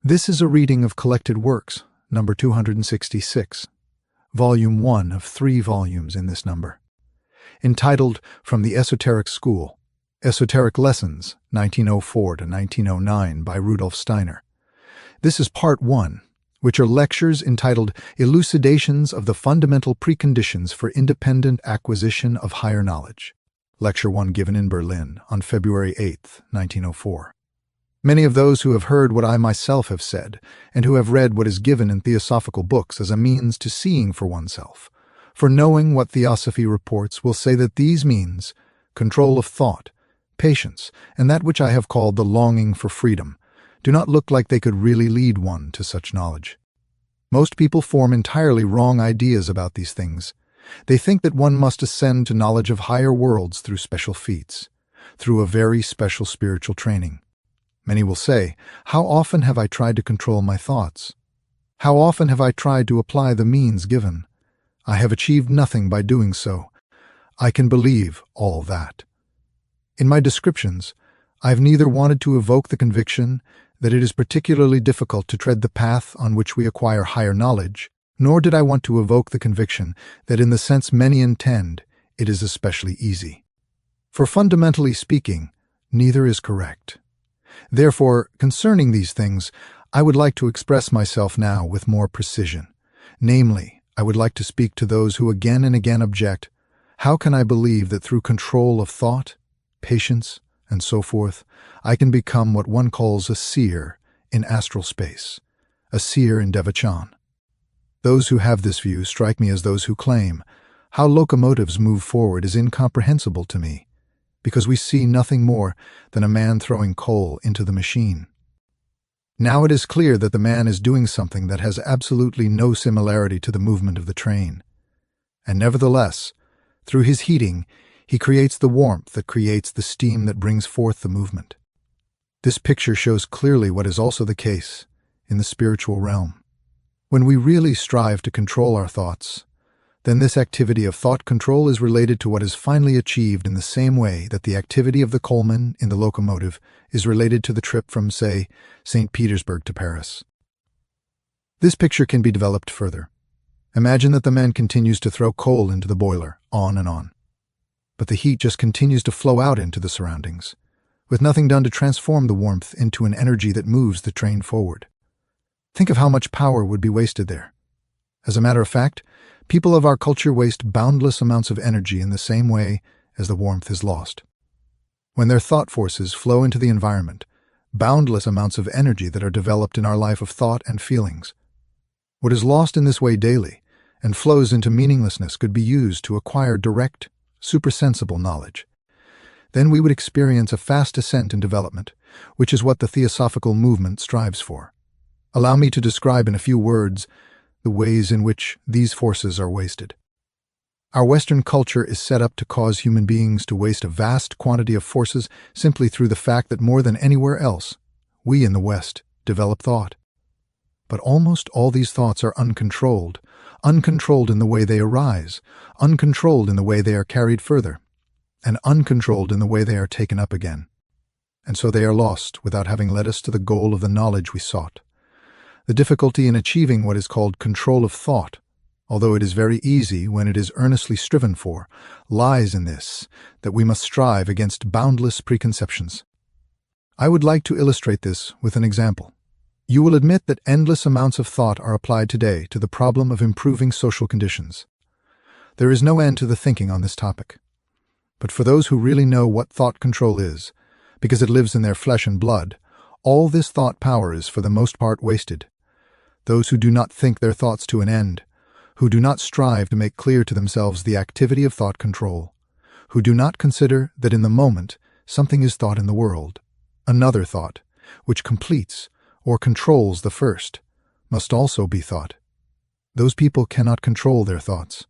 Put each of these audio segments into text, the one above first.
This is a reading of Collected Works, number 266, volume 1 of 3 volumes in this number, entitled From the Esoteric School, Esoteric Lessons, 1904 to 1909 by Rudolf Steiner. This is part 1, which are lectures entitled Elucidations of the Fundamental Preconditions for Independent Acquisition of Higher Knowledge. Lecture 1 given in Berlin on February 8, 1904. Many of those who have heard what I myself have said, and who have read what is given in theosophical books as a means to seeing for oneself, for knowing what theosophy reports, will say that these means, control of thought, patience, and that which I have called the longing for freedom, do not look like they could really lead one to such knowledge. Most people form entirely wrong ideas about these things. They think that one must ascend to knowledge of higher worlds through special feats, through a very special spiritual training. Many will say, "How often have I tried to control my thoughts? How often have I tried to apply the means given? I have achieved nothing by doing so. I can believe all that." In my descriptions, I have neither wanted to evoke the conviction that it is particularly difficult to tread the path on which we acquire higher knowledge, nor did I want to evoke the conviction that in the sense many intend, it is especially easy. For fundamentally speaking, neither is correct. Therefore, concerning these things, I would like to express myself now with more precision. Namely, I would like to speak to those who again and again object, how can I believe that through control of thought, patience, and so forth, I can become what one calls a seer in astral space, a seer in Devachan? Those who have this view strike me as those who claim, how locomotives move forward is incomprehensible to me, because we see nothing more than a man throwing coal into the machine. Now it is clear that the man is doing something that has absolutely no similarity to the movement of the train. And nevertheless, through his heating, he creates the warmth that creates the steam that brings forth the movement. This picture shows clearly what is also the case in the spiritual realm. When we really strive to control our thoughts, then this activity of thought control is related to what is finally achieved in the same way that the activity of the coalman in the locomotive is related to the trip from, say, St. Petersburg to Paris. This picture can be developed further. Imagine that the man continues to throw coal into the boiler, on and on. But the heat just continues to flow out into the surroundings, with nothing done to transform the warmth into an energy that moves the train forward. Think of how much power would be wasted there. As a matter of fact, people of our culture waste boundless amounts of energy in the same way as the warmth is lost. When their thought forces flow into the environment, boundless amounts of energy that are developed in our life of thought and feelings. What is lost in this way daily and flows into meaninglessness could be used to acquire direct, supersensible knowledge. Then we would experience a fast ascent in development, which is what the theosophical movement strives for. Allow me to describe in a few words the ways in which these forces are wasted. Our Western culture is set up to cause human beings to waste a vast quantity of forces simply through the fact that more than anywhere else, we in the West develop thought. But almost all these thoughts are uncontrolled in the way they arise, uncontrolled in the way they are carried further, and uncontrolled in the way they are taken up again. And so they are lost without having led us to the goal of the knowledge we sought. The difficulty in achieving what is called control of thought, although it is very easy when it is earnestly striven for, lies in this, that we must strive against boundless preconceptions. I would like to illustrate this with an example. You will admit that endless amounts of thought are applied today to the problem of improving social conditions. There is no end to the thinking on this topic. But for those who really know what thought control is, because it lives in their flesh and blood, all this thought power is for the most part wasted. Those who do not think their thoughts to an end, who do not strive to make clear to themselves the activity of thought control, who do not consider that in the moment something is thought in the world, another thought, which completes or controls the first, must also be thought. Those people cannot control their thoughts.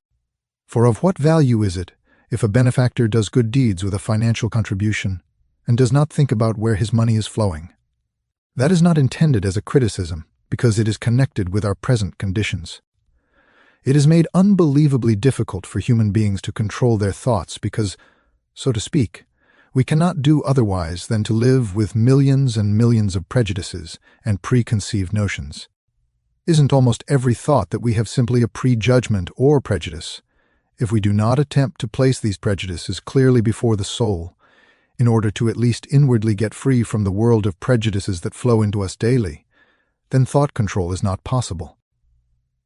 For of what value is it if a benefactor does good deeds with a financial contribution and does not think about where his money is flowing? That is not intended as a criticism, because it is connected with our present conditions. It is made unbelievably difficult for human beings to control their thoughts because, so to speak, We cannot do otherwise than to live with millions and millions of prejudices and preconceived notions. Isn't almost every thought that we have simply a prejudgment or prejudice? If we do not attempt to place these prejudices clearly before the soul, in order to at least inwardly get free from the world of prejudices that flow into us daily, then thought control is not possible.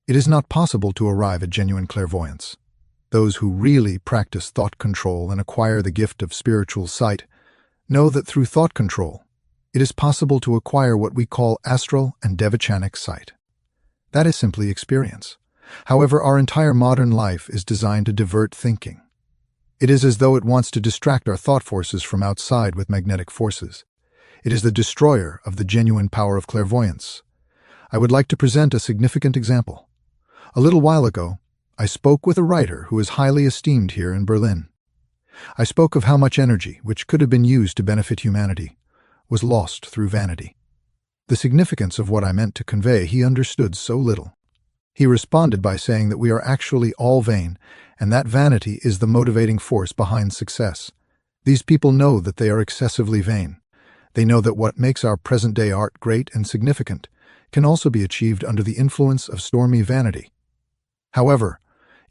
It is not possible to arrive at genuine clairvoyance. Those who really practice thought control and acquire the gift of spiritual sight know that through thought control, it is possible to acquire what we call astral and devachanic sight. That is simply experience. However, our entire modern life is designed to divert thinking. It is as though it wants to distract our thought forces from outside with magnetic forces. It is the destroyer of the genuine power of clairvoyance. I would like to present a significant example. A little while ago, I spoke with a writer who is highly esteemed here in Berlin. I spoke of how much energy, which could have been used to benefit humanity, was lost through vanity. The significance of what I meant to convey he understood so little. He responded by saying that we are actually all vain, and that vanity is the motivating force behind success. These people know that they are excessively vain. They know that what makes our present-day art great and significant can also be achieved under the influence of stormy vanity. However,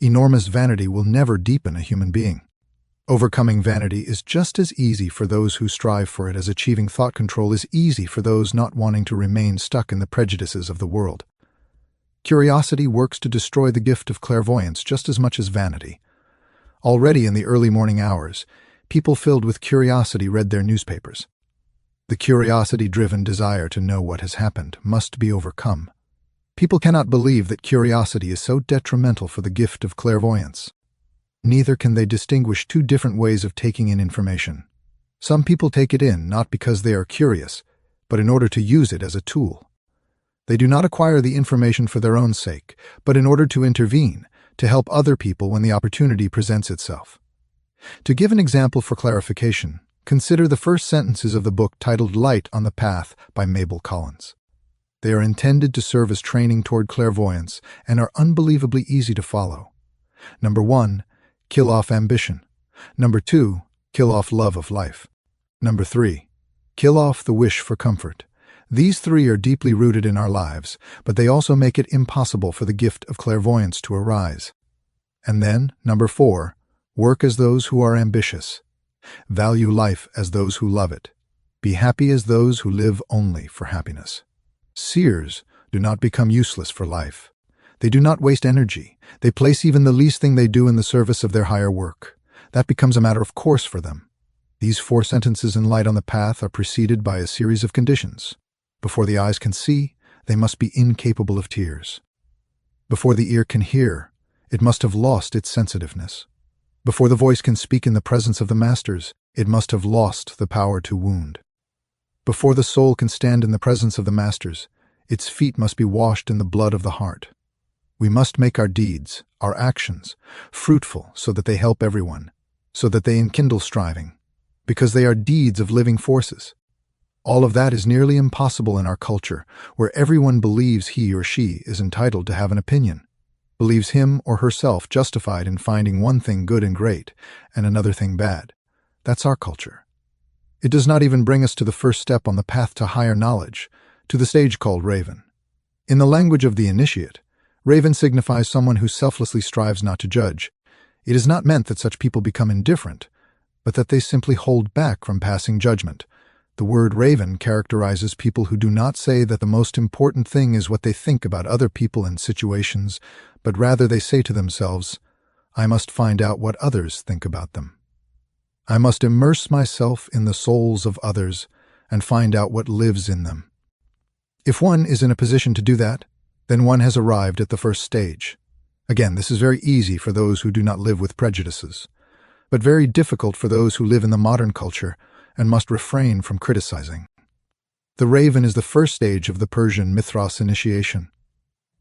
enormous vanity will never deepen a human being. Overcoming vanity is just as easy for those who strive for it as achieving thought control is easy for those not wanting to remain stuck in the prejudices of the world. Curiosity works to destroy the gift of clairvoyance just as much as vanity. Already in the early morning hours, people filled with curiosity read their newspapers. The curiosity-driven desire to know what has happened must be overcome. People cannot believe that curiosity is so detrimental for the gift of clairvoyance. Neither can they distinguish two different ways of taking in information. Some people take it in not because they are curious, but in order to use it as a tool. They do not acquire the information for their own sake, but in order to intervene, to help other people when the opportunity presents itself. To give an example for clarification, consider the first sentences of the book titled Light on the Path by Mabel Collins. They are intended to serve as training toward clairvoyance and are unbelievably easy to follow. Number 1, kill off ambition. Number 2, kill off love of life. Number 3, kill off the wish for comfort. These three are deeply rooted in our lives, but they also make it impossible for the gift of clairvoyance to arise. And then, number 4, work as those who are ambitious. Value life as those who love it. Be happy as those who live only for happiness. Seers do not become useless for life. They do not waste energy. They place even the least thing they do in the service of their higher work. That becomes a matter of course for them. These 4 sentences in Light on the Path are preceded by a series of conditions. Before the eyes can see, they must be incapable of tears. Before the ear can hear, it must have lost its sensitiveness. Before the voice can speak in the presence of the masters, it must have lost the power to wound. Before the soul can stand in the presence of the masters, its feet must be washed in the blood of the heart. We must make our deeds, our actions, fruitful so that they help everyone, so that they enkindle striving, because they are deeds of living forces. All of that is nearly impossible in our culture, where everyone believes he or she is entitled to have an opinion, believes him or herself justified in finding one thing good and great and another thing bad. That's our culture. It does not even bring us to the first step on the path to higher knowledge, to the stage called Raven. In the language of the initiate, Raven signifies someone who selflessly strives not to judge. It is not meant that such people become indifferent, but that they simply hold back from passing judgment. The word Raven characterizes people who do not say that the most important thing is what they think about other people and situations, but rather they say to themselves, I must find out what others think about them. I must immerse myself in the souls of others and find out what lives in them. If one is in a position to do that, then one has arrived at the first stage. Again, this is very easy for those who do not live with prejudices, but very difficult for those who live in the modern culture and must refrain from criticizing. The Raven is the first stage of the Persian Mithras initiation.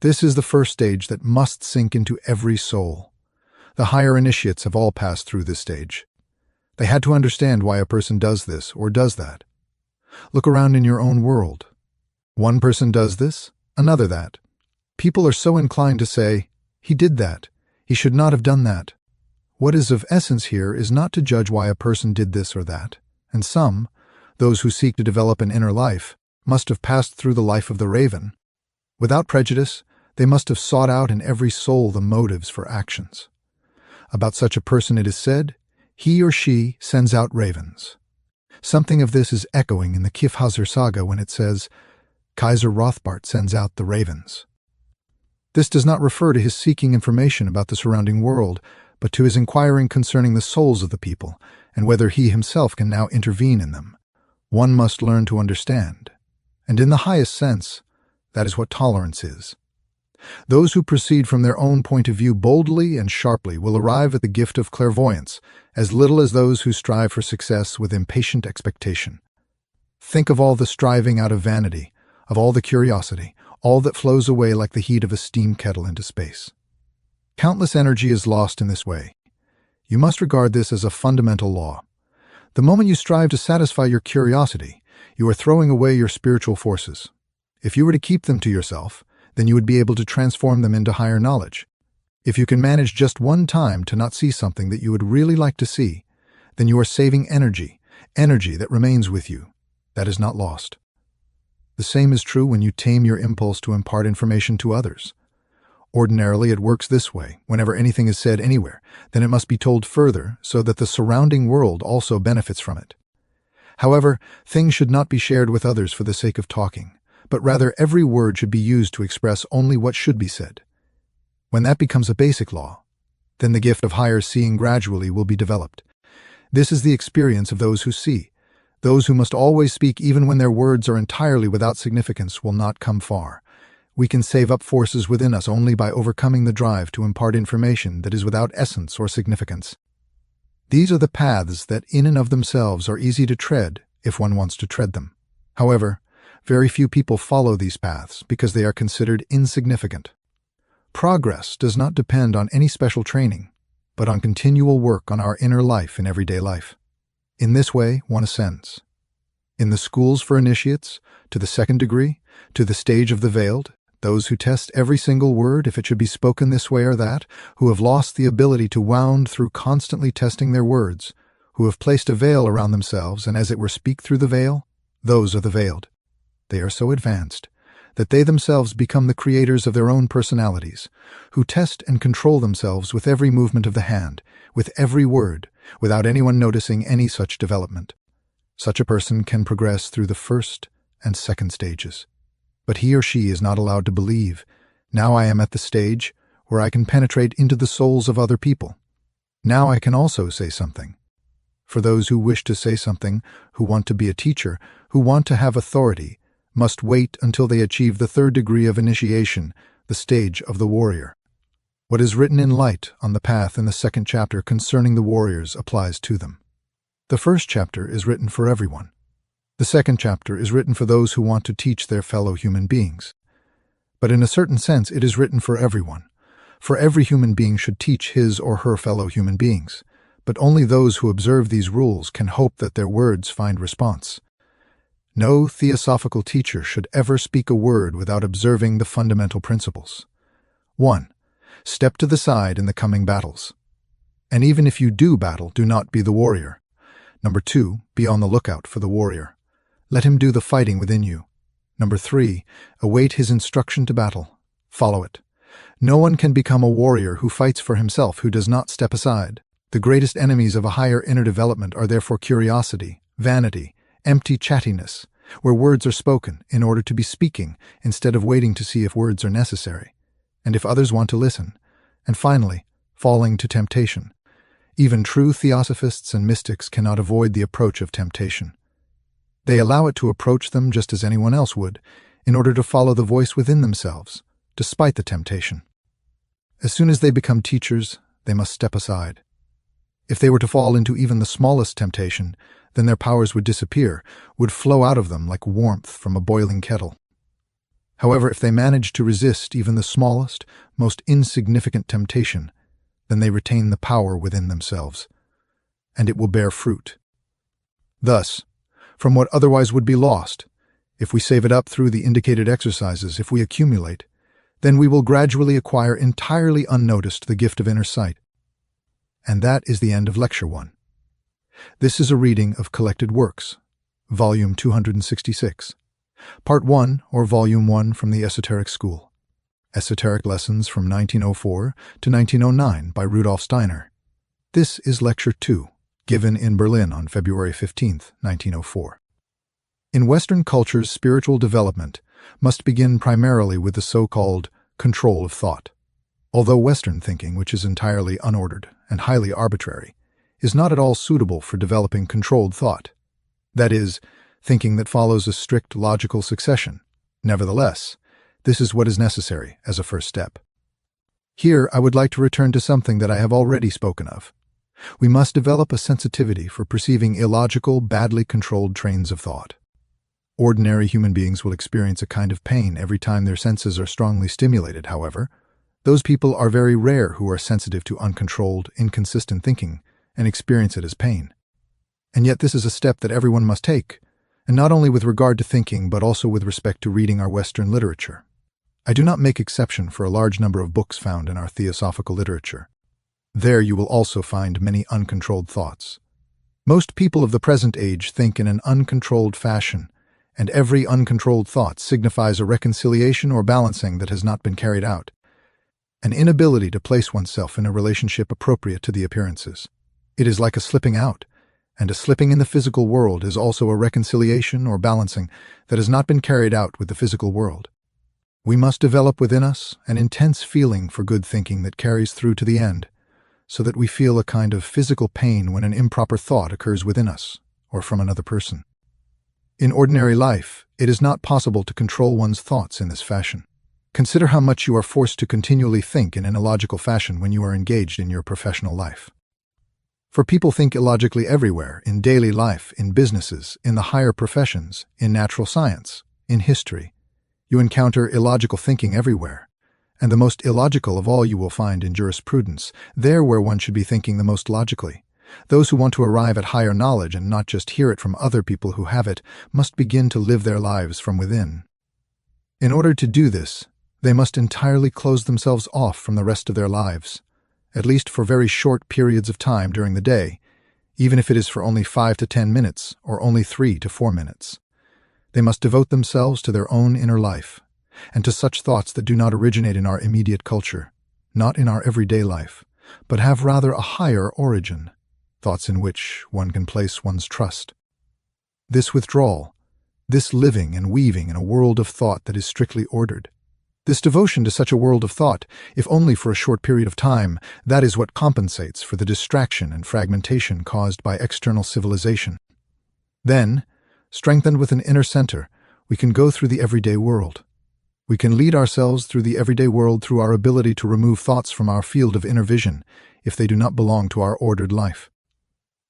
This is the first stage that must sink into every soul. The higher initiates have all passed through this stage. They had to understand why a person does this or does that. Look around in your own world. One person does this, another that. People are so inclined to say, he did that, he should not have done that. What is of essence here is not to judge why a person did this or that. and some, those who seek to develop an inner life, must have passed through the life of the raven. Without prejudice, they must have sought out in every soul the motives for actions. About such a person it is said, he or she sends out ravens. Something of this is echoing in the Kifhauser saga when it says, Kaiser Rothbart sends out the ravens. This does not refer to his seeking information about the surrounding world, but to his inquiring concerning the souls of the people, and whether he himself can now intervene in them. One must learn to understand. And in the highest sense, that is what tolerance is. Those who proceed from their own point of view boldly and sharply will arrive at the gift of clairvoyance, as little as those who strive for success with impatient expectation. Think of all the striving out of vanity, of all the curiosity, all that flows away like the heat of a steam kettle into space. Countless energy is lost in this way. You must regard this as a fundamental law. The moment you strive to satisfy your curiosity, you are throwing away your spiritual forces. If you were to keep them to yourself, then you would be able to transform them into higher knowledge. If you can manage just one time to not see something that you would really like to see, then you are saving energy, energy that remains with you, that is not lost. The same is true when you tame your impulse to impart information to others. Ordinarily, it works this way. Whenever anything is said anywhere, then it must be told further so that the surrounding world also benefits from it. However, things should not be shared with others for the sake of talking, but rather every word should be used to express only what should be said. When that becomes a basic law, then the gift of higher seeing gradually will be developed. This is the experience of those who see. Those who must always speak even when their words are entirely without significance will not come far. We can save up forces within us only by overcoming the drive to impart information that is without essence or significance. These are the paths that in and of themselves are easy to tread if one wants to tread them. However, very few people follow these paths because they are considered insignificant. Progress does not depend on any special training, but on continual work on our inner life in everyday life. In this way, one ascends. In the schools for initiates, to the second degree, to the stage of the veiled, those who test every single word if it should be spoken this way or that, who have lost the ability to wound through constantly testing their words, who have placed a veil around themselves and as it were speak through the veil, those are the veiled. They are so advanced that they themselves become the creators of their own personalities, who test and control themselves with every movement of the hand, with every word, without anyone noticing any such development. Such a person can progress through the first and second stages. But he or she is not allowed to believe, now I am at the stage where I can penetrate into the souls of other people. Now I can also say something. For those who wish to say something, who want to be a teacher, who want to have authority, must wait until they achieve the third degree of initiation, the stage of the warrior. What is written in light on the path in the second chapter concerning the warriors applies to them. The first chapter is written for everyone. The second chapter is written for those who want to teach their fellow human beings. But in a certain sense, it is written for everyone. For every human being should teach his or her fellow human beings. But only those who observe these rules can hope that their words find response. No theosophical teacher should ever speak a word without observing the fundamental principles. 1. Step to the side in the coming battles. And even if you do battle, do not be the warrior. 2. Be on the lookout for the warrior. Let him do the fighting within you. 3. Await his instruction to battle. Follow it. No one can become a warrior who fights for himself who does not step aside. The greatest enemies of a higher inner development are therefore curiosity, vanity, empty chattiness, where words are spoken in order to be speaking instead of waiting to see if words are necessary, and if others want to listen, and finally, falling to temptation. Even true theosophists and mystics cannot avoid the approach of temptation. They allow it to approach them just as anyone else would, in order to follow the voice within themselves, despite the temptation. As soon as they become teachers, they must step aside. If they were to fall into even the smallest temptation, then their powers would disappear, would flow out of them like warmth from a boiling kettle. However, if they manage to resist even the smallest, most insignificant temptation, then they retain the power within themselves, and it will bear fruit. Thus, from what otherwise would be lost, if we save it up through the indicated exercises, if we accumulate, then we will gradually acquire entirely unnoticed the gift of inner sight. And that is the end of Lecture 1. This is a reading of Collected Works, Volume 266, Part 1 or Volume 1 from the Esoteric School. Esoteric Lessons from 1904 to 1909 by Rudolf Steiner. This is Lecture 2, given in Berlin on February 15, 1904. In Western cultures, spiritual development must begin primarily with the so-called control of thought. Although Western thinking, which is entirely unordered and highly arbitrary, is not at all suitable for developing controlled thought. That is, thinking that follows a strict logical succession. Nevertheless, this is what is necessary as a first step. Here, I would like to return to something that I have already spoken of. We must develop a sensitivity for perceiving illogical, badly controlled trains of thought. Ordinary human beings will experience a kind of pain every time their senses are strongly stimulated, however. Those people are very rare who are sensitive to uncontrolled, inconsistent thinking and experience it as pain. And yet this is a step that everyone must take, and not only with regard to thinking, but also with respect to reading our Western literature. I do not make exception for a large number of books found in our theosophical literature. There you will also find many uncontrolled thoughts. Most people of the present age think in an uncontrolled fashion, and every uncontrolled thought signifies a reconciliation or balancing that has not been carried out, an inability to place oneself in a relationship appropriate to the appearances. It is like a slipping out, and a slipping in the physical world is also a reconciliation or balancing that has not been carried out with the physical world. We must develop within us an intense feeling for good thinking that carries through to the end, so that we feel a kind of physical pain when an improper thought occurs within us or from another person. In ordinary life, it is not possible to control one's thoughts in this fashion. Consider how much you are forced to continually think in an illogical fashion when you are engaged in your professional life. For people think illogically everywhere, in daily life, in businesses, in the higher professions, in natural science, in history. You encounter illogical thinking everywhere, and the most illogical of all you will find in jurisprudence, there where one should be thinking the most logically. Those who want to arrive at higher knowledge and not just hear it from other people who have it must begin to live their lives from within. In order to do this, they must entirely close themselves off from the rest of their lives, at least for very short periods of time during the day, even if it is for only 5 to 10 minutes or only 3 to 4 minutes. They must devote themselves to their own inner life, and to such thoughts that do not originate in our immediate culture, not in our everyday life, but have rather a higher origin, thoughts in which one can place one's trust. This withdrawal, this living and weaving in a world of thought that is strictly ordered, this devotion to such a world of thought, if only for a short period of time, that is what compensates for the distraction and fragmentation caused by external civilization. Then, strengthened with an inner center, we can go through the everyday world. We can lead ourselves through the everyday world through our ability to remove thoughts from our field of inner vision if they do not belong to our ordered life.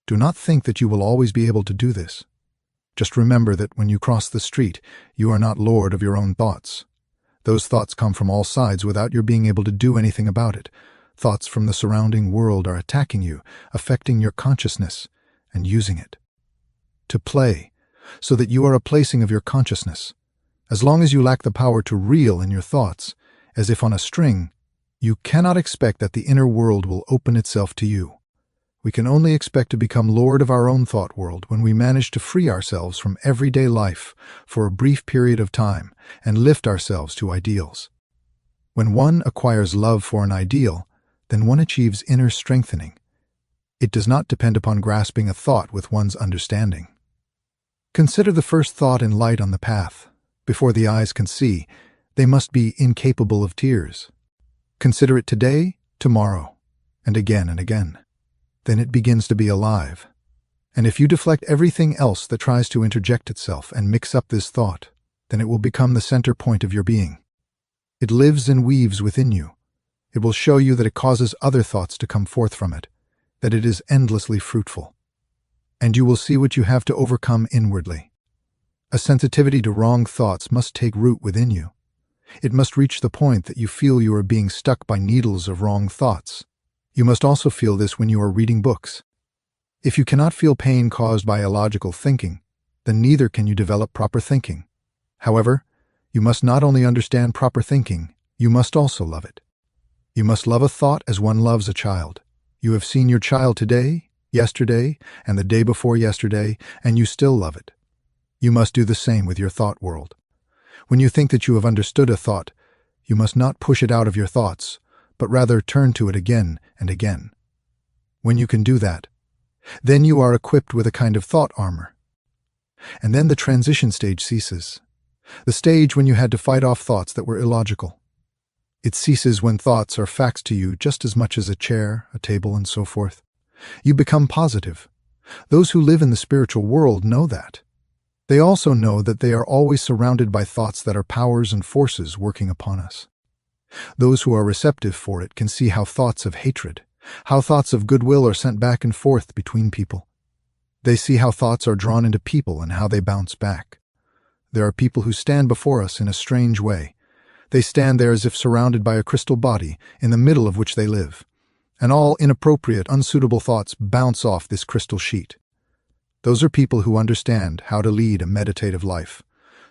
Do not think that you will always be able to do this. Just remember that when you cross the street, you are not lord of your own thoughts. Those thoughts come from all sides without your being able to do anything about it. Thoughts from the surrounding world are attacking you, affecting your consciousness, and using it to play, so that you are a placing of your consciousness. As long as you lack the power to reel in your thoughts, as if on a string, you cannot expect that the inner world will open itself to you. We can only expect to become lord of our own thought world when we manage to free ourselves from everyday life for a brief period of time and lift ourselves to ideals. When one acquires love for an ideal, then one achieves inner strengthening. It does not depend upon grasping a thought with one's understanding. Consider the first thought in light on the path. Before the eyes can see, they must be incapable of tears. Consider it today, tomorrow, and again and again. Then it begins to be alive. And if you deflect everything else that tries to interject itself and mix up this thought, then it will become the center point of your being. It lives and weaves within you. It will show you that it causes other thoughts to come forth from it, that it is endlessly fruitful. And you will see what you have to overcome inwardly. A sensitivity to wrong thoughts must take root within you. It must reach the point that you feel you are being stuck by needles of wrong thoughts. You must also feel this when you are reading books. If you cannot feel pain caused by illogical thinking, then neither can you develop proper thinking. However, you must not only understand proper thinking, you must also love it. You must love a thought as one loves a child. You have seen your child today, yesterday and the day before yesterday, and you still love it. You must do the same with your thought world. When you think that you have understood a thought, you must not push it out of your thoughts, but rather turn to it again and again. When you can do that, then you are equipped with a kind of thought armor. And then the transition stage ceases. The stage when you had to fight off thoughts that were illogical. It ceases when thoughts are facts to you just as much as a chair, a table, and so forth. You become positive. Those who live in the spiritual world know that. They also know that they are always surrounded by thoughts that are powers and forces working upon us. Those who are receptive for it can see how thoughts of hatred, how thoughts of goodwill are sent back and forth between people. They see how thoughts are drawn into people and how they bounce back. There are people who stand before us in a strange way. They stand there as if surrounded by a crystal body, in the middle of which they live. And all inappropriate, unsuitable thoughts bounce off this crystal sheet. Those are people who understand how to lead a meditative life,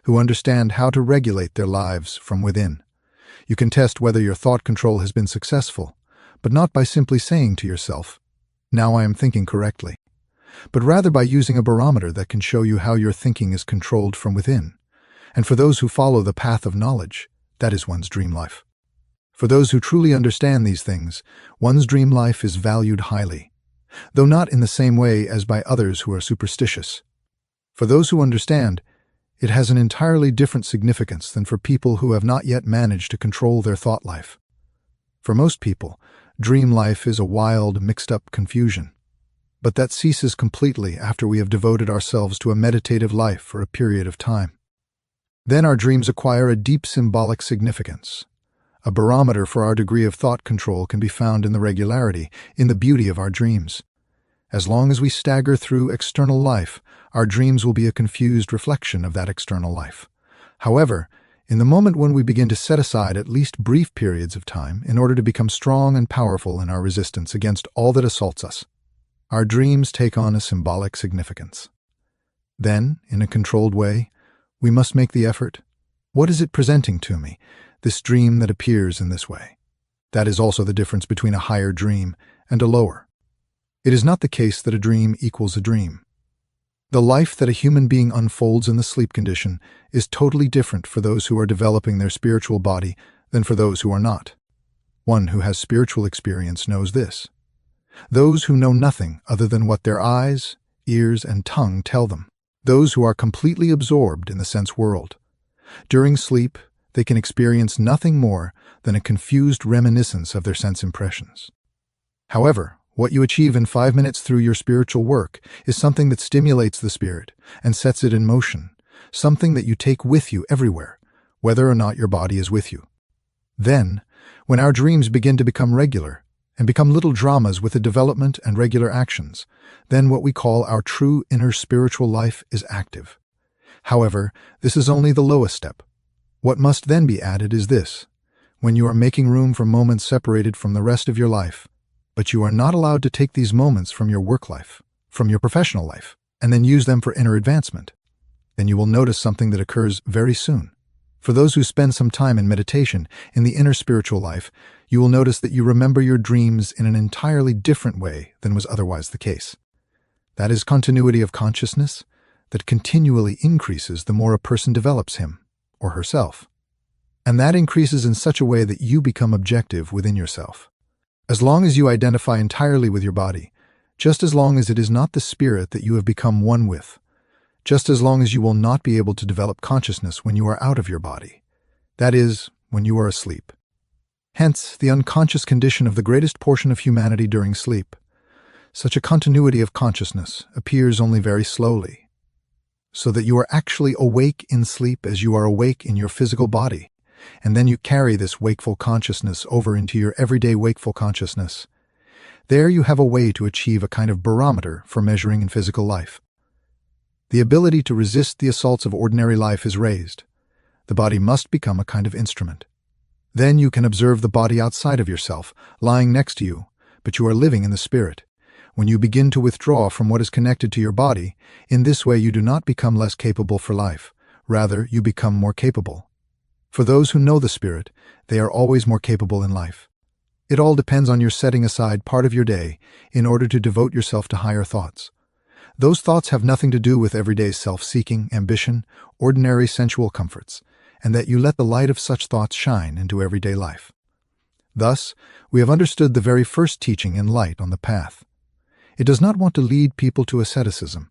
who understand how to regulate their lives from within. You can test whether your thought control has been successful, but not by simply saying to yourself, "Now I am thinking correctly," but rather by using a barometer that can show you how your thinking is controlled from within. And for those who follow the path of knowledge, that is one's dream life. For those who truly understand these things, one's dream life is valued highly, though not in the same way as by others who are superstitious. For those who understand, it has an entirely different significance than for people who have not yet managed to control their thought life. For most people, dream life is a wild, mixed-up confusion. But that ceases completely after we have devoted ourselves to a meditative life for a period of time. Then our dreams acquire a deep symbolic significance. A barometer for our degree of thought control can be found in the regularity, in the beauty of our dreams. As long as we stagger through external life, our dreams will be a confused reflection of that external life. However, in the moment when we begin to set aside at least brief periods of time in order to become strong and powerful in our resistance against all that assaults us, our dreams take on a symbolic significance. Then, in a controlled way, we must make the effort. What is it presenting to me, this dream that appears in this way? That is also the difference between a higher dream and a lower. It is not the case that a dream equals a dream. The life that a human being unfolds in the sleep condition is totally different for those who are developing their spiritual body than for those who are not. One who has spiritual experience knows this. Those who know nothing other than what their eyes, ears, and tongue tell them. Those who are completely absorbed in the sense world. During sleep, they can experience nothing more than a confused reminiscence of their sense impressions. However, what you achieve in 5 minutes through your spiritual work is something that stimulates the spirit and sets it in motion, something that you take with you everywhere, whether or not your body is with you. Then, when our dreams begin to become regular, and become little dramas with the development and regular actions, then what we call our true inner spiritual life is active. However, this is only the lowest step. What must then be added is this: when you are making room for moments separated from the rest of your life, but you are not allowed to take these moments from your work life, from your professional life, and then use them for inner advancement, then you will notice something that occurs very soon. For those who spend some time in meditation, in the inner spiritual life, you will notice that you remember your dreams in an entirely different way than was otherwise the case. That is continuity of consciousness that continually increases the more a person develops him or herself. And that increases in such a way that you become objective within yourself. As long as you identify entirely with your body, just as long as it is not the spirit that you have become one with, just as long as you will not be able to develop consciousness when you are out of your body, that is, when you are asleep. Hence, the unconscious condition of the greatest portion of humanity during sleep. Such a continuity of consciousness appears only very slowly, so that you are actually awake in sleep as you are awake in your physical body, and then you carry this wakeful consciousness over into your everyday wakeful consciousness. There you have a way to achieve a kind of barometer for measuring in physical life. The ability to resist the assaults of ordinary life is raised. The body must become a kind of instrument. Then you can observe the body outside of yourself, lying next to you, but you are living in the spirit. When you begin to withdraw from what is connected to your body, in this way you do not become less capable for life. Rather, you become more capable. For those who know the spirit, they are always more capable in life. It all depends on your setting aside part of your day in order to devote yourself to higher thoughts. Those thoughts have nothing to do with everyday self-seeking, ambition, ordinary sensual comforts, and that you let the light of such thoughts shine into everyday life. Thus, we have understood the very first teaching in light on the path. It does not want to lead people to asceticism.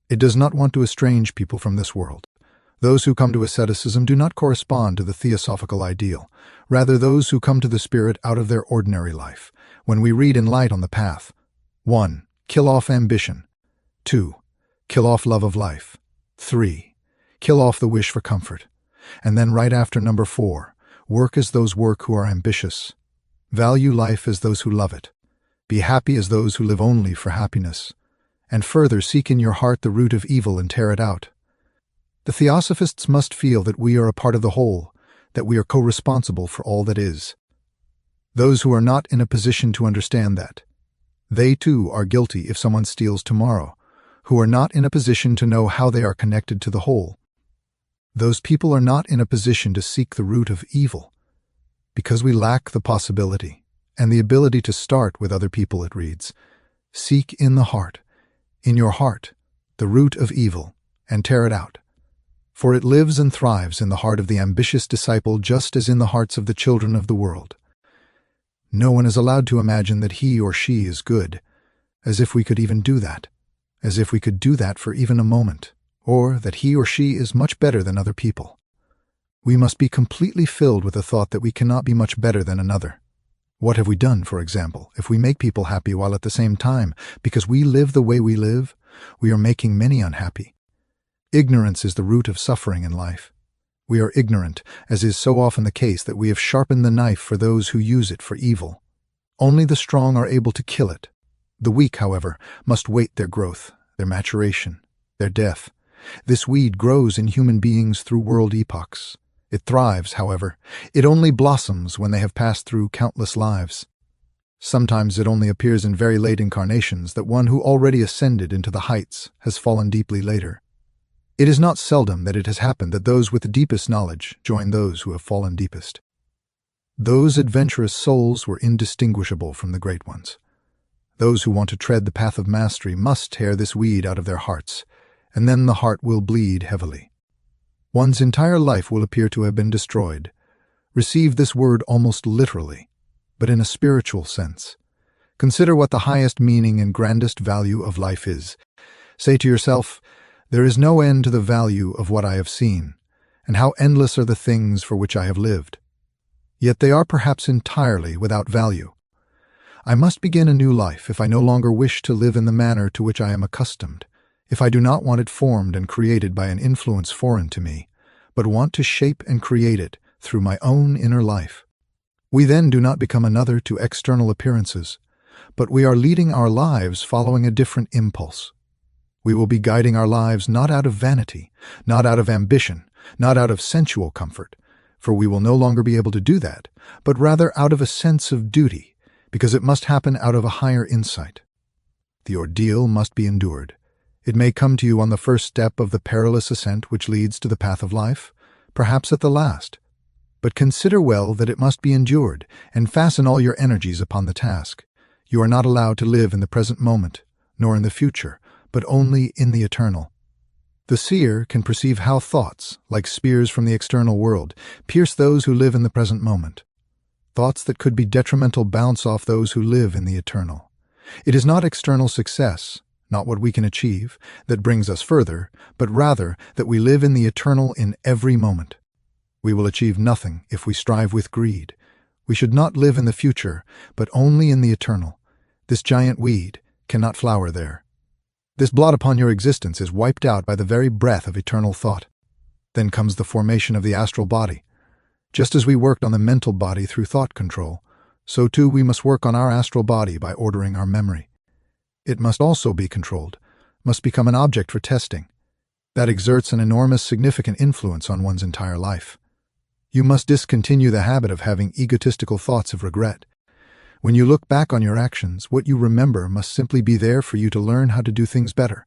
It does not want to estrange people from this world. Those who come to asceticism do not correspond to the theosophical ideal. Rather, those who come to the spirit out of their ordinary life. When we read in light on the path, 1. Kill off ambition. 2. Kill off love of life. 3. Kill off the wish for comfort. And then right after number 4, work as those work who are ambitious. Value life as those who love it. Be happy as those who live only for happiness. And further, seek in your heart the root of evil and tear it out. The theosophists must feel that we are a part of the whole, that we are co-responsible for all that is. Those who are not in a position to understand that, they too are guilty if someone steals tomorrow, who are not in a position to know how they are connected to the whole. Those people are not in a position to seek the root of evil, because we lack the possibility and the ability to start with other people, it reads. Seek in the heart, in your heart, the root of evil, and tear it out. For it lives and thrives in the heart of the ambitious disciple just as in the hearts of the children of the world. No one is allowed to imagine that he or she is good, as if we could even do that, as if we could do that for even a moment, or that he or she is much better than other people. We must be completely filled with the thought that we cannot be much better than another. What have we done, for example, if we make people happy while at the same time, because we live the way we live, we are making many unhappy? Ignorance is the root of suffering in life. We are ignorant, as is so often the case, that we have sharpened the knife for those who use it for evil. Only the strong are able to kill it. The weak, however, must wait their growth, their maturation, their death. This weed grows in human beings through world epochs. It thrives, however. It only blossoms when they have passed through countless lives. Sometimes it only appears in very late incarnations that one who already ascended into the heights has fallen deeply later. It is not seldom that it has happened that those with the deepest knowledge join those who have fallen deepest. Those adventurous souls were indistinguishable from the great ones. Those who want to tread the path of mastery must tear this weed out of their hearts, and then the heart will bleed heavily. One's entire life will appear to have been destroyed. Receive this word almost literally, but in a spiritual sense. Consider what the highest meaning and grandest value of life is. Say to yourself, there is no end to the value of what I have seen, and how endless are the things for which I have lived. Yet they are perhaps entirely without value. I must begin a new life if I no longer wish to live in the manner to which I am accustomed, if I do not want it formed and created by an influence foreign to me, but want to shape and create it through my own inner life. We then do not become another to external appearances, but we are leading our lives following a different impulse. We will be guiding our lives not out of vanity, not out of ambition, not out of sensual comfort, for we will no longer be able to do that, but rather out of a sense of duty, because it must happen out of a higher insight. The ordeal must be endured. It may come to you on the first step of the perilous ascent which leads to the path of life, perhaps at the last. But consider well that it must be endured, and fasten all your energies upon the task. You are not allowed to live in the present moment, nor in the future, but only in the eternal. The seer can perceive how thoughts, like spears from the external world, pierce those who live in the present moment. Thoughts that could be detrimental bounce off those who live in the eternal. It is not external success, not what we can achieve, that brings us further, but rather that we live in the eternal in every moment. We will achieve nothing if we strive with greed. We should not live in the future, but only in the eternal. This giant weed cannot flower there. This blot upon your existence is wiped out by the very breath of eternal thought. Then comes the formation of the astral body. Just as we worked on the mental body through thought control, so too we must work on our astral body by ordering our memory. It must also be controlled, must become an object for testing. That exerts an enormous significant influence on one's entire life. You must discontinue the habit of having egotistical thoughts of regret. When you look back on your actions, what you remember must simply be there for you to learn how to do things better.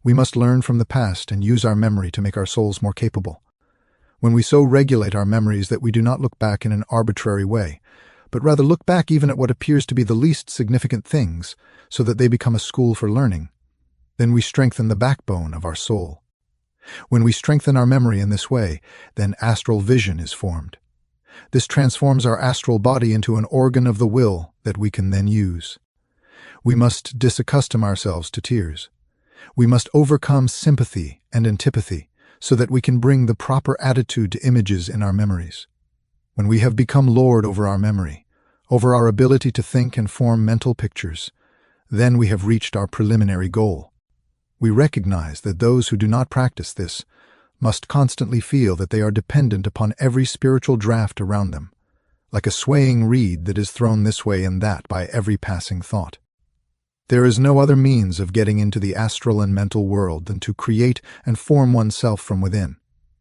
We must learn from the past and use our memory to make our souls more capable. When we so regulate our memories that we do not look back in an arbitrary way, but rather look back even at what appears to be the least significant things so that they become a school for learning, then we strengthen the backbone of our soul. When we strengthen our memory in this way, then astral vision is formed. This transforms our astral body into an organ of the will that we can then use. We must disaccustom ourselves to tears. We must overcome sympathy and antipathy so that we can bring the proper attitude to images in our memories. When we have become lord over our memory, over our ability to think and form mental pictures, then we have reached our preliminary goal. We recognize that those who do not practice this must constantly feel that they are dependent upon every spiritual draft around them, like a swaying reed that is thrown this way and that by every passing thought. There is no other means of getting into the astral and mental world than to create and form oneself from within.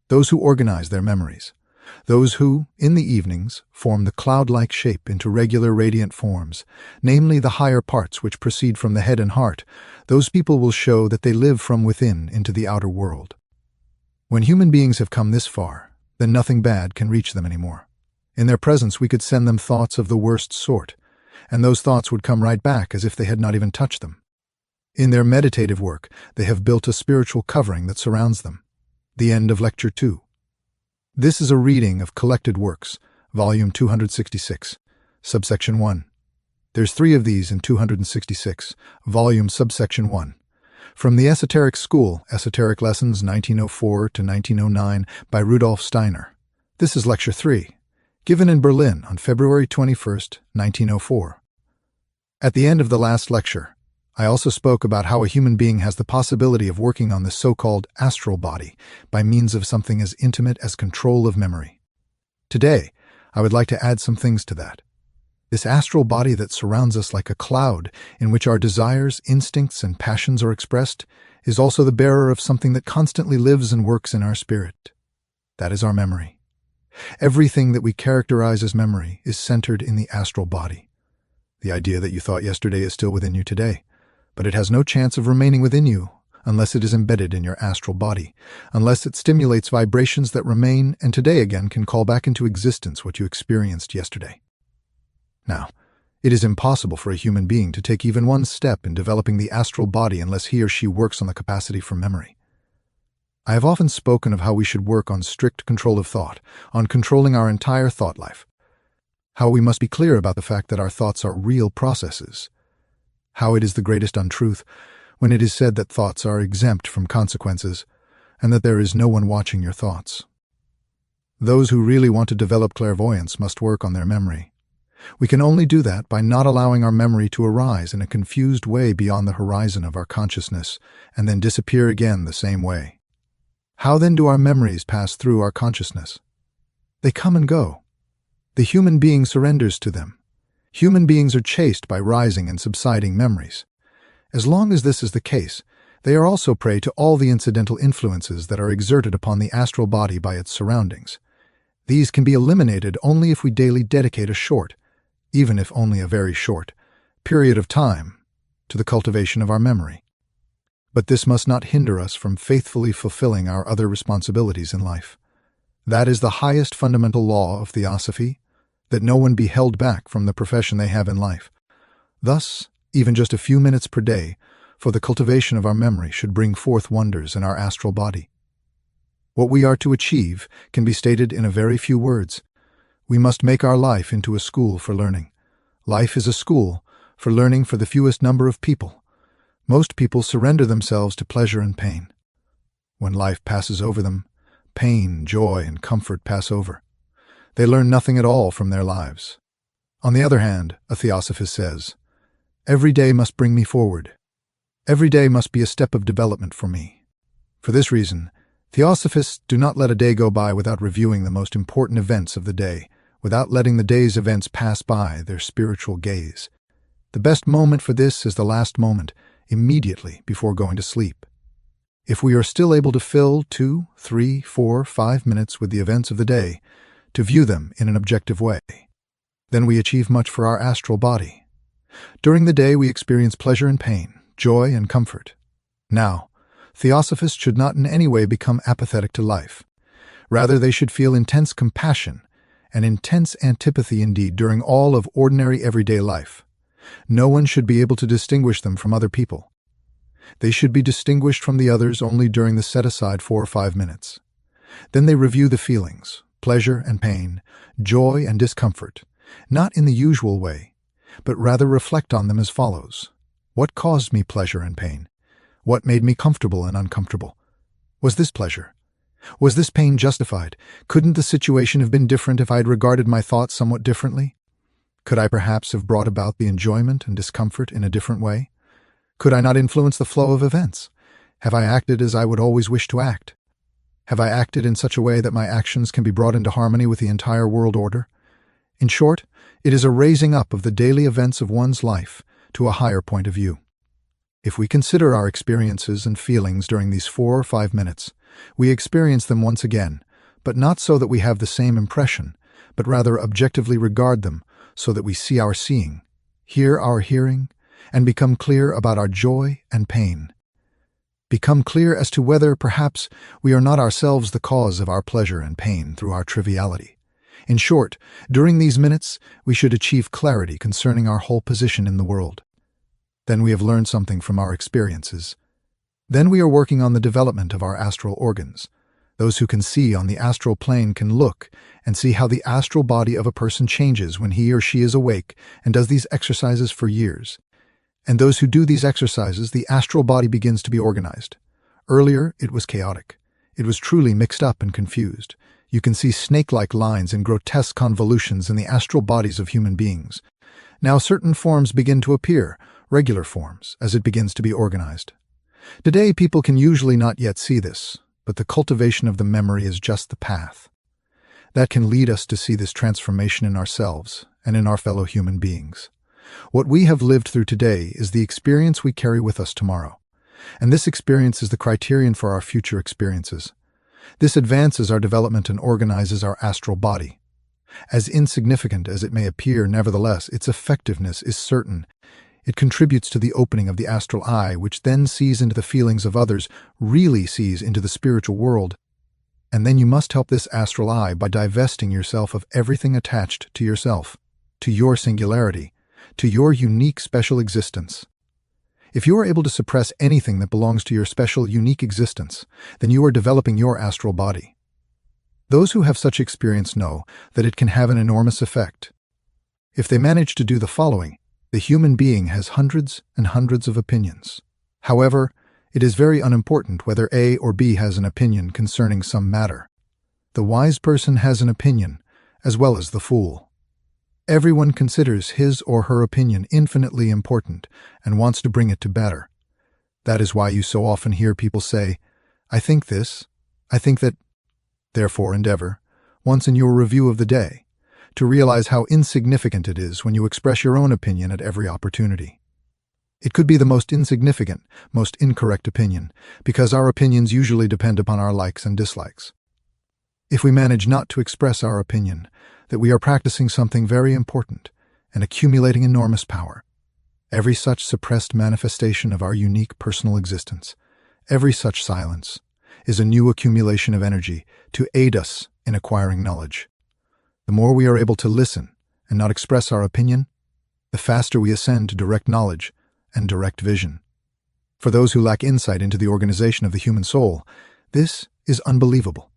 Those who organize their memories, those who, in the evenings, form the cloud-like shape into regular radiant forms, namely the higher parts which proceed from the head and heart, those people will show that they live from within into the outer world. When human beings have come this far, then nothing bad can reach them anymore. In their presence we could send them thoughts of the worst sort, and those thoughts would come right back as if they had not even touched them. In their meditative work, they have built a spiritual covering that surrounds them. The end of Lecture 2. This is a reading of Collected Works, Volume 266, Subsection 1. There's 3 of these in 266, Volume Subsection 1. From the Esoteric School, Esoteric Lessons 1904 to 1909 by Rudolf Steiner. This is Lecture 3, given in Berlin on February 21st, 1904. At the end of the last lecture, I also spoke about how a human being has the possibility of working on the so-called astral body by means of something as intimate as control of memory. Today, I would like to add some things to that. This astral body that surrounds us like a cloud in which our desires, instincts, and passions are expressed is also the bearer of something that constantly lives and works in our spirit. That is our memory. Everything that we characterize as memory is centered in the astral body. The idea that you thought yesterday is still within you today, but it has no chance of remaining within you unless it is embedded in your astral body, unless it stimulates vibrations that remain and today again can call back into existence what you experienced yesterday. Now, it is impossible for a human being to take even one step in developing the astral body unless he or she works on the capacity for memory. I have often spoken of how we should work on strict control of thought, on controlling our entire thought life, how we must be clear about the fact that our thoughts are real processes, how it is the greatest untruth when it is said that thoughts are exempt from consequences and that there is no one watching your thoughts. Those who really want to develop clairvoyance must work on their memory. We can only do that by not allowing our memory to arise in a confused way beyond the horizon of our consciousness and then disappear again the same way. How then do our memories pass through our consciousness? They come and go. The human being surrenders to them. Human beings are chased by rising and subsiding memories. As long as this is the case, they are also prey to all the incidental influences that are exerted upon the astral body by its surroundings. These can be eliminated only if we daily dedicate a short, even if only a very short, period of time to the cultivation of our memory. But this must not hinder us from faithfully fulfilling our other responsibilities in life. That is the highest fundamental law of theosophy, that no one be held back from the profession they have in life. Thus, even just a few minutes per day for the cultivation of our memory should bring forth wonders in our astral body. What we are to achieve can be stated in a very few words. We must make our life into a school for learning. Life is a school for learning for the fewest number of people. Most people surrender themselves to pleasure and pain. When life passes over them, pain, joy, and comfort pass over. They learn nothing at all from their lives. On the other hand, a theosophist says, "Every day must bring me forward. Every day must be a step of development for me." For this reason, theosophists do not let a day go by without reviewing the most important events of the day, without letting the day's events pass by their spiritual gaze. The best moment for this is the last moment, immediately before going to sleep. If we are still able to fill 2, 3, 4, 5 minutes with the events of the day, to view them in an objective way, then we achieve much for our astral body. During the day we experience pleasure and pain, joy and comfort. Now, theosophists should not in any way become apathetic to life. Rather, they should feel intense compassion an intense antipathy indeed during all of ordinary everyday life. No one should be able to distinguish them from other people. They should be distinguished from the others only during the set-aside 4 or 5 minutes. Then they review the feelings, pleasure and pain, joy and discomfort, not in the usual way, but rather reflect on them as follows. What caused me pleasure and pain? What made me comfortable and uncomfortable? Was this pleasure? Was this pain justified? Couldn't the situation have been different if I had regarded my thoughts somewhat differently? Could I perhaps have brought about the enjoyment and discomfort in a different way? Could I not influence the flow of events? Have I acted as I would always wish to act? Have I acted in such a way that my actions can be brought into harmony with the entire world order? In short, it is a raising up of the daily events of one's life to a higher point of view. If we consider our experiences and feelings during these 4 or 5 minutes, we experience them once again, but not so that we have the same impression, but rather objectively regard them so that we see our seeing, hear our hearing, and become clear about our joy and pain. Become clear as to whether, perhaps, we are not ourselves the cause of our pleasure and pain through our triviality. In short, during these minutes, we should achieve clarity concerning our whole position in the world. Then we have learned something from our experiences. Then we are working on the development of our astral organs. Those who can see on the astral plane can look and see how the astral body of a person changes when he or she is awake and does these exercises for years. And those who do these exercises, the astral body begins to be organized. Earlier, it was chaotic. It was truly mixed up and confused. You can see snake-like lines and grotesque convolutions in the astral bodies of human beings. Now certain forms begin to appear, regular forms, as it begins to be organized. Today, people can usually not yet see this, but the cultivation of the memory is just the path. That can lead us to see this transformation in ourselves and in our fellow human beings. What we have lived through today is the experience we carry with us tomorrow, and this experience is the criterion for our future experiences. This advances our development and organizes our astral body. As insignificant as it may appear, nevertheless, its effectiveness is certain. It contributes to the opening of the astral eye, which then sees into the feelings of others, really sees into the spiritual world. And then you must help this astral eye by divesting yourself of everything attached to yourself, to your singularity, to your unique special existence. If you are able to suppress anything that belongs to your special unique existence, then you are developing your astral body. Those who have such experience know that it can have an enormous effect. If they manage to do the following, the human being has hundreds and hundreds of opinions. However, it is very unimportant whether A or B has an opinion concerning some matter. The wise person has an opinion, as well as the fool. Everyone considers his or her opinion infinitely important and wants to bring it to better. That is why you so often hear people say, "I think this, I think that." Therefore endeavor, once in your review of the day, to realize how insignificant it is when you express your own opinion at every opportunity. It could be the most insignificant, most incorrect opinion, because our opinions usually depend upon our likes and dislikes. If we manage not to express our opinion, that we are practicing something very important and accumulating enormous power. Every such suppressed manifestation of our unique personal existence, every such silence, is a new accumulation of energy to aid us in acquiring knowledge. The more we are able to listen and not express our opinion, the faster we ascend to direct knowledge and direct vision. For those who lack insight into the organization of the human soul, this is unbelievable.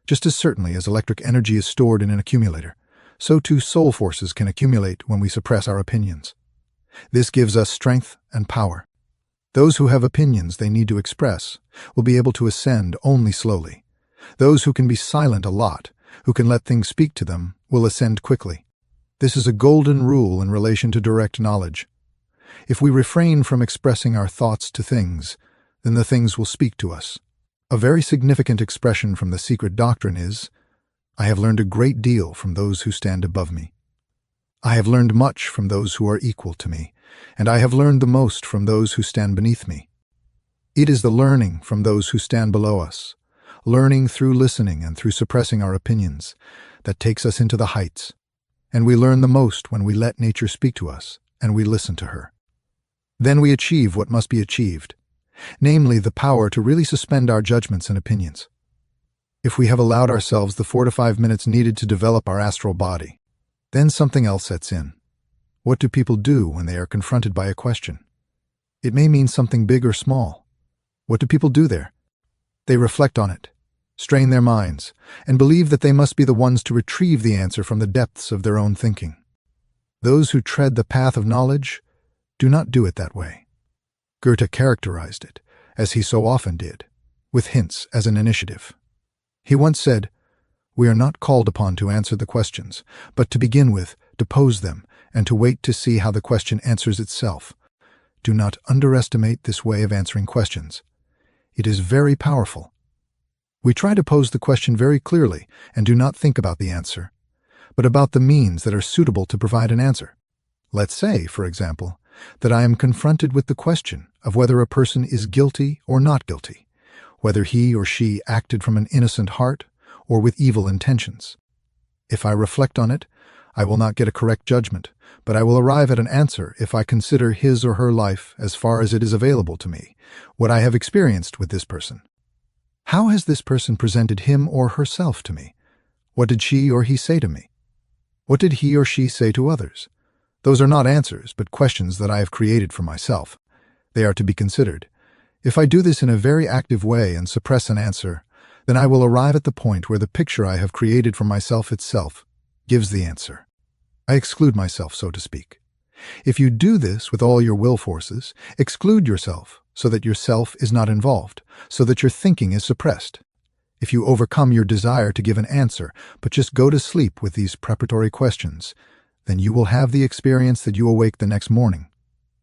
Just as certainly as electric energy is stored in an accumulator, so too soul forces can accumulate when we suppress our opinions. This gives us strength and power. Those who have opinions they need to express will be able to ascend only slowly. Those who can be silent a lot, who can let things speak to them, will ascend quickly. This is a golden rule in relation to direct knowledge. If we refrain from expressing our thoughts to things, then the things will speak to us. A very significant expression from the secret doctrine is, "I have learned a great deal from those who stand above me. I have learned much from those who are equal to me, and I have learned the most from those who stand beneath me." It is the learning from those who stand below us, learning through listening and through suppressing our opinions, that takes us into the heights. And we learn the most when we let nature speak to us, and we listen to her. Then we achieve what must be achieved, namely the power to really suspend our judgments and opinions. if we have allowed ourselves the 4 to 5 minutes needed to develop our astral body. Then something else sets in. What do people do when they are confronted by a question? It may mean something big or small. What do people do there? They reflect on it, strain their minds, and believe that they must be the ones to retrieve the answer from the depths of their own thinking. Those who tread the path of knowledge do not do it that way. Goethe characterized it, as he so often did, with hints as an initiative. He once said, "We are not called upon to answer the questions, but to begin with, to pose them, and to wait to see how the question answers itself. Do not underestimate this way of answering questions. It is very powerful. We try to pose the question very clearly and do not think about the answer, but about the means that are suitable to provide an answer. Let's say, for example, that I am confronted with the question of whether a person is guilty or not guilty, whether he or she acted from an innocent heart or with evil intentions. If I reflect on it, I will not get a correct judgment, but I will arrive at an answer if I consider his or her life as far as it is available to me, what I have experienced with this person. How has this person presented him or herself to me? What did she or he say to me? What did he or she say to others? Those are not answers, but questions that I have created for myself. They are to be considered. If I do this in a very active way and suppress an answer, then I will arrive at the point where the picture I have created for myself itself gives the answer. I exclude myself, so to speak. If you do this with all your will forces, exclude yourself so that yourself is not involved, so that your thinking is suppressed. If you overcome your desire to give an answer, but just go to sleep with these preparatory questions, then you will have the experience that you awake the next morning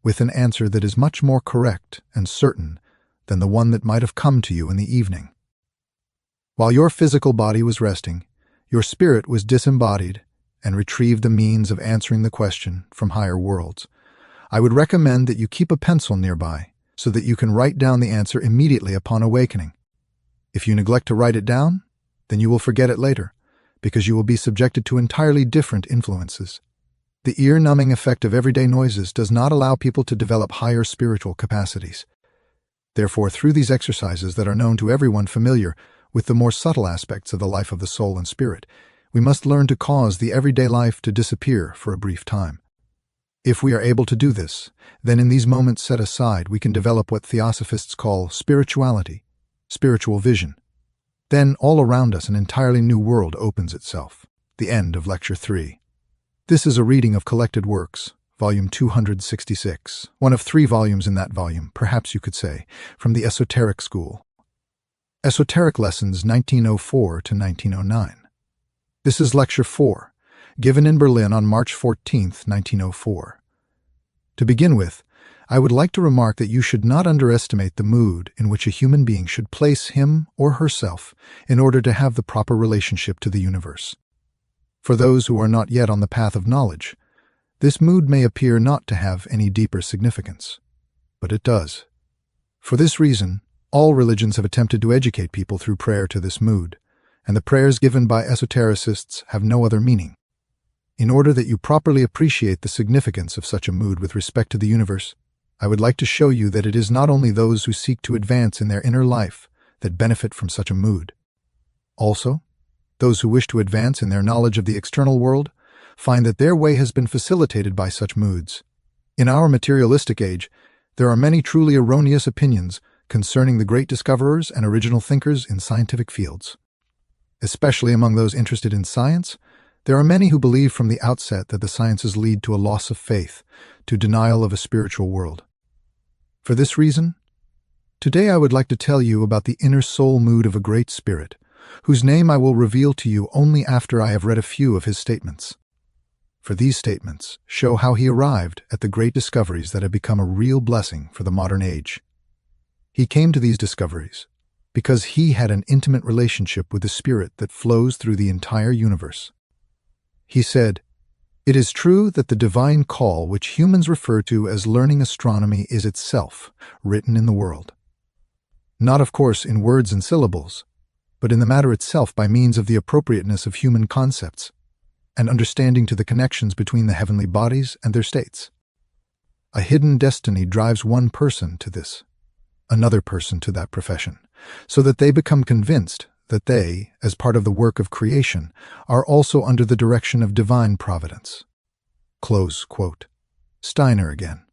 with an answer that is much more correct and certain than the one that might have come to you in the evening. While your physical body was resting, your spirit was disembodied and retrieved the means of answering the question from higher worlds. I would recommend that you keep a pencil nearby so that you can write down the answer immediately upon awakening. If you neglect to write it down, then you will forget it later, because you will be subjected to entirely different influences. The ear-numbing effect of everyday noises does not allow people to develop higher spiritual capacities. Therefore, through these exercises that are known to everyone familiar with the more subtle aspects of the life of the soul and spirit, we must learn to cause the everyday life to disappear for a brief time. If we are able to do this, then in these moments set aside, we can develop what theosophists call spirituality, spiritual vision. Then all around us an entirely new world opens itself. The end of Lecture 3. This is a reading of Collected Works, Volume 266, one of 3 volumes in that volume, perhaps you could say, from the Esoteric School. Esoteric Lessons 1904 to 1909. This is Lecture 4, given in Berlin on March 14, 1904. To begin with, I would like to remark that you should not underestimate the mood in which a human being should place him or herself in order to have the proper relationship to the universe. For those who are not yet on the path of knowledge, this mood may appear not to have any deeper significance, but it does. For this reason, all religions have attempted to educate people through prayer to this mood, and the prayers given by esotericists have no other meaning. In order that you properly appreciate the significance of such a mood with respect to the universe, I would like to show you that it is not only those who seek to advance in their inner life that benefit from such a mood. Also, those who wish to advance in their knowledge of the external world find that their way has been facilitated by such moods. In our materialistic age, there are many truly erroneous opinions concerning the great discoverers and original thinkers in scientific fields. Especially among those interested in science, there are many who believe from the outset that the sciences lead to a loss of faith, to denial of a spiritual world. For this reason, today I would like to tell you about the inner soul mood of a great spirit, whose name I will reveal to you only after I have read a few of his statements. For these statements show how he arrived at the great discoveries that have become a real blessing for the modern age. He came to these discoveries because he had an intimate relationship with the spirit that flows through the entire universe. He said, "It is true that the divine call which humans refer to as learning astronomy is itself written in the world. Not, of course, in words and syllables, but in the matter itself by means of the appropriateness of human concepts and understanding to the connections between the heavenly bodies and their states. A hidden destiny drives one person to this, another person to that profession, so that they become convinced that they, as part of the work of creation, are also under the direction of divine providence. Close quote. Steiner again.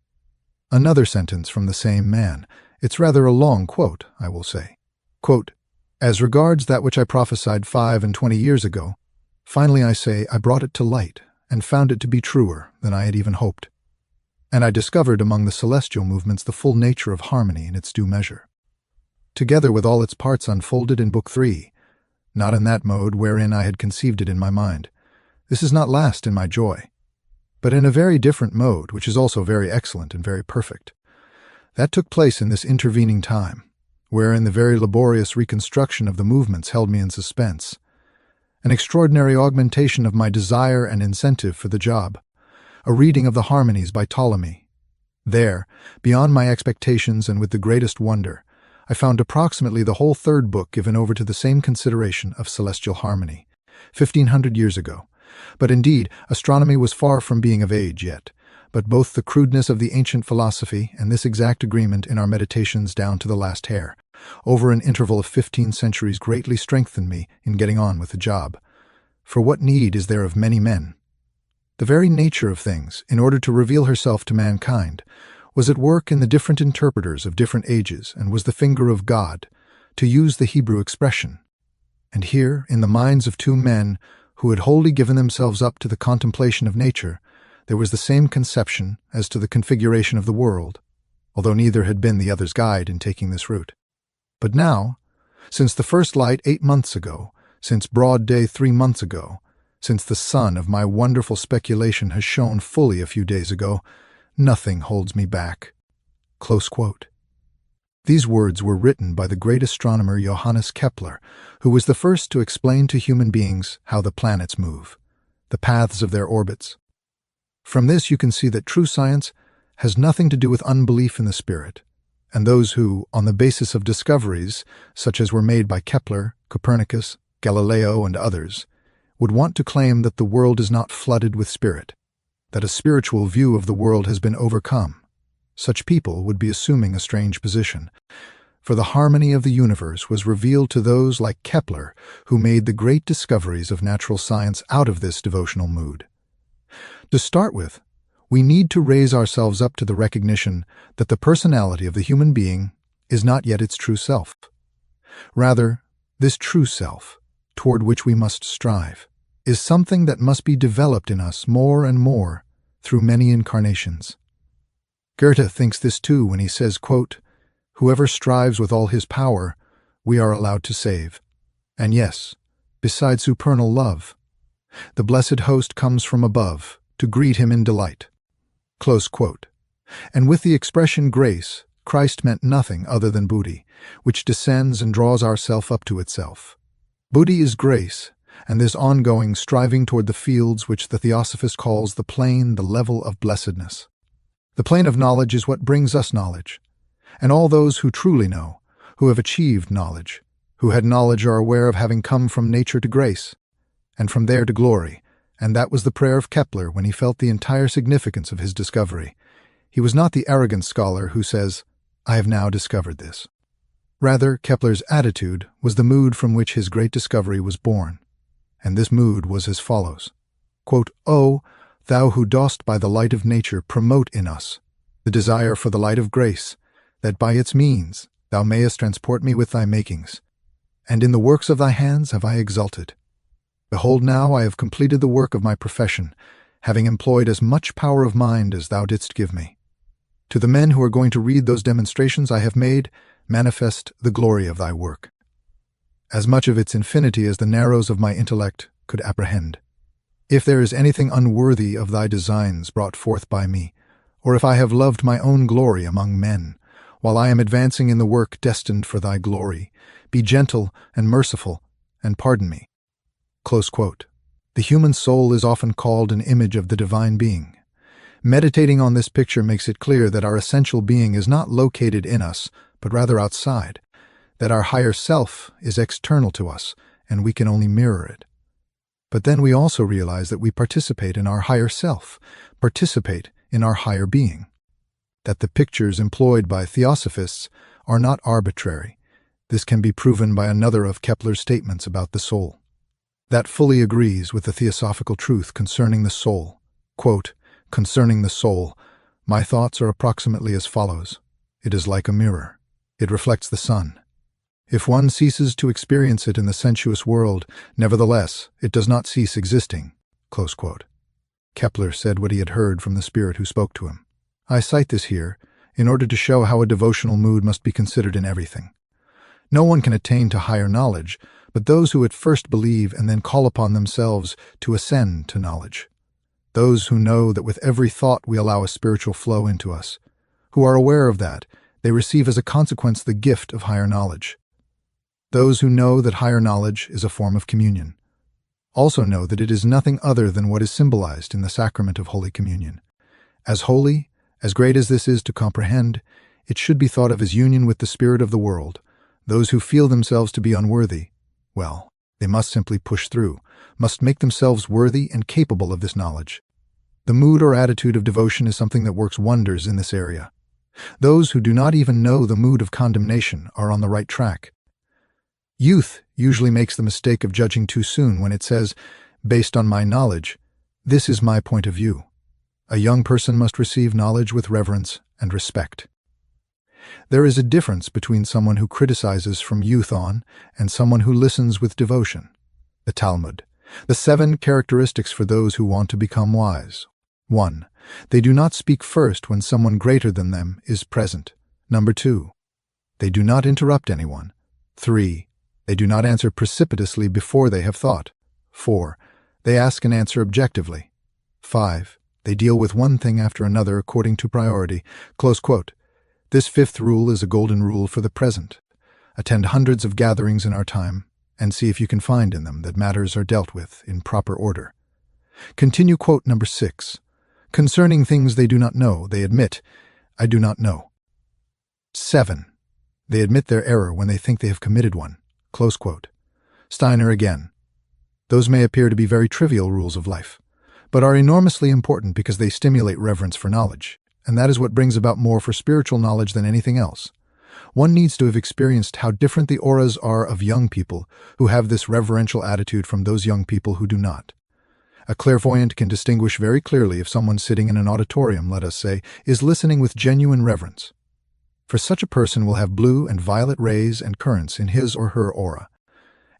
Another sentence from the same man. It's rather a long quote, I will say. Quote, "As regards that which I prophesied 5 and 20 years ago, finally I say I brought it to light and found it to be truer than I had even hoped. And I discovered among the celestial movements the full nature of harmony in its due measure, together with all its parts unfolded in Book 3, not in that mode wherein I had conceived it in my mind. This is not last in my joy, but in a very different mode, which is also very excellent and very perfect. That took place in this intervening time, wherein the very laborious reconstruction of the movements held me in suspense, an extraordinary augmentation of my desire and incentive for the job, a reading of the harmonies by Ptolemy. There, beyond my expectations and with the greatest wonder, I found approximately the whole third book given over to the same consideration of celestial harmony, 1500 years ago. But indeed, astronomy was far from being of age yet, but both the crudeness of the ancient philosophy and this exact agreement in our meditations down to the last hair, over an interval of 15 centuries, greatly strengthened me in getting on with the job. For what need is there of many men? The very nature of things, in order to reveal herself to mankind, was at work in the different interpreters of different ages and was the finger of God, to use the Hebrew expression. And here, in the minds of two men who had wholly given themselves up to the contemplation of nature, there was the same conception as to the configuration of the world, although neither had been the other's guide in taking this route. But now, since the first light 8 months ago, since broad day 3 months ago, since the sun of my wonderful speculation has shone fully a few days ago, nothing holds me back." Close quote. These words were written by the great astronomer Johannes Kepler, who was the first to explain to human beings how the planets move, the paths of their orbits. From this you can see that true science has nothing to do with unbelief in the spirit, and those who, on the basis of discoveries such as were made by Kepler, Copernicus, Galileo, and others, would want to claim that the world is not flooded with spirit, that a spiritual view of the world has been overcome. Such people would be assuming a strange position, for the harmony of the universe was revealed to those like Kepler who made the great discoveries of natural science out of this devotional mood. To start with, we need to raise ourselves up to the recognition that the personality of the human being is not yet its true self. Rather, this true self, toward which we must strive, is something that must be developed in us more and more through many incarnations. Goethe thinks this too when he says, quote, "Whoever strives with all his power, we are allowed to save. And yes, beside supernal love, the blessed host comes from above to greet him in delight." Close quote. And with the expression grace, Christ meant nothing other than Buddhi, which descends and draws ourself up to itself. Buddhi is grace, and this ongoing striving toward the fields which the theosophist calls the plane, the level of blessedness. The plane of knowledge is what brings us knowledge, and all those who truly know, who have achieved knowledge, who had knowledge are aware of having come from nature to grace, and from there to glory, and that was the prayer of Kepler when he felt the entire significance of his discovery. He was not the arrogant scholar who says, "I have now discovered this." Rather, Kepler's attitude was the mood from which his great discovery was born, and this mood was as follows. Quote, "O, thou who dost by the light of nature promote in us the desire for the light of grace, that by its means thou mayest transport me with thy makings, and in the works of thy hands have I exulted. Behold, now I have completed the work of my profession, having employed as much power of mind as thou didst give me. To the men who are going to read those demonstrations I have made, manifest the glory of thy work, as much of its infinity as the narrows of my intellect could apprehend. If there is anything unworthy of thy designs brought forth by me, or if I have loved my own glory among men, while I am advancing in the work destined for thy glory, be gentle and merciful, and pardon me." Close quote. The human soul is often called an image of the divine being. Meditating on this picture makes it clear that our essential being is not located in us, but rather outside, that our higher self is external to us, and we can only mirror it. But then we also realize that we participate in our higher self, participate in our higher being, that the pictures employed by theosophists are not arbitrary, This can be proven by another of Kepler's statements about the soul. That fully agrees with the theosophical truth concerning the soul. Quote, "Concerning the soul, my thoughts are approximately as follows. It is like a mirror. It reflects the sun. If one ceases to experience it in the sensuous world, nevertheless, it does not cease existing." Close quote. Kepler said what he had heard from the spirit who spoke to him. I cite this here in order to show how a devotional mood must be considered in everything. No one can attain to higher knowledge, but those who at first believe and then call upon themselves to ascend to knowledge. Those who know that with every thought we allow a spiritual flow into us, who are aware of that, they receive as a consequence the gift of higher knowledge. Those who know that higher knowledge is a form of communion also know that it is nothing other than what is symbolized in the sacrament of Holy Communion. As holy, as great as this is to comprehend, it should be thought of as union with the spirit of the world. Those who feel themselves to be unworthy, well, they must simply push through, must make themselves worthy and capable of this knowledge. The mood or attitude of devotion is something that works wonders in this area. Those who do not even know the mood of condemnation are on the right track. Youth usually makes the mistake of judging too soon when it says, "Based on my knowledge, this is my point of view." A young person must receive knowledge with reverence and respect. There is a difference between someone who criticizes from youth on and someone who listens with devotion. The Talmud. The 7 characteristics for those who want to become wise. 1. They do not speak first when someone greater than them is present. Number 2. They do not interrupt anyone. 3. They do not answer precipitously before they have thought. 4. They ask and answer objectively. 5. They deal with one thing after another according to priority. Close quote. This 5th rule is a golden rule for the present. Attend hundreds of gatherings in our time and see if you can find in them that matters are dealt with in proper order. Continue quote number 6. Concerning things they do not know, they admit, "I do not know." 7. They admit their error when they think they have committed one. Close quote. Steiner again. Those may appear to be very trivial rules of life, but are enormously important because they stimulate reverence for knowledge, and that is what brings about more for spiritual knowledge than anything else. One needs to have experienced how different the auras are of young people who have this reverential attitude from those young people who do not. A clairvoyant can distinguish very clearly if someone sitting in an auditorium, let us say, is listening with genuine reverence. For such a person will have blue and violet rays and currents in his or her aura.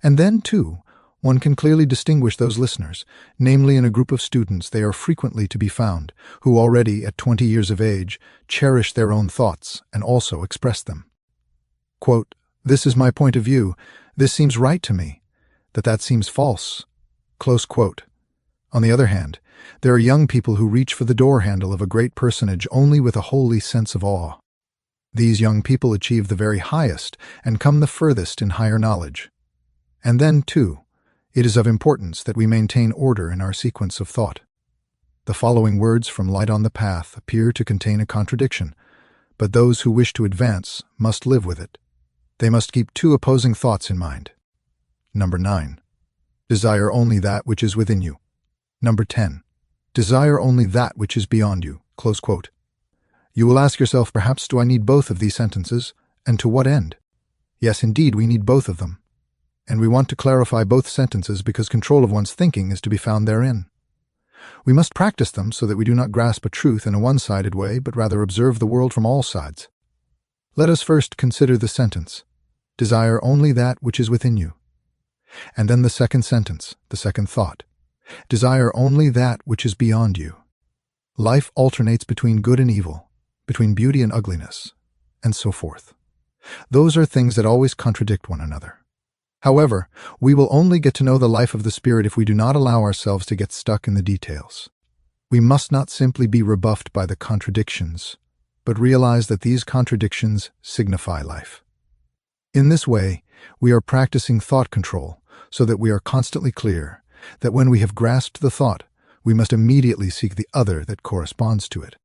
And then, too, one can clearly distinguish those listeners, namely in a group of students they are frequently to be found, who already, at 20 years of age, cherish their own thoughts and also express them. Quote, "This is my point of view. This seems right to me. That seems false." Close quote. On the other hand, there are young people who reach for the door handle of a great personage only with a holy sense of awe. These young people achieve the very highest and come the furthest in higher knowledge. And then, too, it is of importance that we maintain order in our sequence of thought. The following words from Light on the Path appear to contain a contradiction, but those who wish to advance must live with it. They must keep 2 opposing thoughts in mind. Number 9. Desire only that which is within you. Number 10. Desire only that which is beyond you. Close quote. You will ask yourself, perhaps, do I need both of these sentences, and to what end? Yes, indeed, we need both of them. And we want to clarify both sentences because control of one's thinking is to be found therein. We must practice them so that we do not grasp a truth in a one-sided way, but rather observe the world from all sides. Let us first consider the sentence, desire only that which is within you. And then the second sentence, the second thought, desire only that which is beyond you. Life alternates between good and evil, between beauty and ugliness, and so forth. Those are things that always contradict one another. However, we will only get to know the life of the Spirit if we do not allow ourselves to get stuck in the details. We must not simply be rebuffed by the contradictions, but realize that these contradictions signify life. In this way, we are practicing thought control so that we are constantly clear that when we have grasped the thought, we must immediately seek the other that corresponds to it.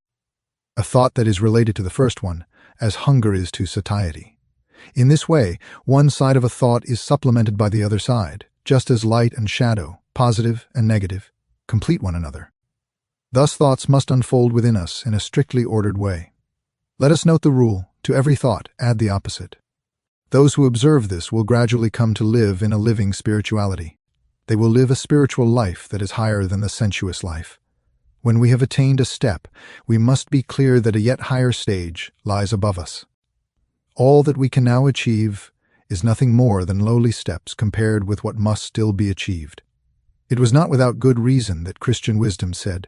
A thought that is related to the first one, as hunger is to satiety. In this way, one side of a thought is supplemented by the other side, just as light and shadow, positive and negative, complete one another. Thus thoughts must unfold within us in a strictly ordered way. Let us note the rule, to every thought add the opposite. Those who observe this will gradually come to live in a living spirituality. They will live a spiritual life that is higher than the sensuous life. When we have attained a step, we must be clear that a yet higher stage lies above us. All that we can now achieve is nothing more than lowly steps compared with what must still be achieved. It was not without good reason that Christian wisdom said,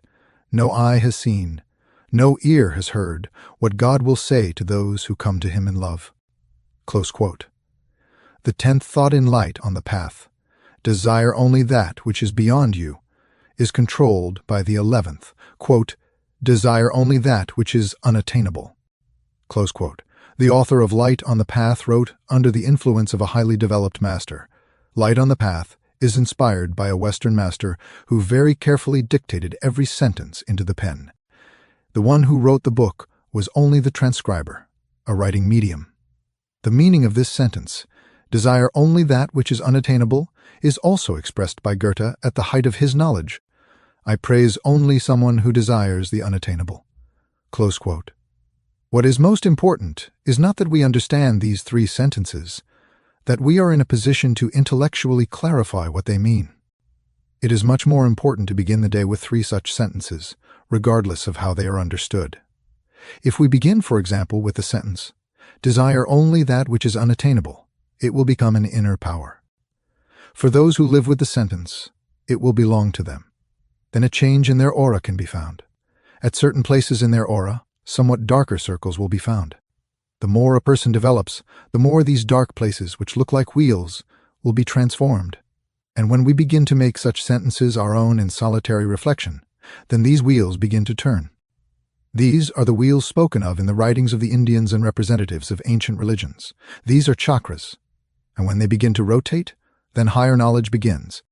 "No eye has seen, no ear has heard what God will say to those who come to him in love." Close quote. The 10th thought in light on the path, desire only that which is beyond you, is controlled by the 11th, quote, desire only that which is unattainable. Close quote. The author of Light on the Path wrote under the influence of a highly developed master. Light on the Path is inspired by a Western master who very carefully dictated every sentence into the pen. The one who wrote the book was only the transcriber, a writing medium. The meaning of this sentence, desire only that which is unattainable, is also expressed by Goethe at the height of his knowledge. I praise only someone who desires the unattainable. Close quote. What is most important is not that we understand these 3 sentences, that we are in a position to intellectually clarify what they mean. It is much more important to begin the day with 3 such sentences, regardless of how they are understood. If we begin, for example, with the sentence, desire only that which is unattainable, it will become an inner power. For those who live with the sentence, it will belong to them. Then a change in their aura can be found. At certain places in their aura, somewhat darker circles will be found. The more a person develops, the more these dark places, which look like wheels, will be transformed. And when we begin to make such sentences our own in solitary reflection, then these wheels begin to turn. These are the wheels spoken of in the writings of the Indians and representatives of ancient religions. These are chakras. And when they begin to rotate, then higher knowledge begins.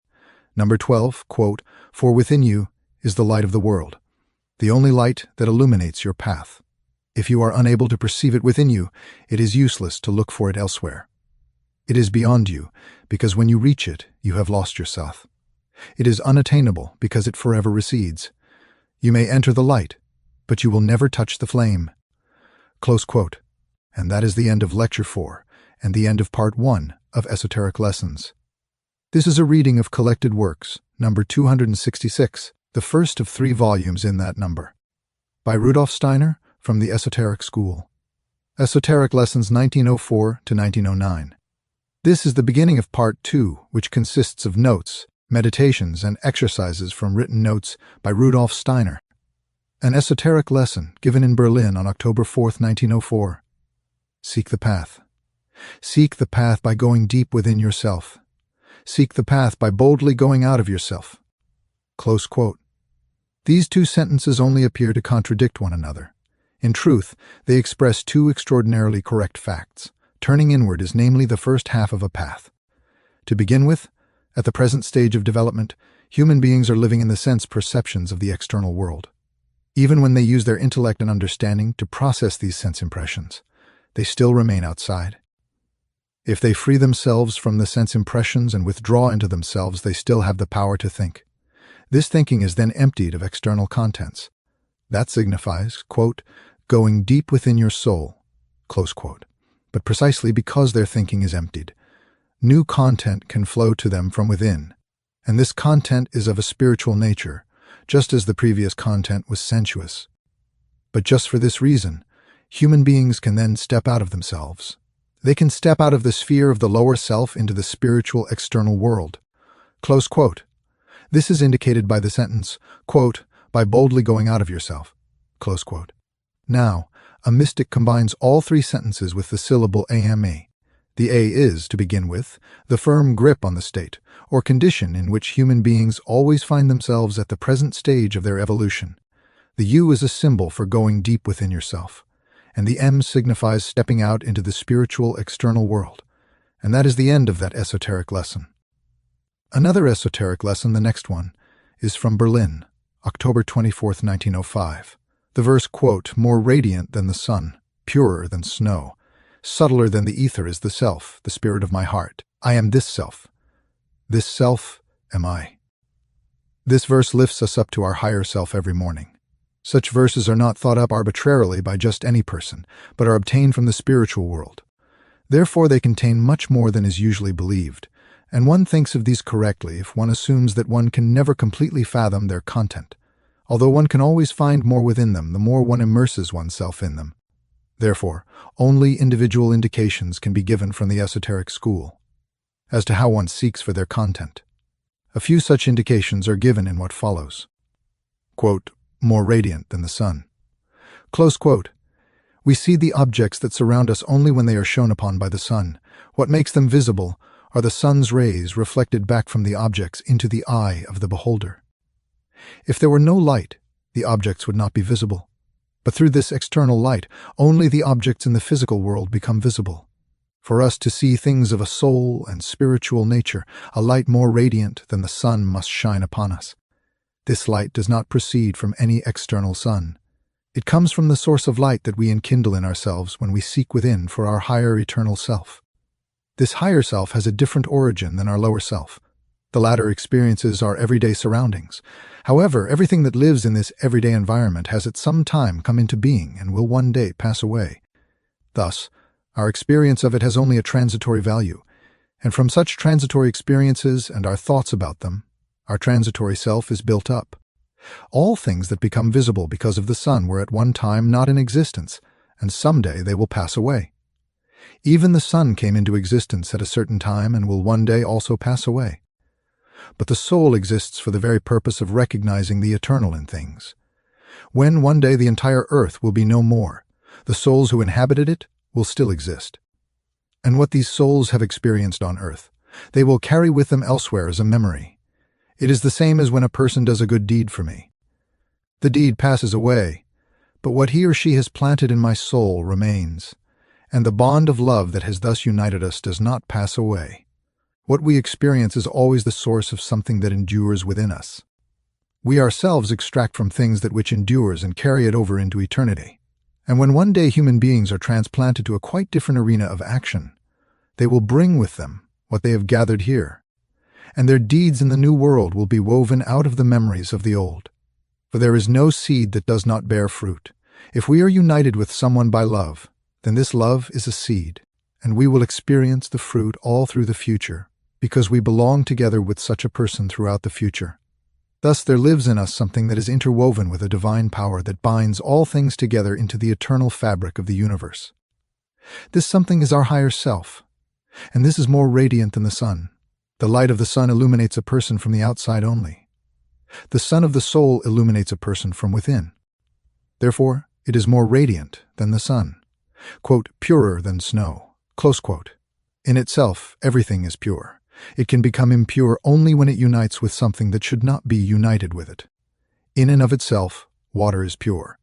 Number 12, quote, for within you is the light of the world, the only light that illuminates your path. If you are unable to perceive it within you, it is useless to look for it elsewhere. It is beyond you, because when you reach it, you have lost yourself. It is unattainable because it forever recedes. You may enter the light, but you will never touch the flame. Close quote. And that is the end of Lecture 4 and the end of Part 1 of Esoteric Lessons. This is a reading of Collected Works, number 266, the first of 3 volumes in that number, by Rudolf Steiner from the Esoteric School. Esoteric Lessons 1904 to 1909. This is the beginning of Part 2, which consists of notes, meditations, and exercises from written notes by Rudolf Steiner. An esoteric lesson given in Berlin on October 4, 1904. Seek the path. Seek the path by going deep within yourself. Seek the path by boldly going out of yourself. Close quote. These 2 sentences only appear to contradict one another. In truth, they express 2 extraordinarily correct facts. Turning inward is namely the first half of a path. To begin with, at the present stage of development, human beings are living in the sense perceptions of the external world. Even when they use their intellect and understanding to process these sense impressions, they still remain outside. If they free themselves from the sense impressions and withdraw into themselves, they still have the power to think. This thinking is then emptied of external contents. That signifies, quote, going deep within your soul, close quote. But precisely because their thinking is emptied, new content can flow to them from within, and this content is of a spiritual nature, just as the previous content was sensuous. But just for this reason, human beings can then step out of themselves. They can step out of the sphere of the lower self into the spiritual external world. Close quote. This is indicated by the sentence, quote, by boldly going out of yourself. Close quote. Now, a mystic combines all 3 sentences with the syllable AMA. The A is, to begin with, the firm grip on the state, or condition in which human beings always find themselves at the present stage of their evolution. The U is a symbol for going deep within yourself, and the M signifies stepping out into the spiritual external world. And that is the end of that esoteric lesson. Another esoteric lesson, the next one, is from Berlin, October 24, 1905. The verse, quote, more radiant than the sun, purer than snow, subtler than the ether is the self, the spirit of my heart. I am this self. This self am I. This verse lifts us up to our higher self every morning. Such verses are not thought up arbitrarily by just any person, but are obtained from the spiritual world. Therefore, they contain much more than is usually believed, and one thinks of these correctly if one assumes that one can never completely fathom their content, although one can always find more within them the more one immerses oneself in them. Therefore, only individual indications can be given from the esoteric school as to how one seeks for their content. A few such indications are given in what follows. Quote, more radiant than the sun. Close quote. We see the objects that surround us only when they are shone upon by the sun. What makes them visible are the sun's rays reflected back from the objects into the eye of the beholder. If there were no light, the objects would not be visible. But through this external light, only the objects in the physical world become visible. For us to see things of a soul and spiritual nature, a light more radiant than the sun must shine upon us. This light does not proceed from any external sun. It comes from the source of light that we enkindle in ourselves when we seek within for our higher eternal self. This higher self has a different origin than our lower self. The latter experiences our everyday surroundings. However, everything that lives in this everyday environment has at some time come into being and will one day pass away. Thus, our experience of it has only a transitory value, and from such transitory experiences and our thoughts about them, our transitory self is built up. All things that become visible because of the sun were at one time not in existence, and someday they will pass away. Even the sun came into existence at a certain time and will one day also pass away. But the soul exists for the very purpose of recognizing the eternal in things. When one day the entire earth will be no more, the souls who inhabited it will still exist. And what these souls have experienced on earth, they will carry with them elsewhere as a memory. It is the same as when a person does a good deed for me. The deed passes away, but what he or she has planted in my soul remains, and the bond of love that has thus united us does not pass away. What we experience is always the source of something that endures within us. We ourselves extract from things that which endures and carry it over into eternity. And when one day human beings are transplanted to a quite different arena of action, they will bring with them what they have gathered here, and their deeds in the new world will be woven out of the memories of the old. For there is no seed that does not bear fruit. If we are united with someone by love, then this love is a seed, and we will experience the fruit all through the future, because we belong together with such a person throughout the future. Thus there lives in us something that is interwoven with a divine power that binds all things together into the eternal fabric of the universe. This something is our higher self, and this is more radiant than the sun. The light of the sun illuminates a person from the outside only. The sun of the soul illuminates a person from within. Therefore, it is more radiant than the sun. Quote, purer than snow. Close quote. In itself, everything is pure. It can become impure only when it unites with something that should not be united with it. In and of itself, water is pure.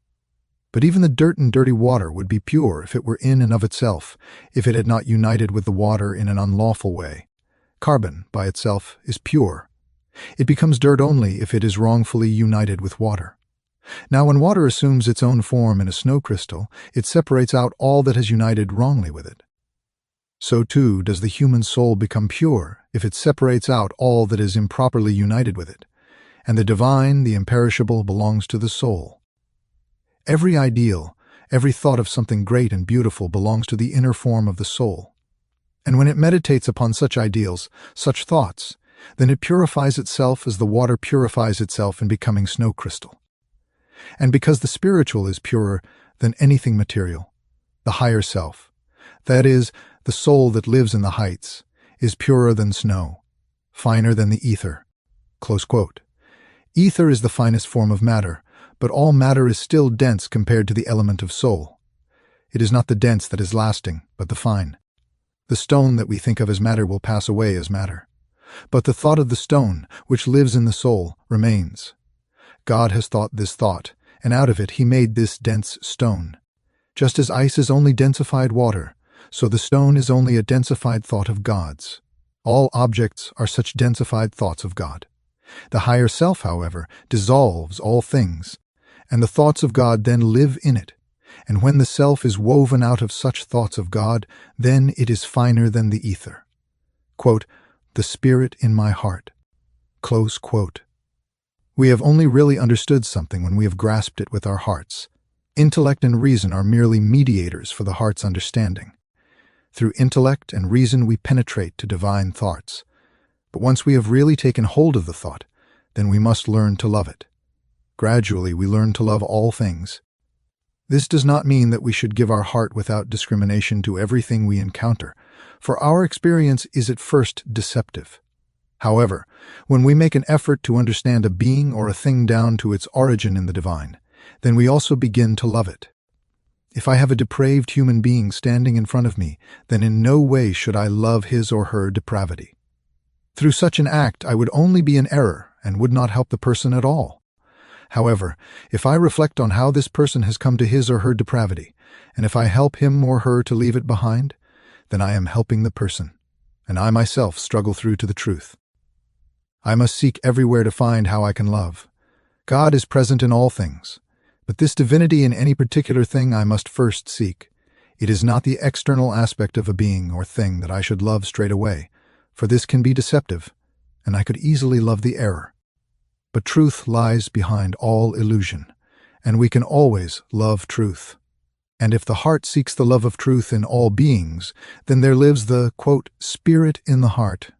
But even the dirt and dirty water would be pure if it were in and of itself, if it had not united with the water in an unlawful way. Carbon, by itself, is pure. It becomes dirt only if it is wrongfully united with water. Now, when water assumes its own form in a snow crystal, it separates out all that has united wrongly with it. So too does the human soul become pure if it separates out all that is improperly united with it, and the divine, the imperishable, belongs to the soul. Every ideal, every thought of something great and beautiful belongs to the inner form of the soul. And when it meditates upon such ideals, such thoughts, then it purifies itself as the water purifies itself in becoming snow crystal. And because the spiritual is purer than anything material, the higher self, that is, the soul that lives in the heights, is purer than snow, finer than the ether. Close quote. Ether is the finest form of matter, but all matter is still dense compared to the element of soul. It is not the dense that is lasting, but the fine. The stone that we think of as matter will pass away as matter, but the thought of the stone, which lives in the soul, remains. God has thought this thought, and out of it he made this dense stone. Just as ice is only densified water, so the stone is only a densified thought of God's. All objects are such densified thoughts of God. The higher self, however, dissolves all things, and the thoughts of God then live in it. And when the self is woven out of such thoughts of God, then it is finer than the ether. Quote, the spirit in my heart. Close quote. We have only really understood something when we have grasped it with our hearts. Intellect and reason are merely mediators for the heart's understanding. Through intellect and reason we penetrate to divine thoughts. But once we have really taken hold of the thought, then we must learn to love it. Gradually we learn to love all things. This does not mean that we should give our heart without discrimination to everything we encounter, for our experience is at first deceptive. However, when we make an effort to understand a being or a thing down to its origin in the divine, then we also begin to love it. If I have a depraved human being standing in front of me, then in no way should I love his or her depravity. Through such an act, I would only be in error and would not help the person at all. However, if I reflect on how this person has come to his or her depravity, and if I help him or her to leave it behind, then I am helping the person, and I myself struggle through to the truth. I must seek everywhere to find how I can love. God is present in all things, but this divinity in any particular thing I must first seek. It is not the external aspect of a being or thing that I should love straight away, for this can be deceptive, and I could easily love the error. But truth lies behind all illusion, and we can always love truth. And if the heart seeks the love of truth in all beings, then there lives the, quote, spirit in the heart,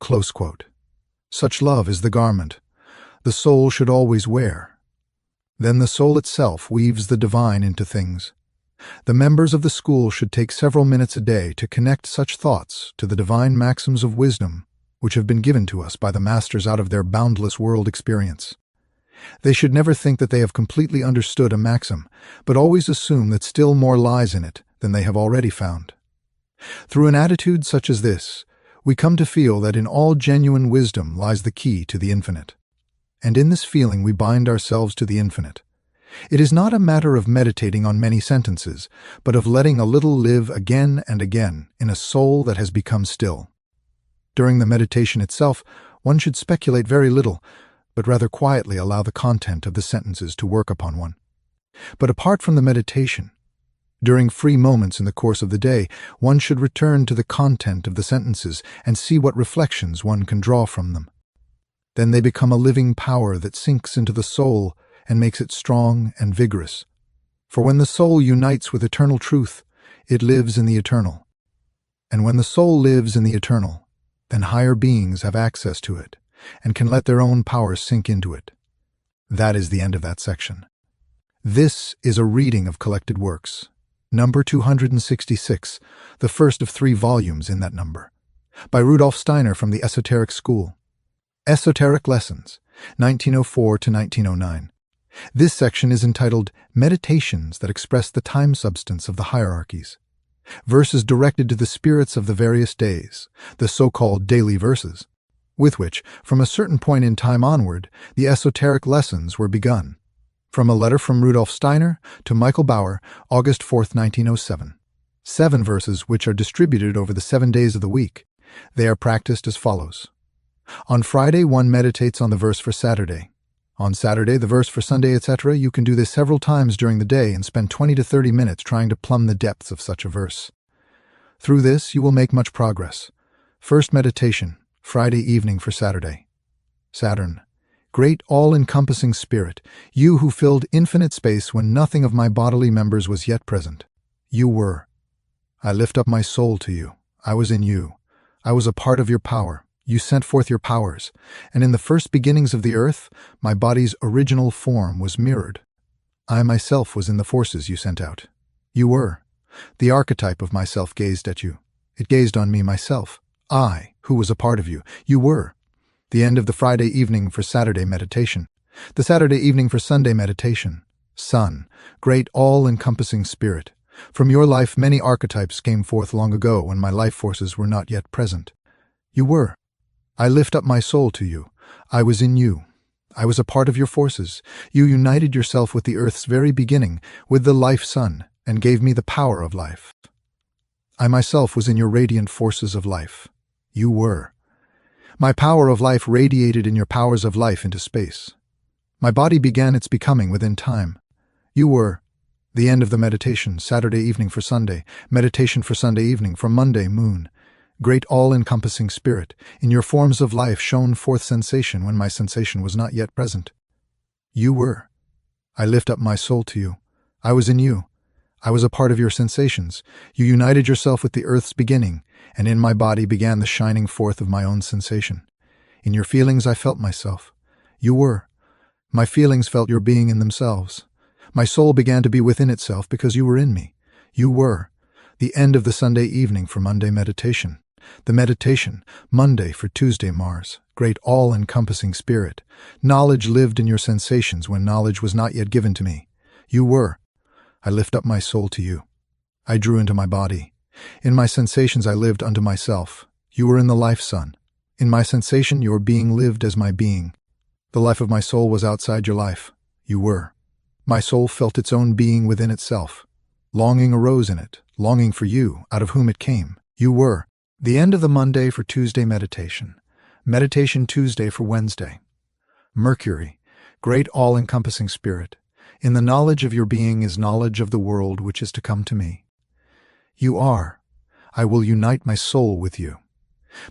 close quote. Such love is the garment the soul should always wear. Then the soul itself weaves the divine into things. The members of the school should take several minutes a day to connect such thoughts to the divine maxims of wisdom which have been given to us by the masters out of their boundless world experience. They should never think that they have completely understood a maxim, but always assume that still more lies in it than they have already found. Through an attitude such as this, we come to feel that in all genuine wisdom lies the key to the infinite. And in this feeling we bind ourselves to the infinite. It is not a matter of meditating on many sentences, but of letting a little live again and again in a soul that has become still. During the meditation itself, one should speculate very little, but rather quietly allow the content of the sentences to work upon one. But apart from the meditation, during free moments in the course of the day, one should return to the content of the sentences and see what reflections one can draw from them. Then they become a living power that sinks into the soul and makes it strong and vigorous. For when the soul unites with eternal truth, it lives in the eternal. And when the soul lives in the eternal, then higher beings have access to it and can let their own powers sink into it. That is the end of that section. This is a reading of collected works, number 266, the first of 3 volumes in that number, by Rudolf Steiner from the Esoteric School. Esoteric Lessons, 1904 to 1909. This section is entitled Meditations that Express the Time Substance of the Hierarchies. Verses directed to the spirits of the various days, the so-called daily verses, with which, from a certain point in time onward, the esoteric lessons were begun. From a letter from Rudolf Steiner to Michael Bauer, August 4, 1907. 7 verses which are distributed over the 7 days of the week. They are practiced as follows. On Friday, one meditates on the verse for Saturday. On Saturday, the verse for Sunday, etc. You can do this several times during the day and spend 20 to 30 minutes trying to plumb the depths of such a verse. Through this, you will make much progress. First meditation, Friday evening for Saturday. Saturn, great all-encompassing spirit, you who filled infinite space when nothing of my bodily members was yet present. You were. I lift up my soul to you. I was in you. I was a part of your power. You sent forth your powers, and in the first beginnings of the earth, my body's original form was mirrored. I myself was in the forces you sent out. You were. The archetype of myself gazed at you. It gazed on me myself. I, who was a part of you. You were. The end of the Friday evening for Saturday meditation. The Saturday evening for Sunday meditation. Sun, great all-encompassing spirit. From your life many archetypes came forth long ago when my life forces were not yet present. You were. I lift up my soul to you. I was in you. I was a part of your forces. You united yourself with the earth's very beginning, with the life sun, and gave me the power of life. I myself was in your radiant forces of life. You were. My power of life radiated in your powers of life into space. My body began its becoming within time. You were. The end of the meditation, Saturday evening for Sunday, meditation for Sunday evening, for Monday, moon. Great all-encompassing spirit, in your forms of life shone forth sensation when my sensation was not yet present. You were. I lift up my soul to you. I was in you. I was a part of your sensations. You united yourself with the earth's beginning, and in my body began the shining forth of my own sensation. In your feelings I felt myself. You were. My feelings felt your being in themselves. My soul began to be within itself because you were in me. You were. The end of the Sunday evening for Monday meditation. The meditation, Monday for Tuesday Mars, great all-encompassing spirit. Knowledge lived in your sensations when knowledge was not yet given to me. You were. I lift up my soul to you. I drew into my body. In my sensations I lived unto myself. You were in the life sun. In my sensation your being lived as my being. The life of my soul was outside your life. You were. My soul felt its own being within itself. Longing arose in it, longing for you, out of whom it came. You were. The end of the Monday for Tuesday meditation. Meditation Tuesday for Wednesday. Mercury, great all-encompassing spirit. In the knowledge of your being is knowledge of the world which is to come to me. You are. I will unite my soul with you.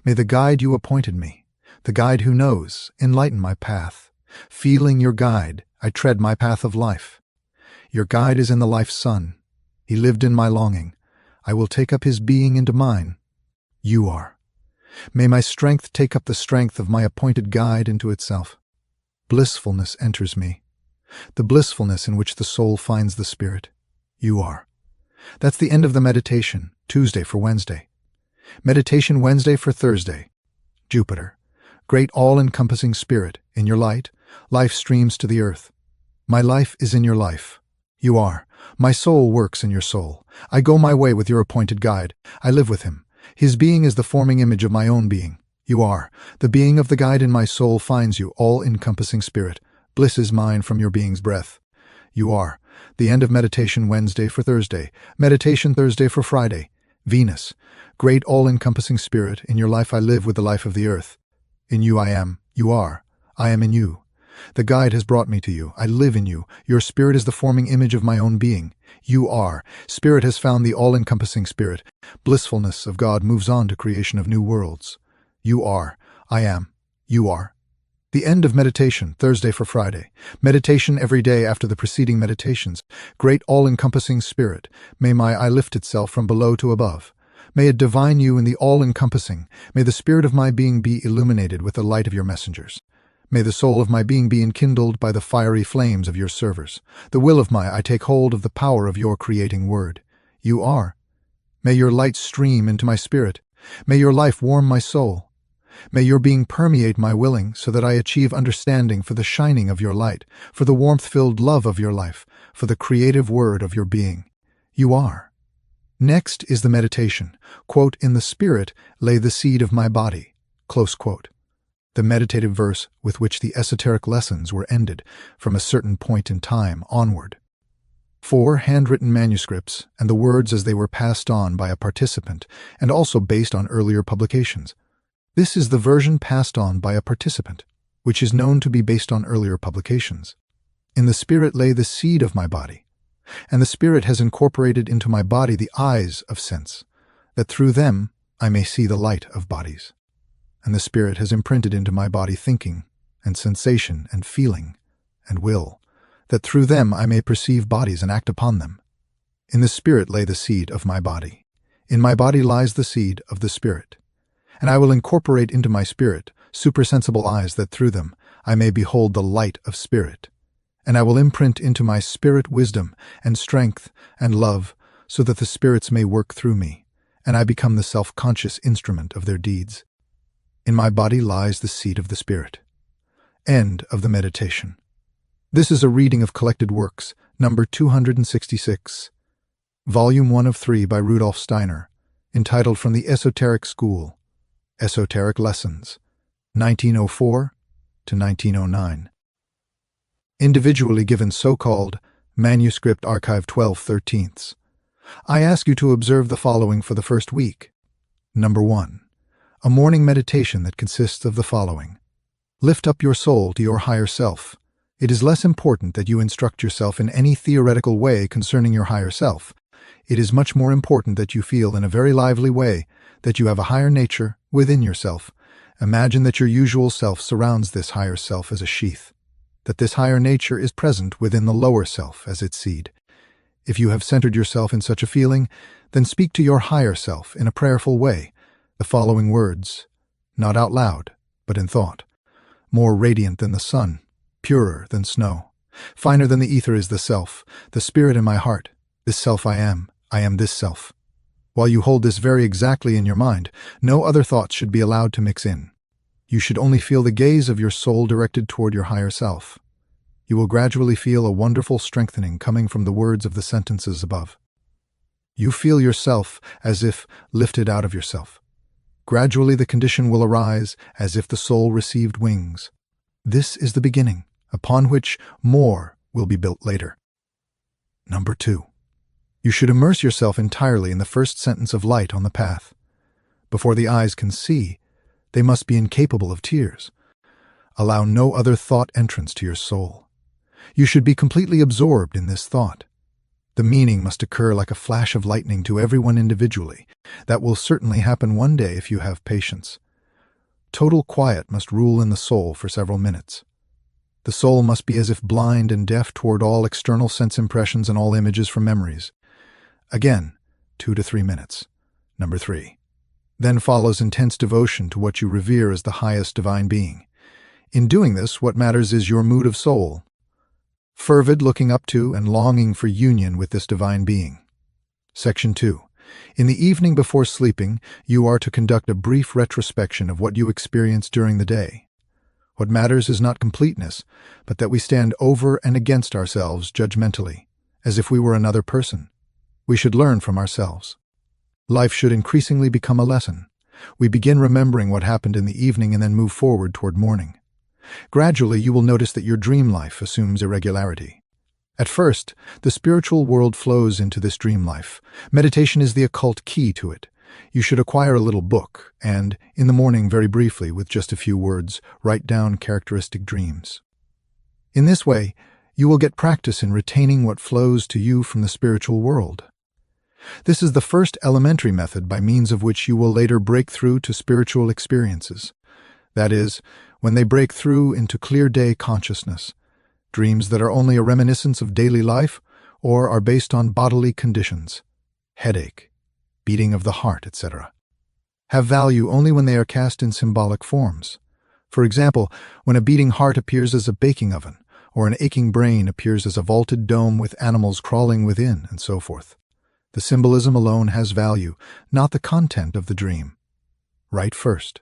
May the guide you appointed me, the guide who knows, enlighten my path. Feeling your guide, I tread my path of life. Your guide is in the life sun. He lived in my longing. I will take up his being into mine. You are. May my strength take up the strength of my appointed guide into itself. Blissfulness enters me. The blissfulness in which the soul finds the spirit. You are. That's the end of the meditation, Tuesday for Wednesday. Meditation Wednesday for Thursday. Jupiter, great all-encompassing spirit, in your light, life streams to the earth. My life is in your life. You are. My soul works in your soul. I go my way with your appointed guide. I live with him. His being is the forming image of my own being. You are. The being of the guide in my soul finds you, all-encompassing spirit. Bliss is mine from your being's breath. You are. The end of meditation Wednesday for Thursday. Meditation Thursday for Friday. Venus, great all-encompassing spirit, in your life I live with the life of the earth. In you I am. You are. I am in you. The guide has brought me to you. I live in you. Your spirit is the forming image of my own being. You are. Spirit has found the all-encompassing spirit. Blissfulness of God moves on to creation of new worlds. You are. I am. You are. The end of meditation, Thursday for Friday. Meditation every day after the preceding meditations. Great all-encompassing spirit, may my eye lift itself from below to above. May it divine you in the all-encompassing. May the spirit of my being be illuminated with the light of your messengers. May the soul of my being be enkindled by the fiery flames of your servers. The will of I take hold of the power of your creating word. You are. May your light stream into my spirit. May your life warm my soul. May your being permeate my willing so that I achieve understanding for the shining of your light, for the warmth-filled love of your life, for the creative word of your being. You are. Next is the meditation. Quote, in the spirit lay the seed of my body. Close quote. The meditative verse with which the esoteric lessons were ended from a certain point in time onward. 4 handwritten manuscripts and the words as they were passed on by a participant and also based on earlier publications. This is the version passed on by a participant, which is known to be based on earlier publications. In the spirit lay the seed of my body, and the spirit has incorporated into my body the eyes of sense, that through them I may see the light of bodies. And the spirit has imprinted into my body thinking and sensation and feeling and will, that through them I may perceive bodies and act upon them. In the spirit lay the seed of my body. In my body lies the seed of the spirit. And I will incorporate into my spirit supersensible eyes that through them I may behold the light of spirit. And I will imprint into my spirit wisdom and strength and love so that the spirits may work through me, and I become the self-conscious instrument of their deeds. In my body lies the seed of the spirit. End of the meditation. This is a reading of collected works, number 266, volume 1 of 3 by Rudolf Steiner, entitled From the Esoteric School, Esoteric Lessons, 1904 to 1909. Individually given so-called Manuscript Archive 12/13. I ask you to observe the following for the first week. Number 1. A morning meditation that consists of the following. Lift up your soul to your higher self. It is less important that you instruct yourself in any theoretical way concerning your higher self. It is much more important that you feel in a very lively way that you have a higher nature within yourself. Imagine that your usual self surrounds this higher self as a sheath, that this higher nature is present within the lower self as its seed. If you have centered yourself in such a feeling, then speak to your higher self in a prayerful way the following words, not out loud, but in thought. More radiant than the sun, purer than snow. Finer than the ether is the self, the spirit in my heart. This self I am this self. While you hold this very exactly in your mind, no other thoughts should be allowed to mix in. You should only feel the gaze of your soul directed toward your higher self. You will gradually feel a wonderful strengthening coming from the words of the sentences above. You feel yourself as if lifted out of yourself. Gradually the condition will arise as if the soul received wings. This is the beginning, upon which more will be built later. Number 2. You should immerse yourself entirely in the first sentence of light on the path. Before the eyes can see, they must be incapable of tears. Allow no other thought entrance to your soul. You should be completely absorbed in this thought. The meaning must occur like a flash of lightning to everyone individually. That will certainly happen one day if you have patience. Total quiet must rule in the soul for several minutes. The soul must be as if blind and deaf toward all external sense impressions and all images from memories. Again, 2 to 3 minutes. Number 3. Then follows intense devotion to what you revere as the highest divine being. In doing this, what matters is your mood of soul. Fervid looking up to and longing for union with this divine being. Section 2. In the evening before sleeping, you are to conduct a brief retrospection of what you experienced during the day. What matters is not completeness, but that we stand over and against ourselves judgmentally, as if we were another person. We should learn from ourselves. Life should increasingly become a lesson. We begin remembering what happened in the evening and then move forward toward morning. Gradually, you will notice that your dream life assumes irregularity. At first, the spiritual world flows into this dream life. Meditation is the occult key to it. You should acquire a little book and, in the morning very briefly, with just a few words, write down characteristic dreams. In this way, you will get practice in retaining what flows to you from the spiritual world. This is the first elementary method by means of which you will later break through to spiritual experiences. That is, when they break through into clear day consciousness, dreams that are only a reminiscence of daily life or are based on bodily conditions, headache, beating of the heart, etc., have value only when they are cast in symbolic forms. For example, when a beating heart appears as a baking oven, or an aching brain appears as a vaulted dome with animals crawling within, and so forth. The symbolism alone has value, not the content of the dream. Write first.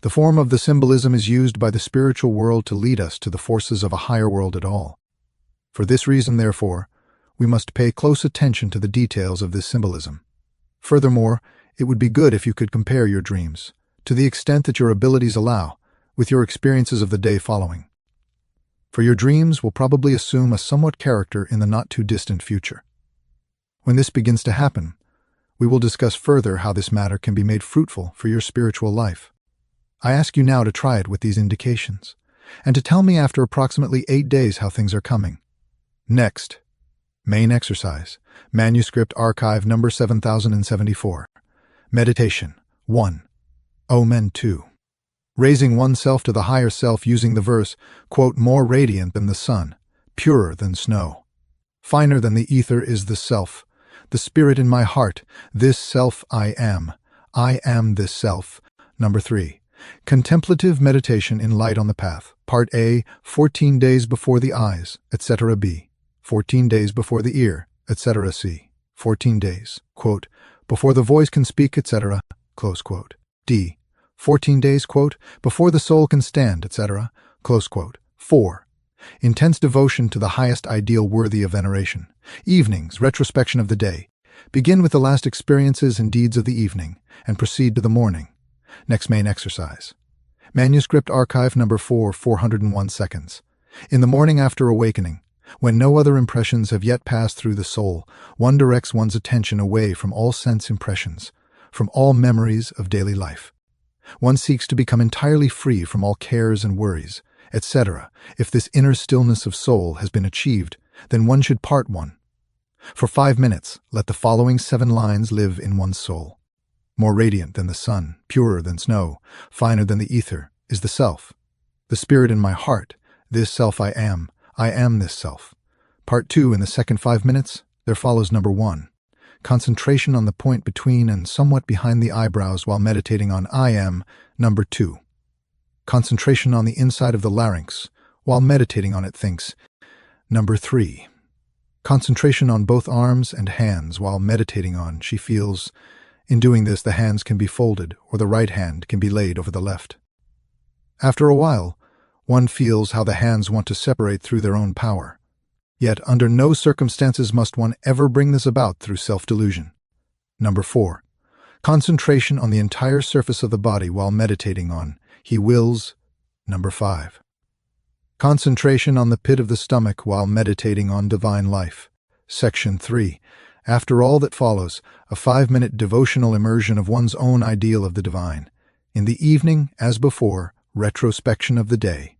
The form of the symbolism is used by the spiritual world to lead us to the forces of a higher world at all. For this reason, therefore, we must pay close attention to the details of this symbolism. Furthermore, it would be good if you could compare your dreams, to the extent that your abilities allow, with your experiences of the day following. For your dreams will probably assume a somewhat character in the not-too-distant future. When this begins to happen, we will discuss further how this matter can be made fruitful for your spiritual life. I ask you now to try it with these indications, and to tell me after approximately 8 days how things are coming. Next, main exercise, manuscript archive number 7074. Meditation 1. Omen 2. Raising oneself to the higher self using the verse, quote, more radiant than the sun, purer than snow. Finer than the ether is the self, the spirit in my heart, this self I am this self. Number 3. Contemplative meditation in light on the path. Part A, 14 days before the eyes, etc. B. 14 days before the ear, etc. C. 14 days, quote, before the voice can speak, etc. Close quote. D. 14 days, quote, before the soul can stand, etc. Close quote. 4. Intense devotion to the highest ideal worthy of veneration. Evenings, retrospection of the day. Begin with the last experiences and deeds of the evening, and proceed to the morning. Next main exercise. Manuscript archive number 4, 401 seconds. In the morning after awakening, when no other impressions have yet passed through the soul, one directs one's attention away from all sense impressions, from all memories of daily life. One seeks to become entirely free from all cares and worries, etc. If this inner stillness of soul has been achieved, then one should part one. For 5 minutes, let the following 7 lines live in one's soul. More radiant than the sun, purer than snow, finer than the ether, is the self. The spirit in my heart, this self I am this self. Part 2 in the second 5 minutes, There follows number 1. Concentration on the point between and somewhat behind the eyebrows while meditating on I am. Number 2. Concentration on the inside of the larynx while meditating on it thinks. Number 3. Concentration on both arms and hands while meditating on she feels. In doing this, the hands can be folded or the right hand can be laid over the left. After a while, one feels how the hands want to separate through their own power. Yet under no circumstances must one ever bring this about through self-delusion. Number 4. Concentration on the entire surface of the body while meditating on he wills. Number 5. Concentration on the pit of the stomach while meditating on divine life. Section 3. After all that follows, a 5-minute devotional immersion of one's own ideal of the divine. In the evening, as before, retrospection of the day.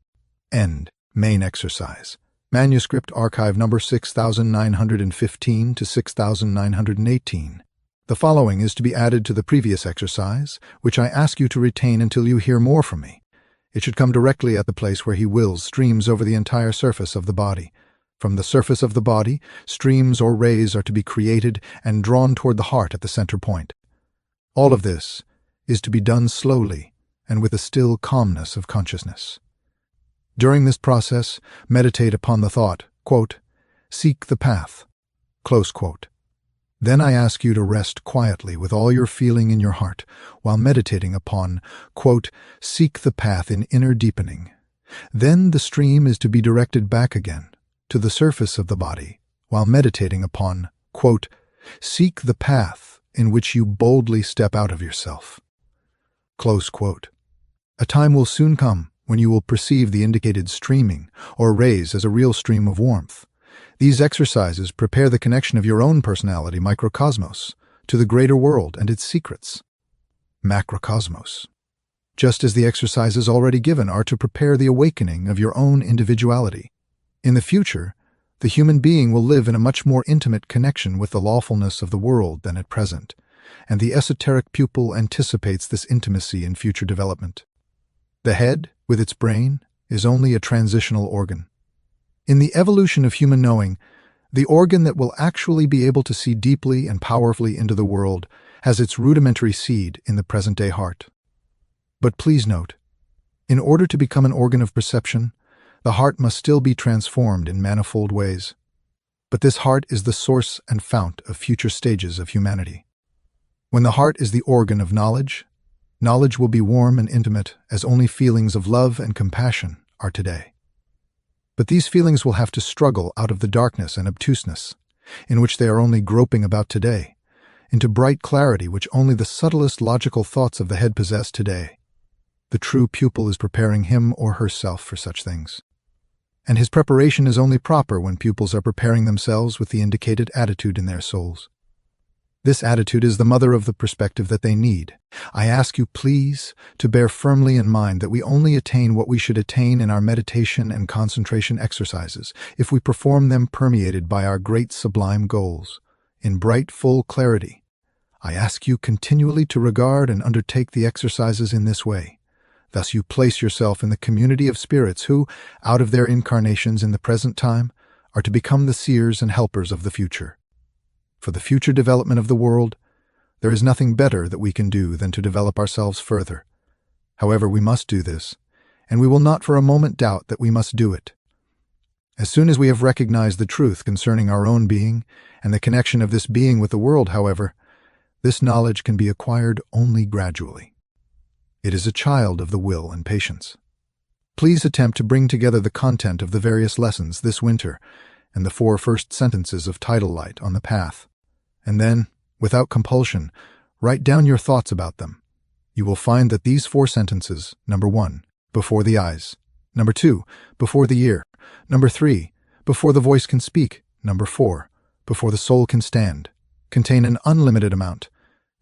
End. Main exercise. Manuscript archive number 6915 to 6918. The following is to be added to the previous exercise, which I ask you to retain until you hear more from me. It should come directly at the place where he wills streams over the entire surface of the body. From the surface of the body, streams or rays are to be created and drawn toward the heart at the center point. All of this is to be done slowly and with a still calmness of consciousness. During this process, meditate upon the thought, quote, seek the path, close quote. Then I ask you to rest quietly with all your feeling in your heart while meditating upon, quote, seek the path in inner deepening. Then the stream is to be directed back again to the surface of the body while meditating upon, quote, seek the path in which you boldly step out of yourself. Close quote. A time will soon come when you will perceive the indicated streaming or rays as a real stream of warmth. These exercises prepare the connection of your own personality, microcosmos, to the greater world and its secrets, macrocosmos. Just as the exercises already given are to prepare the awakening of your own individuality. In the future, the human being will live in a much more intimate connection with the lawfulness of the world than at present, and the esoteric pupil anticipates this intimacy in future development. The head, with its brain, is only a transitional organ. In the evolution of human knowing, the organ that will actually be able to see deeply and powerfully into the world has its rudimentary seed in the present-day heart. But please note, in order to become an organ of perception, the heart must still be transformed in manifold ways. But this heart is the source and fount of future stages of humanity. When the heart is the organ of knowledge, knowledge will be warm and intimate as only feelings of love and compassion are today. But these feelings will have to struggle out of the darkness and obtuseness, in which they are only groping about today, into bright clarity which only the subtlest logical thoughts of the head possess today. The true pupil is preparing him or herself for such things. And his preparation is only proper when pupils are preparing themselves with the indicated attitude in their souls. This attitude is the mother of the perspective that they need. I ask you, please, to bear firmly in mind that we only attain what we should attain in our meditation and concentration exercises if we perform them permeated by our great sublime goals, in bright, full clarity. I ask you continually to regard and undertake the exercises in this way. Thus you place yourself in the community of spirits who, out of their incarnations in the present time, are to become the seers and helpers of the future. For the future development of the world, there is nothing better that we can do than to develop ourselves further. However, we must do this, and we will not for a moment doubt that we must do it. As soon as we have recognized the truth concerning our own being and the connection of this being with the world, however, this knowledge can be acquired only gradually. It is a child of the will and patience. Please attempt to bring together the content of the various lessons this winter and the 4 first sentences of Tidal Light on the Path, and then, without compulsion, write down your thoughts about them. You will find that these 4 sentences, number 1, before the eyes, number 2, before the ear, number 3, before the voice can speak, number 4, before the soul can stand, contain an unlimited amount,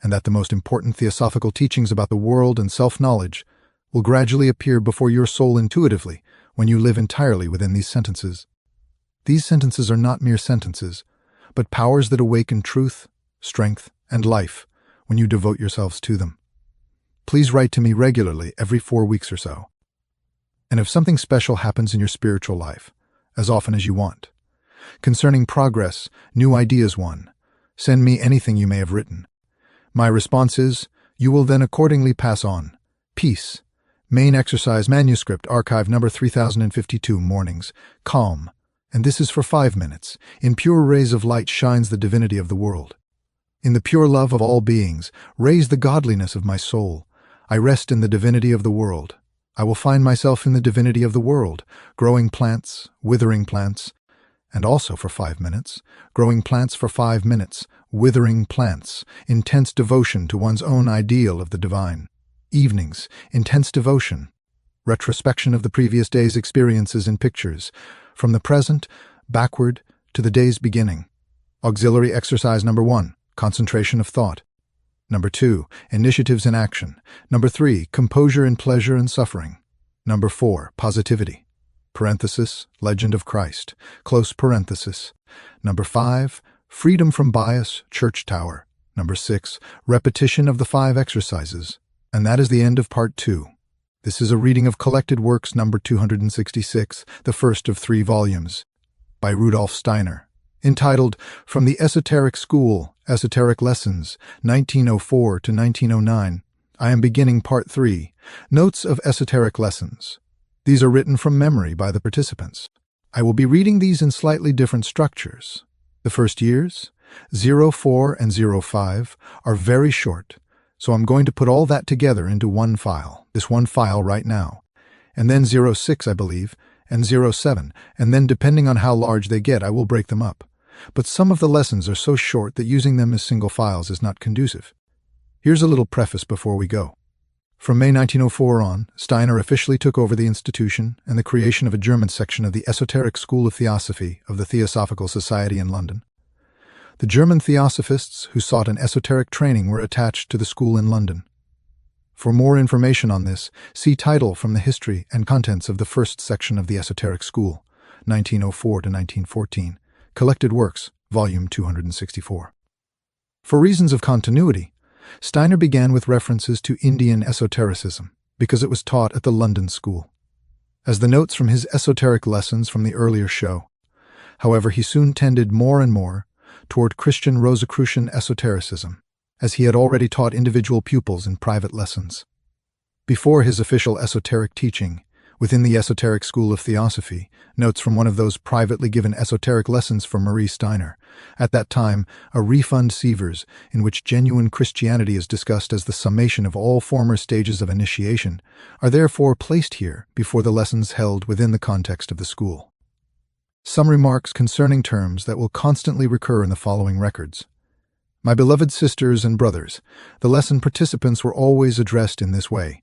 and that the most important theosophical teachings about the world and self-knowledge will gradually appear before your soul intuitively when you live entirely within these sentences. These sentences are not mere sentences, but powers that awaken truth, strength, and life when you devote yourselves to them. Please write to me regularly every 4 weeks or so. And if something special happens in your spiritual life, as often as you want, Concerning progress, new ideas 1. Send me anything you may have written. My response is, you will then accordingly pass on. Peace. Main exercise manuscript archive number 3052 mornings. Calm. And this is for 5 minutes. In pure rays of light shines the divinity of the world. In the pure love of all beings, raise the godliness of my soul. I rest in the divinity of the world. I will find myself in the divinity of the world, growing plants, withering plants, and also for 5 minutes, growing plants for 5 minutes, withering plants, intense devotion to one's own ideal of the divine. Evenings, intense devotion, retrospection of the previous day's experiences in pictures, from the present, backward, to the day's beginning. Auxiliary exercise number 1, concentration of thought. Number 2, initiatives in action. Number 3, composure in pleasure and suffering. Number 4, positivity. Parenthesis, Legend of Christ, close parenthesis. Number 5, freedom from bias, church tower. Number 6, repetition of the 5 exercises. And that is the end of part 2. This is a reading of Collected Works number 266, the first of 3 volumes, by Rudolf Steiner, entitled From the Esoteric School, Esoteric Lessons, 1904 to 1909. I am beginning part 3, Notes of Esoteric Lessons. These are written from memory by the participants. I will be reading these in slightly different structures. The first years, 04 and 05, are very short, so I'm going to put all that together into one file, this one file right now. And then 06, I believe, and 07, and then depending on how large they get, I will break them up. But some of the lessons are so short that using them as single files is not conducive. Here's a little preface before we go. From May 1904 on, Steiner officially took over the institution and the creation of a German section of the Esoteric School of Theosophy of the Theosophical Society in London. The German theosophists who sought an esoteric training were attached to the school in London. For more information on this, see title from the history and contents of the first section of the Esoteric School, 1904 to 1914, Collected Works, volume 264. For reasons of continuity, Steiner began with references to Indian esotericism because it was taught at the London school. As the notes from his esoteric lessons from the earlier show, however, he soon tended more and more toward Christian Rosicrucian esotericism, as he had already taught individual pupils in private lessons. Before his official esoteric teaching, within the Esoteric School of Theosophy, notes from one of those privately given esoteric lessons from Marie Steiner, at that time a refund Sievers, in which genuine Christianity is discussed as the summation of all former stages of initiation, are therefore placed here before the lessons held within the context of the school. Some remarks concerning terms that will constantly recur in the following records. My beloved sisters and brothers, the lesson participants were always addressed in this way.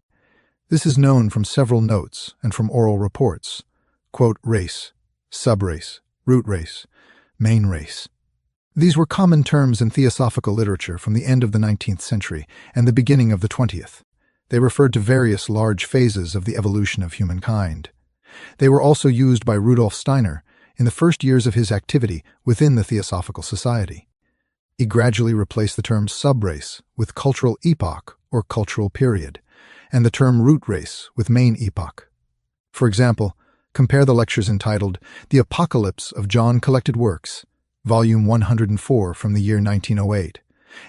This is known from several notes and from oral reports. Quote, race, subrace, root race, main race. These were common terms in theosophical literature from the end of the 19th century and the beginning of the 20th. They referred to various large phases of the evolution of humankind. They were also used by Rudolf Steiner in the first years of his activity within the Theosophical Society. He gradually replaced the term subrace with cultural epoch or cultural period, and the term root race with main epoch. For example, compare the lectures entitled The Apocalypse of John Collected Works, volume 104 from the year 1908,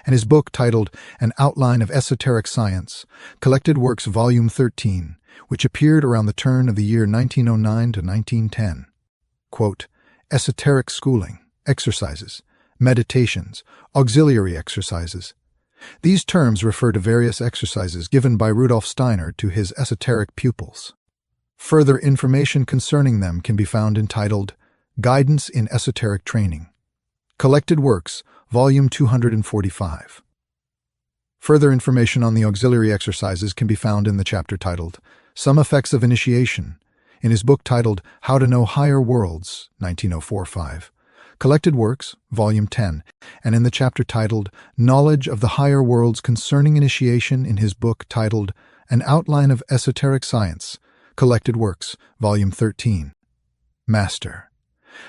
and his book titled An Outline of Esoteric Science, Collected Works volume 13, which appeared around the turn of the year 1909 to 1910. Quote, esoteric schooling, exercises, meditations, auxiliary exercises. These terms refer to various exercises given by Rudolf Steiner to his esoteric pupils. Further information concerning them can be found entitled Guidance in Esoteric Training, Collected Works, volume 245. Further information on the auxiliary exercises can be found in the chapter titled Some Effects of Initiation, in his book titled How to Know Higher Worlds, 1904-5. Collected Works, Volume 10, and in the chapter titled Knowledge of the Higher Worlds Concerning Initiation in his book titled An Outline of Esoteric Science, Collected Works, Volume 13. Master.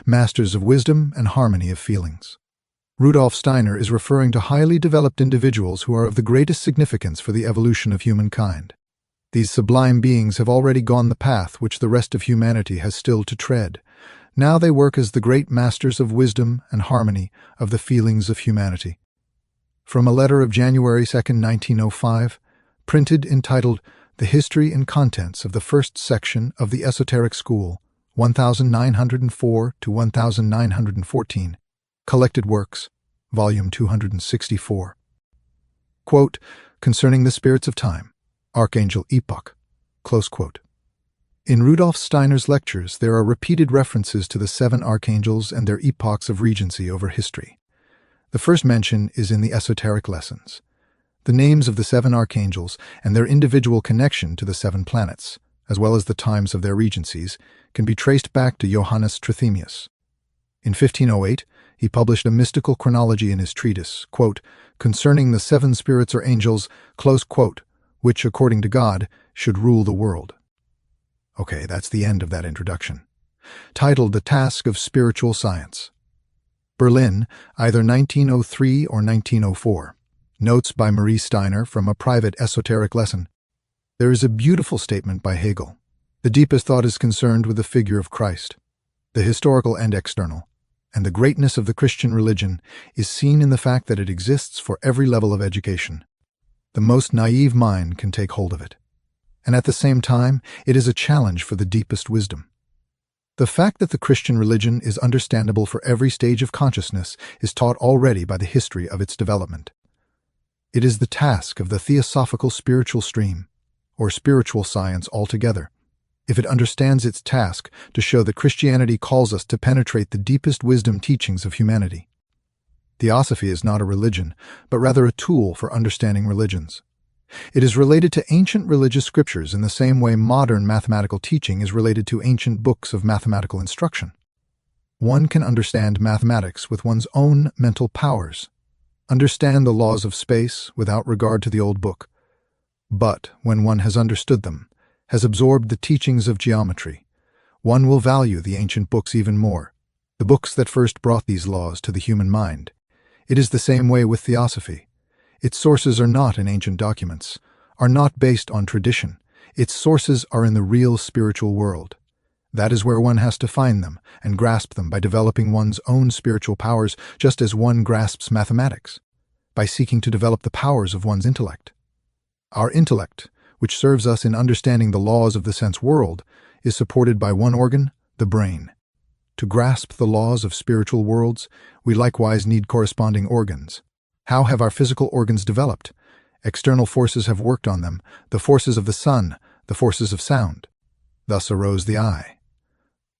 Masters of Wisdom and Harmony of Feelings. Rudolf Steiner is referring to highly developed individuals who are of the greatest significance for the evolution of humankind. These sublime beings have already gone the path which the rest of humanity has still to tread. Now they work as the great masters of wisdom and harmony of the feelings of humanity. From a letter of January 2, 1905, printed entitled The History and Contents of the First Section of the Esoteric School, 1904 to 1914, Collected Works, Volume 264. Quote, concerning the spirits of time, Archangel Epoch, close quote. In Rudolf Steiner's lectures, there are repeated references to the 7 archangels and their epochs of regency over history. The first mention is in the Esoteric Lessons. The names of the 7 archangels and their individual connection to the 7 planets, as well as the times of their regencies, can be traced back to Johannes Trithemius. In 1508, he published a mystical chronology in his treatise, quote, concerning the 7 spirits or angels, close quote, which, according to God, should rule the world. Okay, that's the end of that introduction. Titled The Task of Spiritual Science. Berlin, either 1903 or 1904. Notes by Marie Steiner from a private esoteric lesson. There is a beautiful statement by Hegel. The deepest thought is concerned with the figure of Christ, the historical and external, and the greatness of the Christian religion is seen in the fact that it exists for every level of education. The most naive mind can take hold of it. And at the same time, it is a challenge for the deepest wisdom. The fact that the Christian religion is understandable for every stage of consciousness is taught already by the history of its development. It is the task of the theosophical spiritual stream, or spiritual science altogether, if it understands its task, to show that Christianity calls us to penetrate the deepest wisdom teachings of humanity. Theosophy is not a religion, but rather a tool for understanding religions. It is related to ancient religious scriptures in the same way modern mathematical teaching is related to ancient books of mathematical instruction. One can understand mathematics with one's own mental powers, understand the laws of space without regard to the old book. But when one has understood them, has absorbed the teachings of geometry, one will value the ancient books even more, the books that first brought these laws to the human mind. It is the same way with theosophy. Its sources are not in ancient documents, are not based on tradition. Its sources are in the real spiritual world. That is where one has to find them and grasp them by developing one's own spiritual powers, just as one grasps mathematics, by seeking to develop the powers of one's intellect. Our intellect, which serves us in understanding the laws of the sense world, is supported by one organ, the brain. To grasp the laws of spiritual worlds, we likewise need corresponding organs. How have our physical organs developed? External forces have worked on them, the forces of the sun, the forces of sound. Thus arose the eye.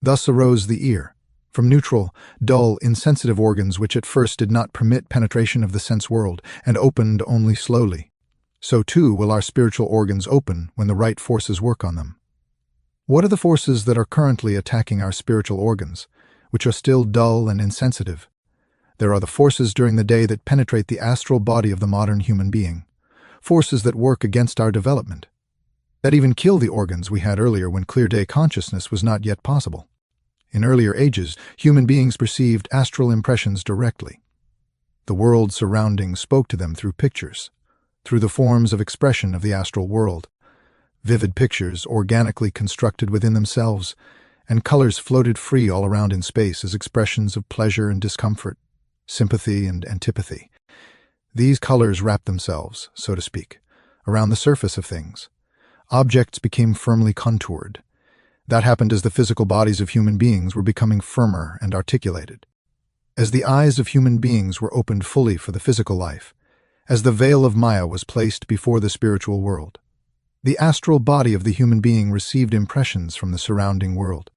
Thus arose the ear, from neutral, dull, insensitive organs which at first did not permit penetration of the sense world and opened only slowly. So too will our spiritual organs open when the right forces work on them. What are the forces that are currently attacking our spiritual organs, which are still dull and insensitive? There are the forces during the day that penetrate the astral body of the modern human being, forces that work against our development, that even kill the organs we had earlier when clear day consciousness was not yet possible. In earlier ages, human beings perceived astral impressions directly. The world surrounding spoke to them through pictures, through the forms of expression of the astral world. Vivid pictures organically constructed within themselves, and colors floated free all around in space as expressions of pleasure and discomfort, sympathy and antipathy. These colors wrapped themselves, so to speak, around the surface of things. Objects became firmly contoured. That happened as the physical bodies of human beings were becoming firmer and articulated. As the eyes of human beings were opened fully for the physical life, as the veil of Maya was placed before the spiritual world, the astral body of the human being received impressions from the surrounding world,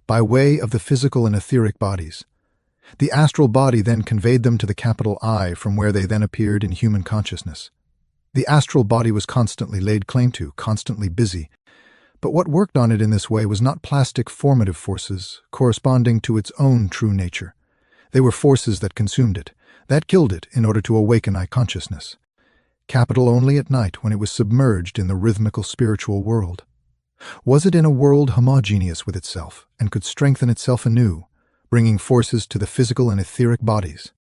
by way of the physical and etheric bodies. The astral body then conveyed them to the capital I, from where they then appeared in human consciousness. The astral body was constantly laid claim to, constantly busy, but what worked on it in this way was not plastic formative forces corresponding to its own true nature. They were forces that consumed it, that killed it in order to awaken I consciousness. Capital only at night when it was submerged in the rhythmical spiritual world. Was it in a world homogeneous with itself and could strengthen itself anew, bringing forces to the physical and etheric bodies?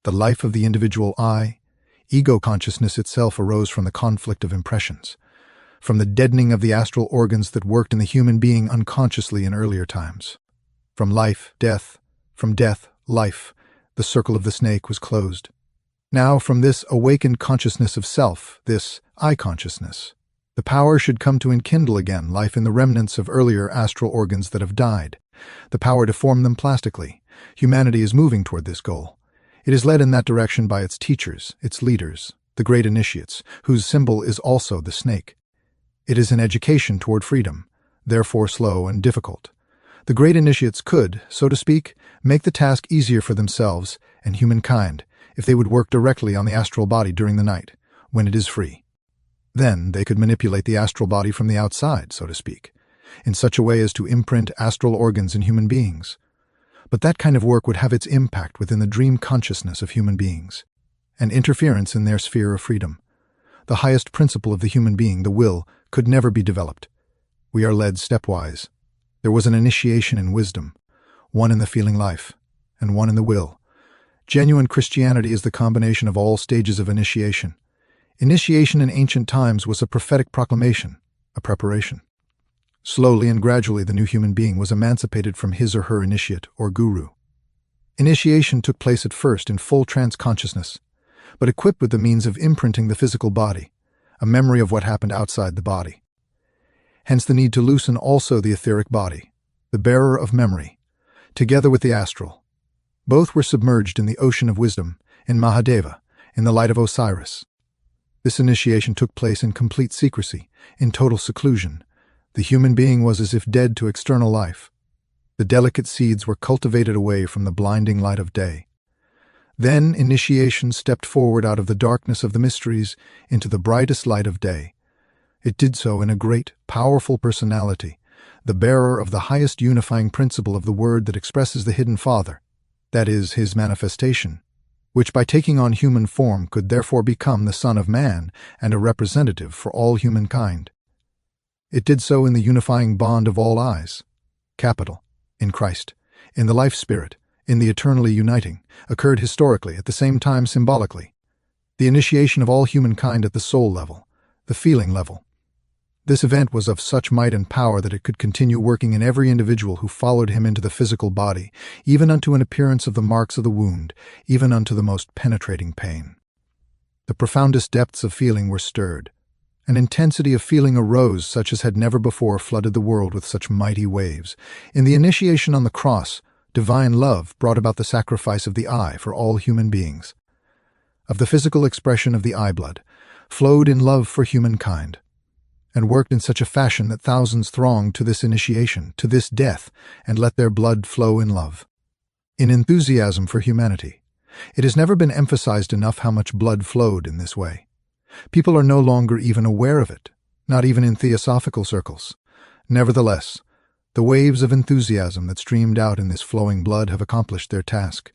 The life of the individual I, ego consciousness itself, arose from the conflict of impressions, from the deadening of the astral organs that worked in the human being unconsciously in earlier times. From life, death, from death, life, the circle of the snake was closed. Now, from this awakened consciousness of self, this I consciousness, the power should come to enkindle again life in the remnants of earlier astral organs that have died, the power to form them plastically. Humanity is moving toward this goal. It is led in that direction by its teachers, its leaders, the great initiates, whose symbol is also the snake. It is an education toward freedom, therefore slow and difficult. The great initiates could, so to speak, make the task easier for themselves and humankind if they would work directly on the astral body during the night, when it is free. Then they could manipulate the astral body from the outside, so to speak, in such a way as to imprint astral organs in human beings. But that kind of work would have its impact within the dream consciousness of human beings, an interference in their sphere of freedom. The highest principle of the human being, the will, could never be developed. We are led stepwise. There was an initiation in wisdom, one in the feeling life, and one in the will. Genuine Christianity is the combination of all stages of initiation. Initiation in ancient times was a prophetic proclamation, a preparation. Slowly and gradually the new human being was emancipated from his or her initiate or guru. Initiation took place at first in full trance consciousness, but equipped with the means of imprinting the physical body, a memory of what happened outside the body. Hence the need to loosen also the etheric body, the bearer of memory, together with the astral. Both were submerged in the ocean of wisdom, in Mahadeva, in the light of Osiris. This initiation took place in complete secrecy, in total seclusion. The human being was as if dead to external life. The delicate seeds were cultivated away from the blinding light of day. Then initiation stepped forward out of the darkness of the mysteries into the brightest light of day. It did so in a great, powerful personality, the bearer of the highest unifying principle of the word that expresses the hidden Father, that is, his manifestation, which by taking on human form could therefore become the Son of Man and a representative for all humankind. It did so in the unifying bond of all eyes, capital, in Christ, in the life spirit, in the eternally uniting, occurred historically at the same time symbolically. The initiation of all humankind at the soul level, the feeling level. This event was of such might and power that it could continue working in every individual who followed him into the physical body, even unto an appearance of the marks of the wound, even unto the most penetrating pain. The profoundest depths of feeling were stirred. An intensity of feeling arose such as had never before flooded the world with such mighty waves. In the initiation on the cross, divine love brought about the sacrifice of the eye for all human beings. Of the physical expression of the eye blood, flowed in love for humankind, and worked in such a fashion that thousands thronged to this initiation, to this death, and let their blood flow in love. In enthusiasm for humanity, it has never been emphasized enough how much blood flowed in this way. People are no longer even aware of it, not even in theosophical circles. Nevertheless, the waves of enthusiasm that streamed out in this flowing blood have accomplished their task.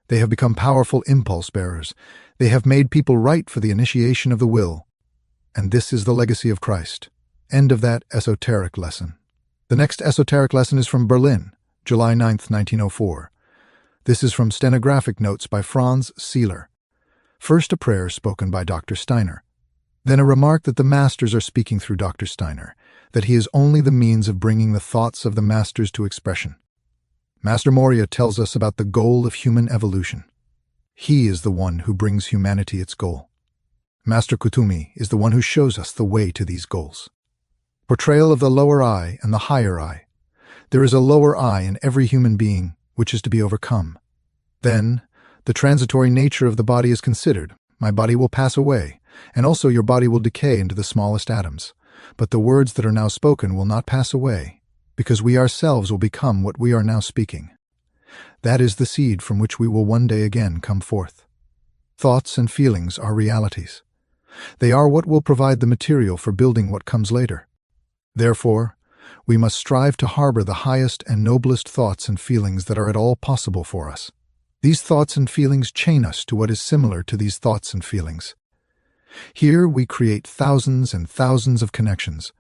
They have become powerful impulse bearers. They have made people right for the initiation of the will. And this is the legacy of Christ. End of that esoteric lesson. The next esoteric lesson is from Berlin, July 9, 1904. This is from stenographic notes by Franz Seeler. First a prayer spoken by Dr. Steiner. Then a remark that the masters are speaking through Dr. Steiner, that he is only the means of bringing the thoughts of the masters to expression. Master Moria tells us about the goal of human evolution. He is the one who brings humanity its goal. Master Kutumi is the one who shows us the way to these goals. Portrayal of the lower I and the higher I. There is a lower I in every human being, which is to be overcome. Then, the transitory nature of the body is considered. My body will pass away, and also your body will decay into the smallest atoms. But the words that are now spoken will not pass away, because we ourselves will become what we are now speaking. That is the seed from which we will one day again come forth. Thoughts and feelings are realities. They are what will provide the material for building what comes later. Therefore, we must strive to harbor the highest and noblest thoughts and feelings that are at all possible for us. These thoughts and feelings chain us to what is similar to these thoughts and feelings. Here we create thousands and thousands of connections.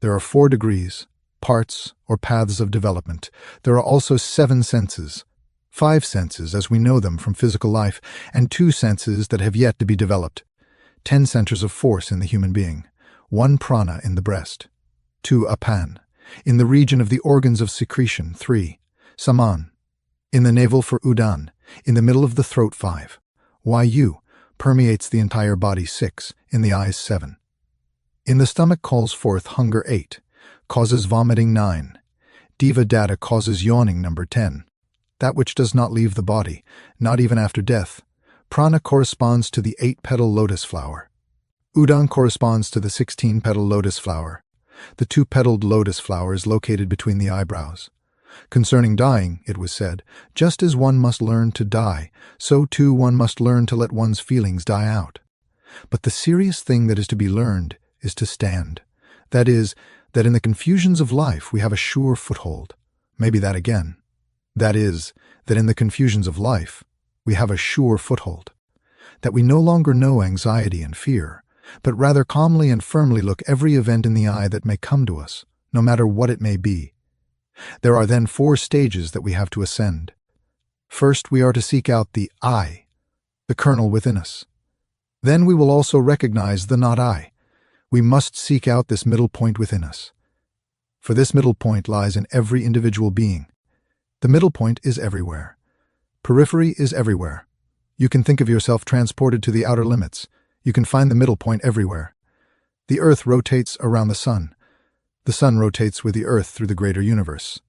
There are 4 degrees, parts, or paths of development. There are also 7 senses, 5 senses as we know them from physical life, and 2 senses that have yet to be developed. 10 centers of force in the human being, 1 prana in the breast, 2 apan, in the region of the organs of secretion, 3 Saman. In the navel for Udan. In the middle of the throat 5. Yu. Permeates the entire body 6. In the eyes 7. In the stomach calls forth hunger 8. Causes vomiting 9. Diva data causes yawning number 10. That which does not leave the body, not even after death. Prana corresponds to the 8-petal lotus flower. Udan corresponds to the 16-petal lotus flower. The 2-petaled lotus flower is located between the eyebrows. Concerning dying, it was said, just as one must learn to die, so too one must learn to let one's feelings die out. But the serious thing that is to be learned is to stand. That is, that in the confusions of life we have a sure foothold. Maybe that again. That is, that in the confusions of life we have a sure foothold. That we no longer know anxiety and fear, but rather calmly and firmly look every event in the eye that may come to us, no matter what it may be. There are then 4 stages that we have to ascend. First, we are to seek out the I, the kernel within us. Then we will also recognize the not I. We must seek out this middle point within us. For this middle point lies in every individual being. The middle point is everywhere. Periphery is everywhere. You can think of yourself transported to the outer limits. You can find the middle point everywhere. The earth rotates around the sun. The sun rotates with the earth through the greater universe.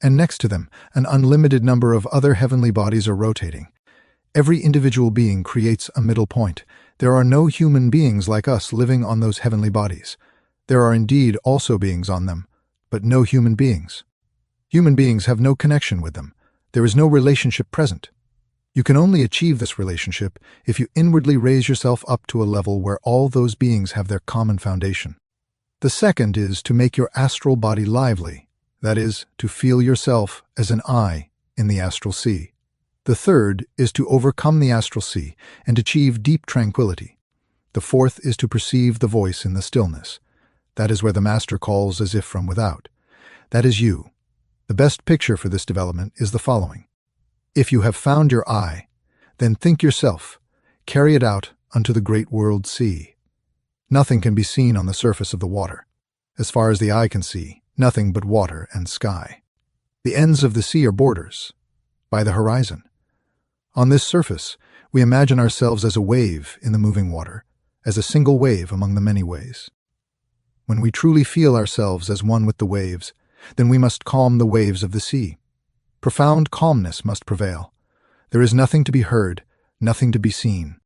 And next to them, an unlimited number of other heavenly bodies are rotating. Every individual being creates a middle point. There are no human beings like us living on those heavenly bodies. There are indeed also beings on them, but no human beings. Human beings have no connection with them. There is no relationship present. You can only achieve this relationship if you inwardly raise yourself up to a level where all those beings have their common foundation. The second is to make your astral body lively, that is, to feel yourself as an I in the astral sea. The third is to overcome the astral sea and achieve deep tranquility. The fourth is to perceive the voice in the stillness. That is where the master calls as if from without. That is you. The best picture for this development is the following. If you have found your I, then think yourself, carry it out unto the great world sea. Nothing can be seen on the surface of the water. As far as the eye can see, nothing but water and sky. The ends of the sea are borders, by the horizon. On this surface, we imagine ourselves as a wave in the moving water, as a single wave among the many waves. When we truly feel ourselves as one with the waves, then we must calm the waves of the sea. Profound calmness must prevail. There is nothing to be heard, nothing to be seen.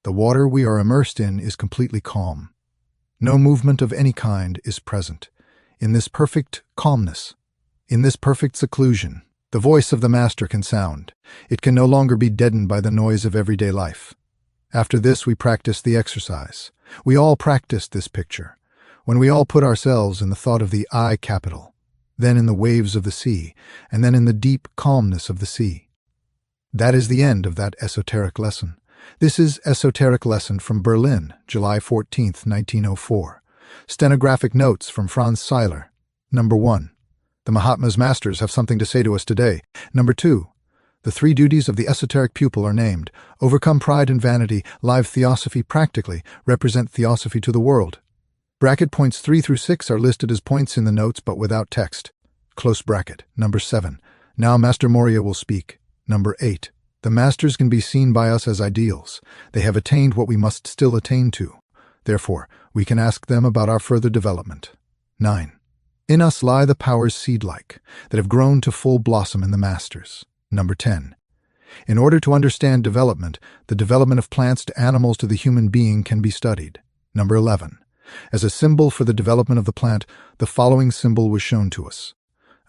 The water we are immersed in is completely calm. No movement of any kind is present. In this perfect calmness, in this perfect seclusion, the voice of the Master can sound. It can no longer be deadened by the noise of everyday life. After this, we practice the exercise. We all practice this picture. When we all put ourselves in the thought of the I capital, then in the waves of the sea, and then in the deep calmness of the sea. That is the end of that esoteric lesson. This is Esoteric Lesson from Berlin, July 14th, 1904. Stenographic notes from Franz Seiler. Number 1. The Mahatma's masters have something to say to us today. Number 2. The 3 duties of the esoteric pupil are named. Overcome pride and vanity, live theosophy practically, represent theosophy to the world. Bracket points 3 through 6 are listed as points in the notes but without text. Close bracket. Number 7. Now Master Moria will speak. Number 8. The masters can be seen by us as ideals. They have attained what we must still attain to. Therefore, we can ask them about our further development. 9. In us lie the powers seed-like, that have grown to full blossom in the masters. Number 10. In order to understand development, the development of plants to animals to the human being can be studied. Number 11. As a symbol for the development of the plant, the following symbol was shown to us.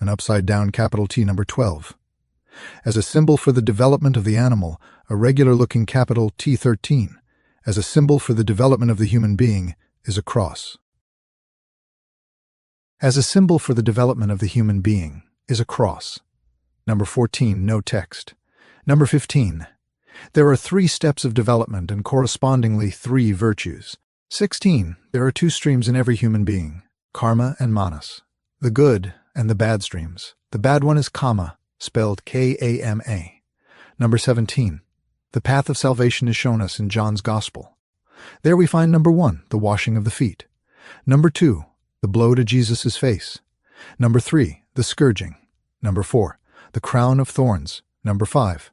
An upside-down capital T. Number 12. As a symbol for the development of the animal, a regular-looking capital T13. As a symbol for the development of the human being is a cross. As a symbol for the development of the human being is a cross. Number 14, no text. Number 15. There are 3 steps of development and correspondingly 3 virtues. 16. There are 2 streams in every human being, karma and manas, the good and the bad streams. The bad one is kama, spelled K-A-M-A. Number 17. The path of salvation is shown us in John's Gospel. There we find number 1, the washing of the feet. Number 2, the blow to Jesus' face. Number 3, the scourging. Number 4, the crown of thorns. Number 5.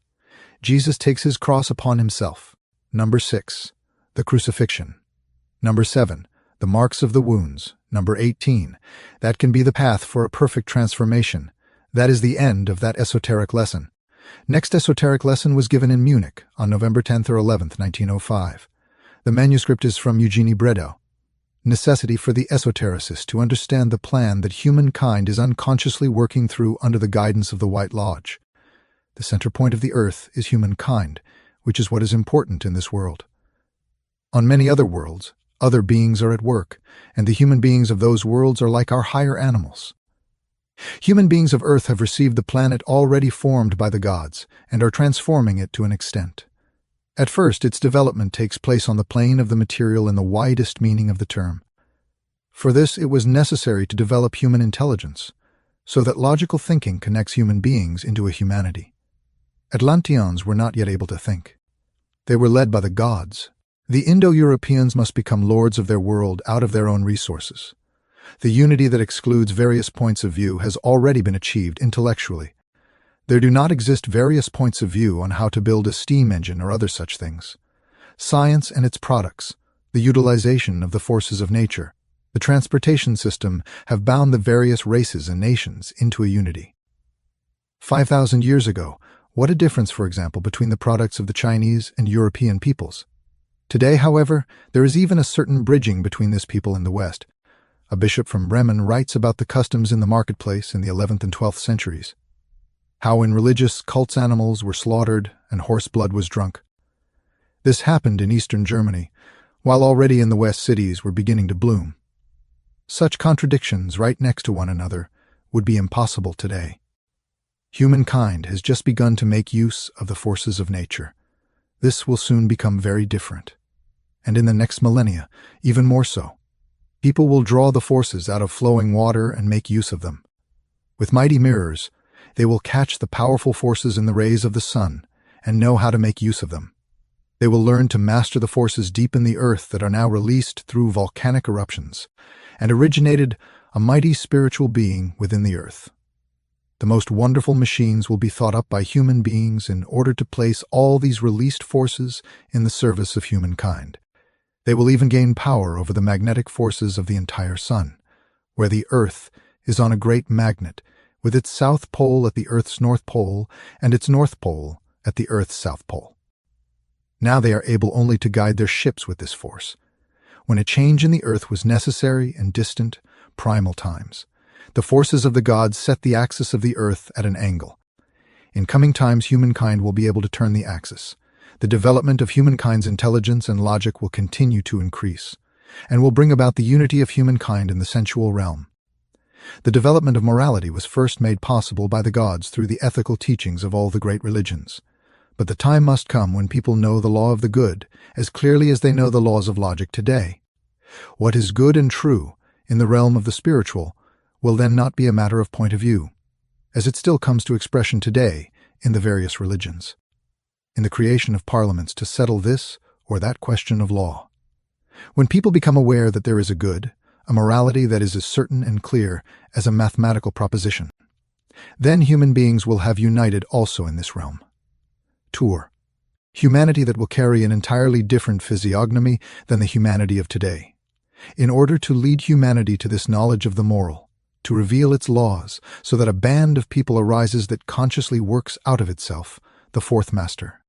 Jesus takes his cross upon himself. Number 6. The crucifixion. Number 7. The marks of the wounds. Number 18. That can be the path for a perfect transformation. That is the end of that esoteric lesson. Next esoteric lesson was given in Munich on November 10th or 11th, 1905. The manuscript is from Eugenie Bredow. Necessity for the esotericist to understand the plan that humankind is unconsciously working through under the guidance of the White Lodge. The center point of the earth is humankind, which is what is important in this world. On many other worlds, other beings are at work, and the human beings of those worlds are like our higher animals. Human beings of Earth have received the planet already formed by the gods and are transforming it to an extent. At first, its development takes place on the plane of the material in the widest meaning of the term. For this, it was necessary to develop human intelligence, so that logical thinking connects human beings into a humanity. Atlanteans were not yet able to think. They were led by the gods. The Indo-Europeans must become lords of their world out of their own resources. The unity that excludes various points of view has already been achieved intellectually. There do not exist various points of view on how to build a steam engine or other such things. Science and its products, the utilization of the forces of nature, the transportation system have bound the various races and nations into a unity. 5,000 years ago, what a difference, for example, between the products of the Chinese and European peoples. Today, however, there is even a certain bridging between this people and the West. A bishop from Bremen writes about the customs in the marketplace in the 11th and 12th centuries. How in religious cults animals were slaughtered and horse blood was drunk. This happened in eastern Germany, while already in the West cities were beginning to bloom. Such contradictions right next to one another would be impossible today. Humankind has just begun to make use of the forces of nature. This will soon become very different. And in the next millennia, even more so. People will draw the forces out of flowing water and make use of them. With mighty mirrors, they will catch the powerful forces in the rays of the sun and know how to make use of them. They will learn to master the forces deep in the earth that are now released through volcanic eruptions and originated a mighty spiritual being within the earth. The most wonderful machines will be thought up by human beings in order to place all these released forces in the service of humankind. They will even gain power over the magnetic forces of the entire sun, where the earth is on a great magnet, with its south pole at the earth's north pole and its north pole at the earth's south pole. Now they are able only to guide their ships with this force. When a change in the earth was necessary in distant, primal times, the forces of the gods set the axis of the earth at an angle. In coming times, humankind will be able to turn the axis. The development of humankind's intelligence and logic will continue to increase, and will bring about the unity of humankind in the sensual realm. The development of morality was first made possible by the gods through the ethical teachings of all the great religions. But the time must come when people know the law of the good as clearly as they know the laws of logic today. What is good and true in the realm of the spiritual will then not be a matter of point of view, as it still comes to expression today in the various religions. In the creation of parliaments to settle this or that question of law. When people become aware that there is a good, a morality that is as certain and clear as a mathematical proposition, then human beings will have united also in this realm. Tour. Humanity that will carry an entirely different physiognomy than the humanity of today. In order to lead humanity to this knowledge of the moral, to reveal its laws so that a band of people arises that consciously works out of itself, the fourth master.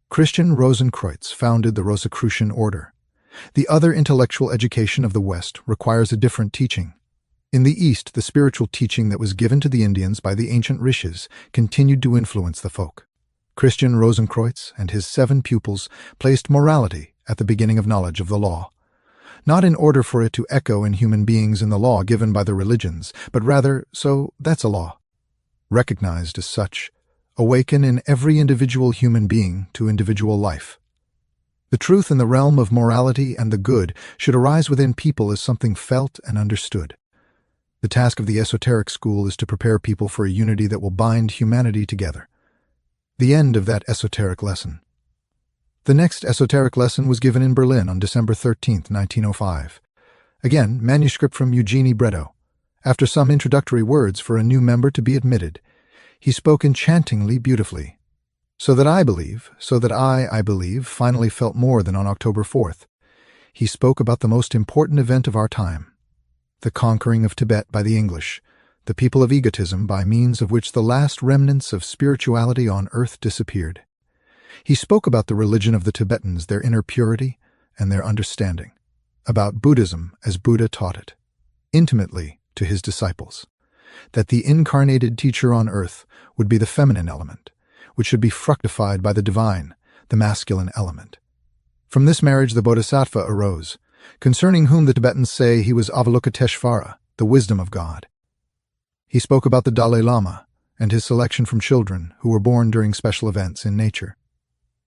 Christian Rosenkreuz founded the Rosicrucian order. The other intellectual education of the West requires a different teaching. In the East, the spiritual teaching that was given to the Indians by the ancient rishis continued to influence the folk. Christian Rosenkreuz and his 7 pupils placed morality at the beginning of knowledge of the law, not in order for it to echo in human beings in the law given by the religions, but rather, so that's a law. Recognized as such, awaken in every individual human being to individual life. The truth in the realm of morality and the good should arise within people as something felt and understood. The task of the esoteric school is to prepare people for a unity that will bind humanity together. The end of that esoteric lesson. The next esoteric lesson was given in Berlin on December 13, 1905. Again, manuscript from Eugenie Bredow. After some introductory words for a new member to be admitted, He spoke enchantingly beautifully. So that I believe, finally felt more than on October 4th. He spoke about the most important event of our time, the conquering of Tibet by the English, the people of egotism by means of which the last remnants of spirituality on earth disappeared. He spoke about the religion of the Tibetans, their inner purity, and their understanding, about Buddhism as Buddha taught it, intimately to his disciples, that the incarnated teacher on earth would be the feminine element, which should be fructified by the divine, the masculine element. From this marriage the Bodhisattva arose, concerning whom the Tibetans say he was Avalokiteshvara, the wisdom of God. He spoke about the Dalai Lama and his selection from children who were born during special events in nature.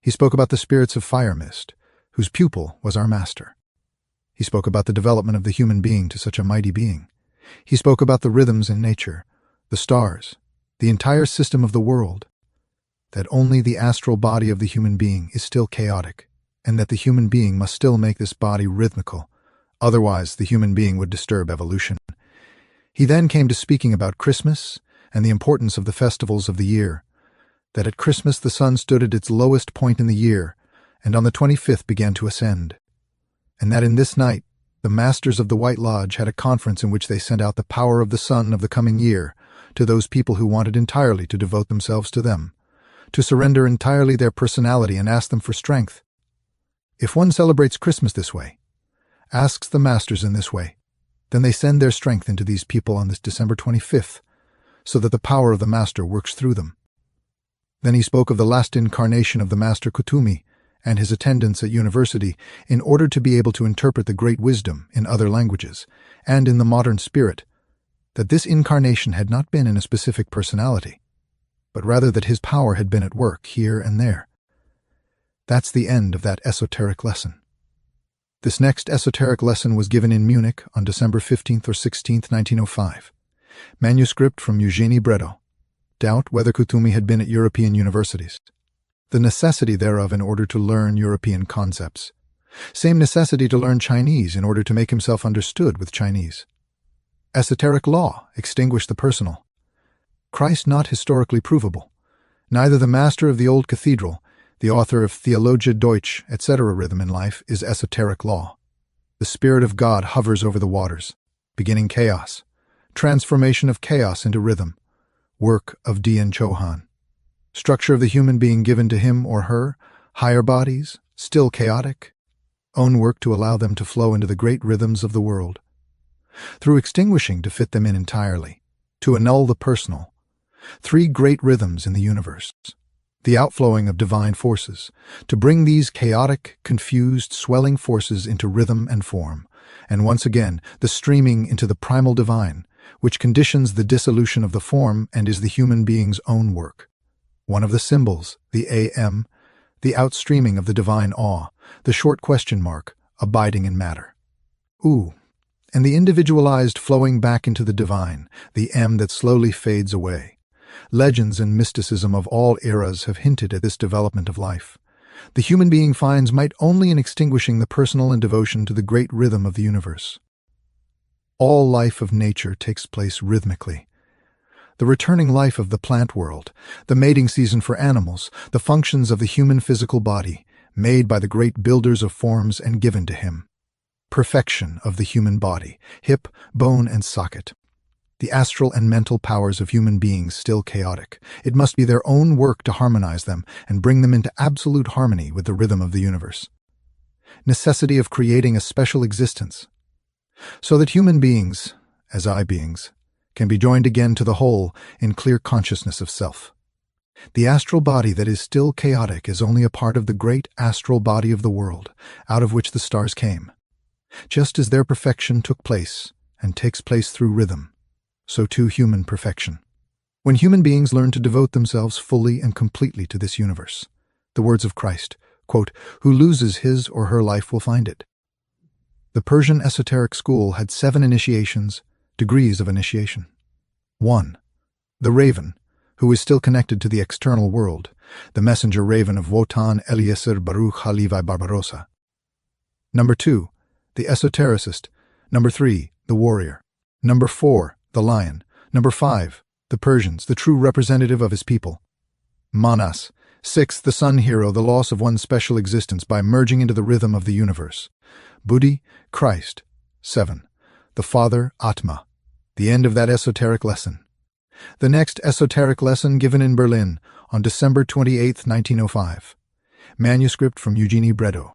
He spoke about the spirits of fire mist, whose pupil was our master. He spoke about the development of the human being to such a mighty being. He spoke about the rhythms in nature, the stars, the entire system of the world, that only the astral body of the human being is still chaotic, and that the human being must still make this body rhythmical, otherwise the human being would disturb evolution. He then came to speaking about Christmas and the importance of the festivals of the year, that at Christmas the sun stood at its lowest point in the year, and on the 25th began to ascend, and that in this night the masters of the White Lodge had a conference in which they sent out the power of the sun of the coming year to those people who wanted entirely to devote themselves to them, to surrender entirely their personality and ask them for strength. If one celebrates Christmas this way, asks the masters in this way, then they send their strength into these people on this December 25th, so that the power of the master works through them. Then he spoke of the last incarnation of the master Kutumi and his attendants at university in order to be able to interpret the great wisdom in other languages and in the modern spirit, that this incarnation had not been in a specific personality, but rather that his power had been at work here and there. That's the end of that esoteric lesson. This next esoteric lesson was given in Munich on December 15th or 16th, 1905. Manuscript from Eugenie Bredow. Doubt whether Kutumi had been at European universities. The necessity thereof in order to learn European concepts. Same necessity to learn Chinese in order to make himself understood with Chinese. Esoteric law extinguished the personal. Christ not historically provable. Neither the master of the old cathedral, the author of Theologia Deutsch, etc. rhythm in life is esoteric law. The Spirit of God hovers over the waters, beginning chaos, transformation of chaos into rhythm, work of Dian Chohan. Structure of the human being given to him or her, higher bodies, still chaotic, own work to allow them to flow into the great rhythms of the world. Through extinguishing to fit them in entirely, to annul the personal, three great rhythms in the universe. The outflowing of divine forces, to bring these chaotic, confused, swelling forces into rhythm and form, and once again the streaming into the primal divine, which conditions the dissolution of the form and is the human being's own work. One of the symbols, the AM, the outstreaming of the divine awe, the short question mark, abiding in matter. And the individualized flowing back into the divine, the M that slowly fades away. Legends and mysticism of all eras have hinted at this development of life. The human being finds might only in extinguishing the personal and devotion to the great rhythm of the universe. All life of nature takes place rhythmically. The returning life of the plant world, the mating season for animals, the functions of the human physical body, made by the great builders of forms and given to him. Perfection of the human body, hip, bone, and socket. The astral and mental powers of human beings still chaotic. It must be their own work to harmonize them and bring them into absolute harmony with the rhythm of the universe. Necessity of creating a special existence, so that human beings, as I beings, can be joined again to the whole in clear consciousness of self. The astral body that is still chaotic is only a part of the great astral body of the world, out of which the stars came. Just as their perfection took place and takes place through rhythm, so too human perfection. When human beings learn to devote themselves fully and completely to this universe, the words of Christ, quote, "Who loses his or her life will find it." The Persian esoteric school had 7 initiations, degrees of initiation. 1. The raven, who is still connected to the external world, the messenger raven of Wotan Eliezer Baruch Halevi Barbarossa. Number 2. The esotericist. Number 3. The warrior. Number 4. The lion. Number 5. the Persians, the true representative of his people. Manas. 6. The sun hero, the loss of one's special existence by merging into the rhythm of the universe. Buddhi, Christ. 7. The Father, Atma. The end of that esoteric lesson. The next esoteric lesson given in Berlin on December 28, 1905. Manuscript from Eugenie Bredow.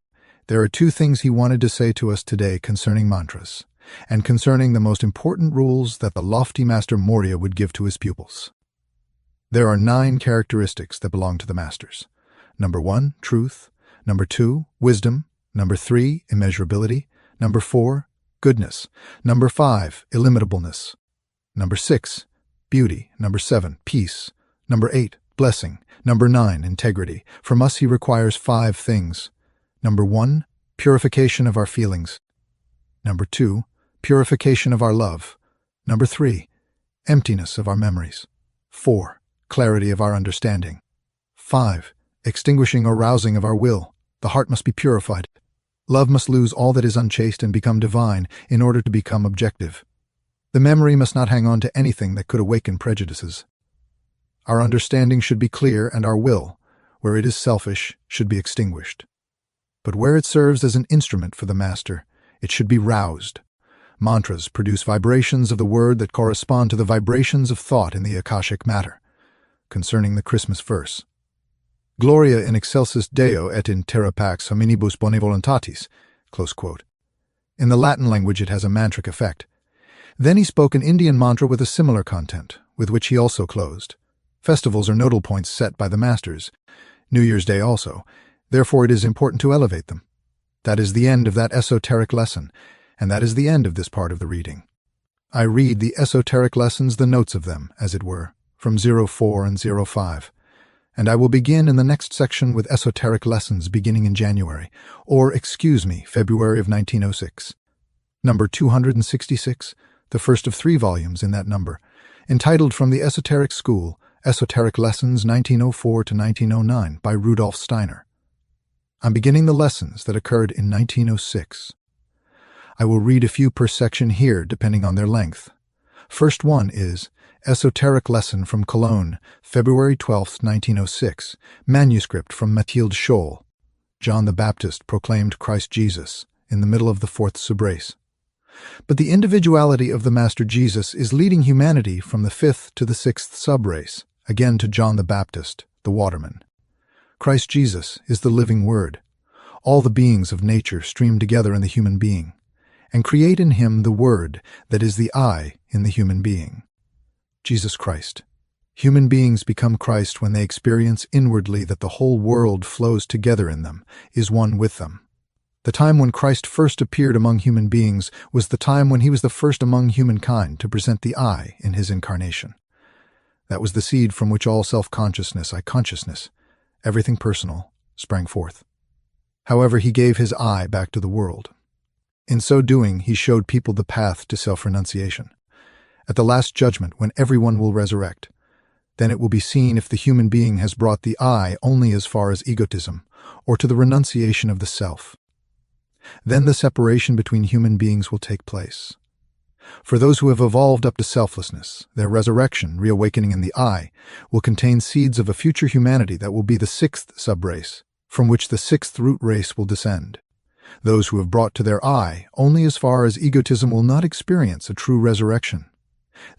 There are two things he wanted to say to us today concerning mantras, and concerning the most important rules that the lofty Master Morya would give to his pupils. There are 9 characteristics that belong to the masters. Number 1, truth. Number 2, wisdom. Number 3, immeasurability. Number 4, goodness. Number 5, illimitableness. Number 6, beauty. Number 7, peace. Number 8, blessing. Number 9, integrity. From us he requires 5 things. Number 1, purification of our feelings. Number 2, purification of our love. Number 3, emptiness of our memories. 4, clarity of our understanding. 5, extinguishing or rousing of our will. The heart must be purified. Love must lose all that is unchaste and become divine in order to become objective. The memory must not hang on to anything that could awaken prejudices. Our understanding should be clear, and our will, where it is selfish, should be extinguished. But where it serves as an instrument for the master, it should be roused. Mantras produce vibrations of the word that correspond to the vibrations of thought in the Akashic matter. Concerning the Christmas verse. Gloria in excelsis Deo et in terra pax hominibus bone voluntatis. Close quote. In the Latin language it has a mantric effect. Then he spoke an Indian mantra with a similar content, with which he also closed. Festivals are nodal points set by the masters. New Year's Day also. Therefore it is important to elevate them. That is the end of that esoteric lesson, and that is the end of this part of the reading. I read the esoteric lessons, the notes of them, as it were, from 04 and 05. And I will begin in the next section with esoteric lessons beginning in January, or, February of 1906. Number 266, the first of 3 volumes in that number, entitled From the Esoteric School, Esoteric Lessons 1904 to 1909 by Rudolf Steiner. I'm beginning the lessons that occurred in 1906. I will read a few per section here, depending on their length. First one is Esoteric Lesson from Cologne, February 12, 1906, manuscript from Mathilde Scholl. John the Baptist proclaimed Christ Jesus in the middle of the 4th subrace. But the individuality of the Master Jesus is leading humanity from the 5th to the 6th subrace, again to John the Baptist, the waterman. Christ Jesus is the living Word. All the beings of nature stream together in the human being, and create in him the Word that is the I in the human being. Jesus Christ. Human beings become Christ when they experience inwardly that the whole world flows together in them, is one with them. The time when Christ first appeared among human beings was the time when he was the first among humankind to present the I in his incarnation. That was the seed from which all self-consciousness, I-consciousness, everything personal, sprang forth. However, he gave his I back to the world. In so doing, he showed people the path to self-renunciation. At the last judgment, when everyone will resurrect, then it will be seen if the human being has brought the I only as far as egotism, or to the renunciation of the self. Then the separation between human beings will take place. For those who have evolved up to selflessness, their resurrection, reawakening in the I, will contain seeds of a future humanity that will be the 6th subrace, from which the 6th root race will descend. Those who have brought to their I only as far as egotism will not experience a true resurrection.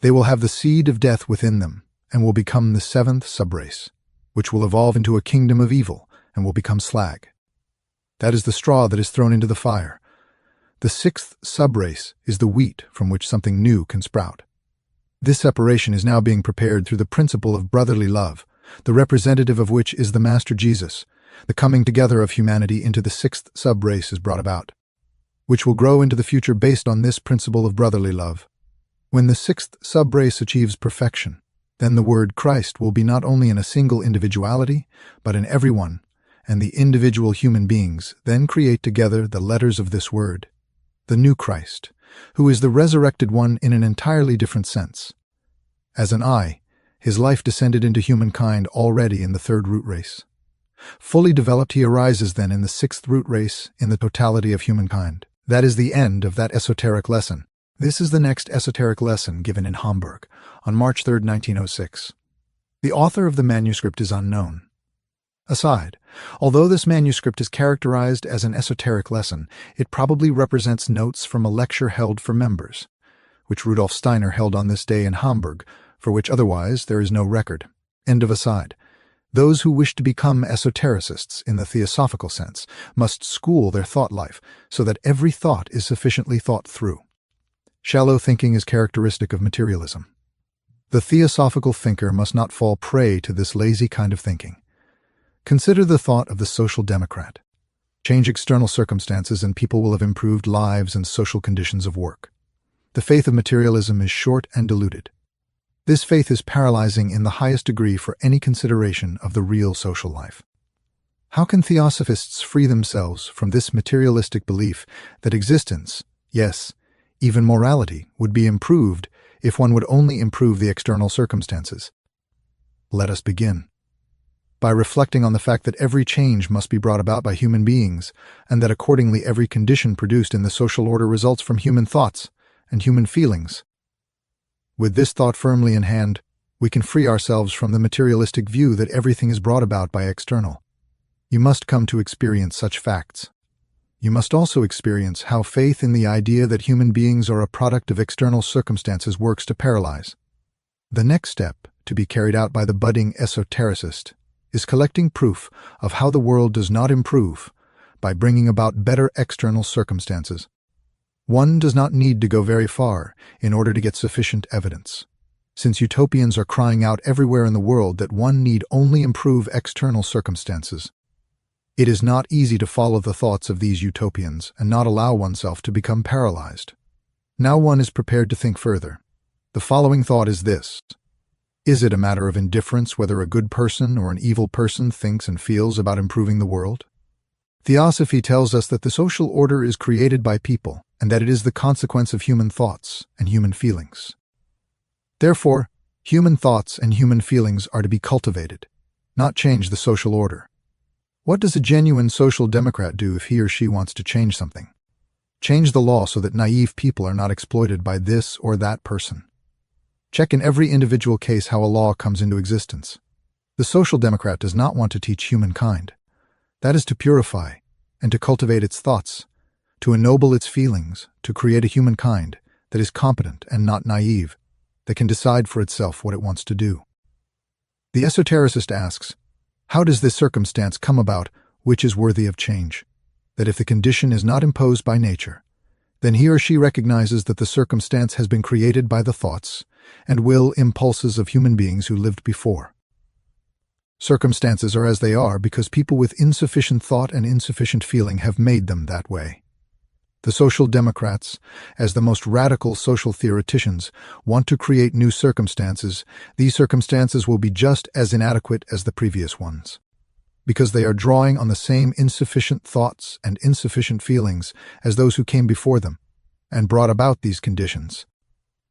They will have the seed of death within them, and will become the 7th subrace, which will evolve into a kingdom of evil and will become slag. That is the straw that is thrown into the fire. The 6th subrace is the wheat from which something new can sprout. This separation is now being prepared through the principle of brotherly love, the representative of which is the Master Jesus. The coming together of humanity into the 6th subrace is brought about, which will grow into the future based on this principle of brotherly love. When the 6th subrace achieves perfection, then the word Christ will be not only in a single individuality, but in everyone, and the individual human beings then create together the letters of this word, the new Christ, who is the resurrected one in an entirely different sense. As an I, his life descended into humankind already in the 3rd root race. Fully developed, he arises then in the 6th root race in the totality of humankind. That is the end of that esoteric lesson. This is the next esoteric lesson given in Hamburg on March 3, 1906. The author of the manuscript is unknown. Aside, although this manuscript is characterized as an esoteric lesson, it probably represents notes from a lecture held for members, which Rudolf Steiner held on this day in Hamburg, for which otherwise there is no record. End of aside. Those who wish to become esotericists in the theosophical sense must school their thought life so that every thought is sufficiently thought through. Shallow thinking is characteristic of materialism. The theosophical thinker must not fall prey to this lazy kind of thinking. Consider the thought of the social democrat. Change external circumstances and people will have improved lives and social conditions of work. The faith of materialism is short and diluted. This faith is paralyzing in the highest degree for any consideration of the real social life. How can theosophists free themselves from this materialistic belief that existence, yes, even morality, would be improved if one would only improve the external circumstances? Let us begin by reflecting on the fact that every change must be brought about by human beings, and that accordingly every condition produced in the social order results from human thoughts and human feelings. With this thought firmly in hand, we can free ourselves from the materialistic view that everything is brought about by external. You must come to experience such facts. You must also experience how faith in the idea that human beings are a product of external circumstances works to paralyze. The next step, to be carried out by the budding esotericist, is collecting proof of how the world does not improve by bringing about better external circumstances. One does not need to go very far in order to get sufficient evidence, since utopians are crying out everywhere in the world that one need only improve external circumstances. It is not easy to follow the thoughts of these utopians and not allow oneself to become paralyzed. Now one is prepared to think further. The following thought is this: is it a matter of indifference whether a good person or an evil person thinks and feels about improving the world? Theosophy tells us that the social order is created by people, and that it is the consequence of human thoughts and human feelings. Therefore, human thoughts and human feelings are to be cultivated, not change the social order. What does a genuine social democrat do if he or she wants to change something? Change the law so that naive people are not exploited by this or that person. Check in every individual case how a law comes into existence. The social democrat does not want to teach humankind. That is to purify and to cultivate its thoughts, to ennoble its feelings, to create a humankind that is competent and not naive, that can decide for itself what it wants to do. The esotericist asks, how does this circumstance come about which is worthy of change? That if the condition is not imposed by nature, then he or she recognizes that the circumstance has been created by the thoughts and will impulses of human beings who lived before. Circumstances are as they are because people with insufficient thought and insufficient feeling have made them that way. The social democrats, as the most radical social theoreticians, want to create new circumstances. These circumstances will be just as inadequate as the previous ones, because they are drawing on the same insufficient thoughts and insufficient feelings as those who came before them and brought about these conditions.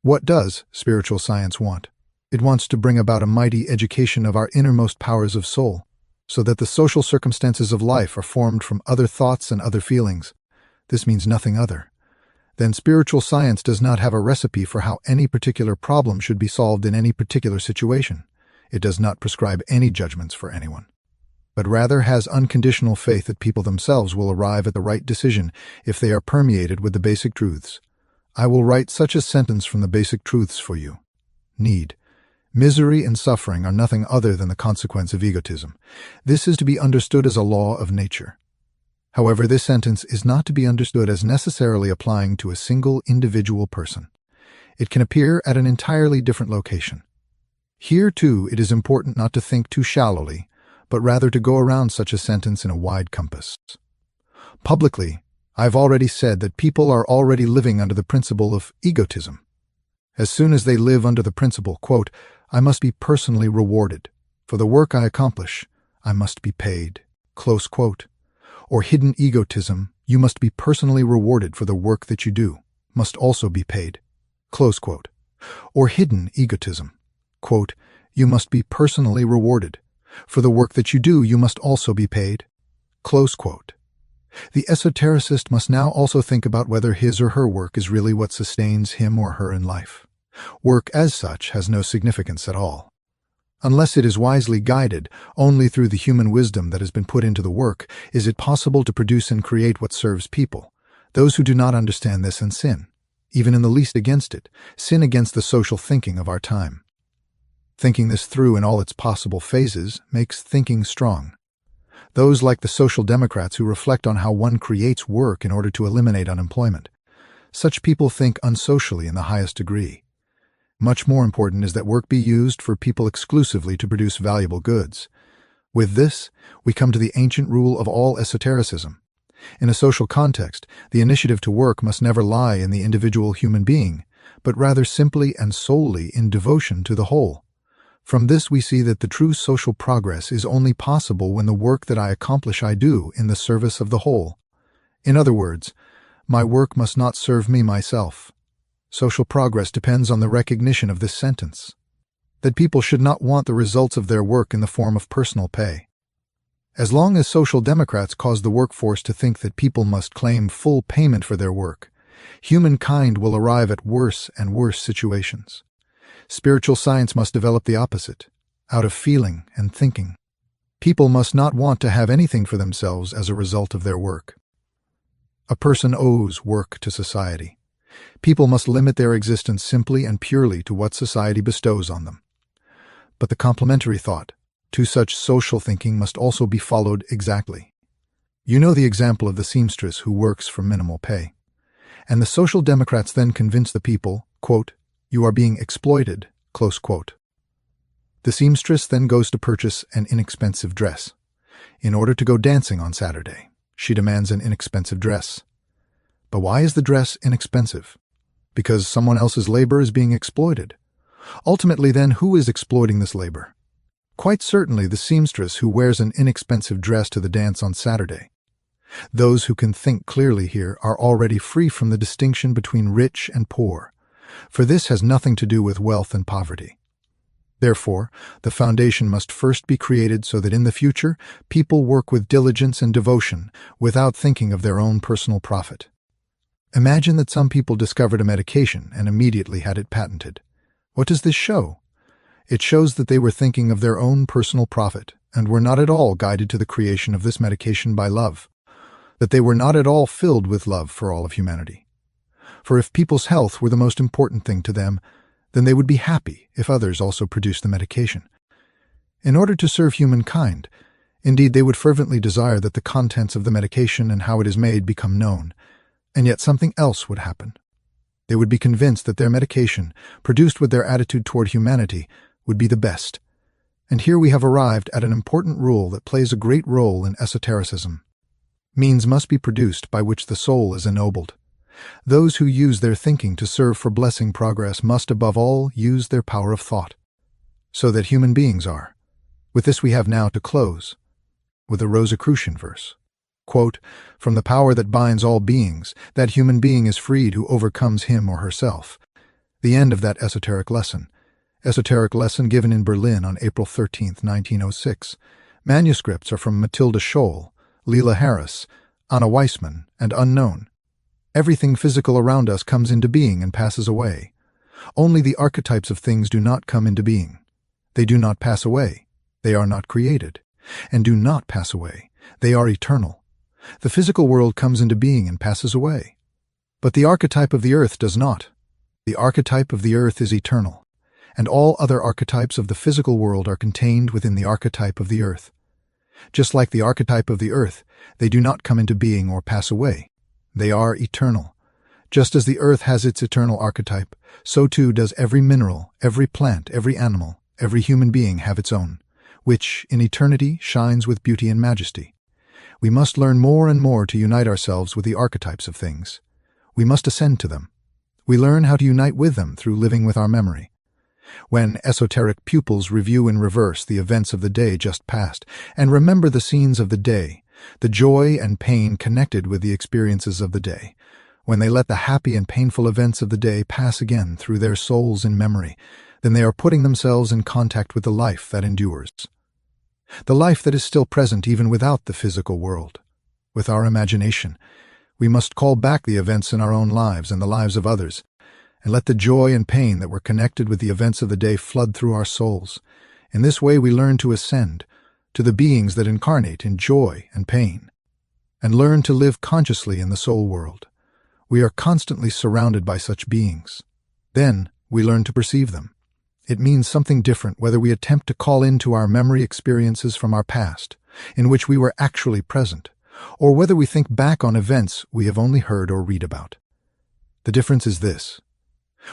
What does spiritual science want? It wants to bring about a mighty education of our innermost powers of soul, so that the social circumstances of life are formed from other thoughts and other feelings. This means nothing other. Then spiritual science does not have a recipe for how any particular problem should be solved in any particular situation. It does not prescribe any judgments for anyone, but rather has unconditional faith that people themselves will arrive at the right decision if they are permeated with the basic truths. I will write such a sentence from the basic truths for you. Need. Misery and suffering are nothing other than the consequence of egotism. This is to be understood as a law of nature. However, this sentence is not to be understood as necessarily applying to a single individual person. It can appear at an entirely different location. Here, too, it is important not to think too shallowly, but rather to go around such a sentence in a wide compass. Publicly, I've already said that people are already living under the principle of egotism. As soon as they live under the principle, quote, I must be personally rewarded. For the work I accomplish, I must be paid, close quote. Or hidden egotism, you must be personally rewarded for the work that you do, must also be paid, close quote. Or hidden egotism, quote, you must be personally rewarded. For the work that you do, you must also be paid, close quote. The esotericist must now also think about whether his or her work is really what sustains him or her in life. Work as such has no significance at all. Unless it is wisely guided, only through the human wisdom that has been put into the work is it possible to produce and create what serves people. Those who do not understand this and sin, even in the least against it, sin against the social thinking of our time. Thinking this through in all its possible phases makes thinking strong. Those like the social democrats who reflect on how one creates work in order to eliminate unemployment. Such people think unsocially in the highest degree. Much more important is that work be used for people exclusively to produce valuable goods. With this, we come to the ancient rule of all esotericism. In a social context, the initiative to work must never lie in the individual human being, but rather simply and solely in devotion to the whole. From this we see that the true social progress is only possible when the work that I accomplish I do in the service of the whole. In other words, my work must not serve me myself. Social progress depends on the recognition of this sentence, that people should not want the results of their work in the form of personal pay. As long as social democrats cause the workforce to think that people must claim full payment for their work, humankind will arrive at worse and worse situations. Spiritual science must develop the opposite, out of feeling and thinking. People must not want to have anything for themselves as a result of their work. A person owes work to society. People must limit their existence simply and purely to what society bestows on them. But the complementary thought to such social thinking must also be followed exactly. You know the example of the seamstress who works for minimal pay. And the social democrats then convince the people, quote, "You are being exploited," close quote. The seamstress then goes to purchase an inexpensive dress. In order to go dancing on Saturday, she demands an inexpensive dress. But why is the dress inexpensive? Because someone else's labor is being exploited. Ultimately, then, who is exploiting this labor? Quite certainly the seamstress who wears an inexpensive dress to the dance on Saturday. Those who can think clearly here are already free from the distinction between rich and poor, for this has nothing to do with wealth and poverty. Therefore, the foundation must first be created so that in the future, people work with diligence and devotion without thinking of their own personal profit. Imagine that some people discovered a medication and immediately had it patented. What does this show? It shows that they were thinking of their own personal profit and were not at all guided to the creation of this medication by love, that they were not at all filled with love for all of humanity. For if people's health were the most important thing to them, then they would be happy if others also produced the medication. In order to serve humankind, indeed they would fervently desire that the contents of the medication and how it is made become known, and yet something else would happen. They would be convinced that their medication, produced with their attitude toward humanity, would be the best. And here we have arrived at an important rule that plays a great role in esotericism. Means must be produced by which the soul is ennobled. Those who use their thinking to serve for blessing progress must above all use their power of thought. So that human beings are. With this we have now to close with a Rosicrucian verse. Quote, "From the power that binds all beings, that human being is freed who overcomes him or herself." The end of that esoteric lesson. Esoteric lesson given in Berlin on April 13, 1906. Manuscripts are from Matilda Scholl, Leela Harris, Anna Weissman, and unknown. Everything physical around us comes into being and passes away. Only the archetypes of things do not come into being. They do not pass away. They are not created, and do not pass away. They are eternal. The physical world comes into being and passes away. But the archetype of the earth does not. The archetype of the earth is eternal, and all other archetypes of the physical world are contained within the archetype of the earth. Just like the archetype of the earth, they do not come into being or pass away. They are eternal. Just as the earth has its eternal archetype, so too does every mineral, every plant, every animal, every human being have its own, which, in eternity, shines with beauty and majesty. We must learn more and more to unite ourselves with the archetypes of things. We must ascend to them. We learn how to unite with them through living with our memory. When esoteric pupils review in reverse the events of the day just past and remember the scenes of the day, the joy and pain connected with the experiences of the day, when they let the happy and painful events of the day pass again through their souls in memory, then they are putting themselves in contact with the life that endures. The life that is still present even without the physical world. With our imagination, we must call back the events in our own lives and the lives of others, and let the joy and pain that were connected with the events of the day flood through our souls. In this way we learn to ascend to the beings that incarnate in joy and pain, and learn to live consciously in the soul world. We are constantly surrounded by such beings. Then we learn to perceive them. It means something different whether we attempt to call into our memory experiences from our past, in which we were actually present, or whether we think back on events we have only heard or read about. The difference is this: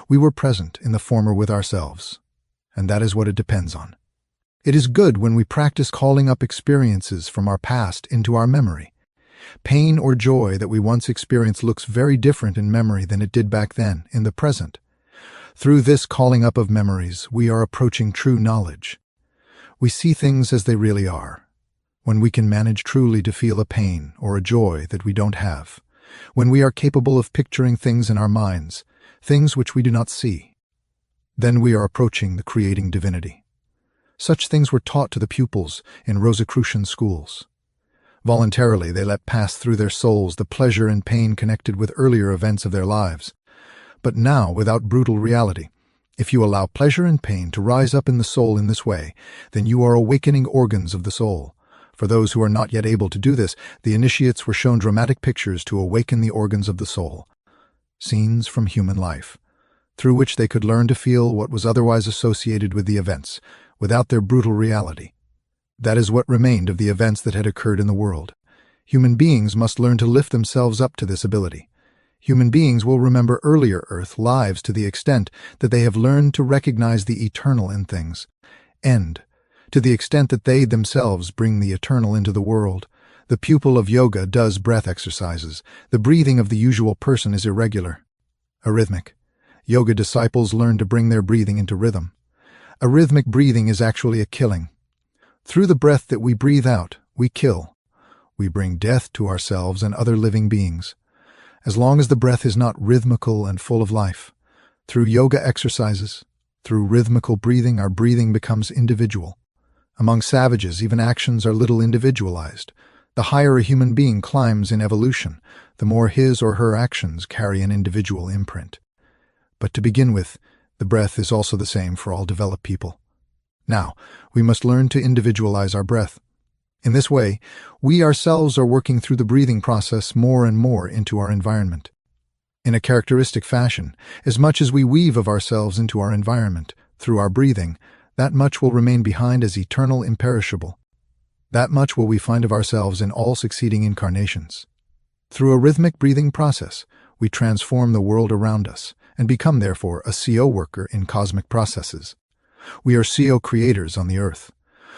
we were present in the former with ourselves, and that is what it depends on. It is good when we practice calling up experiences from our past into our memory. Pain or joy that we once experienced looks very different in memory than it did back then, in the present. Through this calling up of memories, we are approaching true knowledge. We see things as they really are. When we can manage truly to feel a pain or a joy that we don't have. When we are capable of picturing things in our minds, things which we do not see. Then we are approaching the creating divinity. Such things were taught to the pupils in Rosicrucian schools. Voluntarily, they let pass through their souls the pleasure and pain connected with earlier events of their lives. But now, without brutal reality, if you allow pleasure and pain to rise up in the soul in this way, then you are awakening organs of the soul. For those who are not yet able to do this, the initiates were shown dramatic pictures to awaken the organs of the soul. Scenes from human life, through which they could learn to feel what was otherwise associated with the events, without their brutal reality. That is what remained of the events that had occurred in the world. Human beings must learn to lift themselves up to this ability. Human beings will remember earlier Earth lives to the extent that they have learned to recognize the eternal in things, and to the extent that they themselves bring the eternal into the world. The pupil of yoga does breath exercises. The breathing of the usual person is irregular, arrhythmic. Yoga disciples learn to bring their breathing into rhythm. Arrhythmic breathing is actually a killing. Through the breath that we breathe out, we kill. We bring death to ourselves and other living beings. As long as the breath is not rhythmical and full of life, through yoga exercises, through rhythmical breathing, our breathing becomes individual. Among savages, even actions are little individualized. The higher a human being climbs in evolution, the more his or her actions carry an individual imprint. But to begin with, the breath is also the same for all developed people. Now, we must learn to individualize our breath. In this way, we ourselves are working through the breathing process more and more into our environment. In a characteristic fashion, as much as we weave of ourselves into our environment through our breathing, that much will remain behind as eternal, imperishable. That much will we find of ourselves in all succeeding incarnations. Through a rhythmic breathing process, we transform the world around us and become, therefore, a CO worker in cosmic processes. We are CO creators on the earth.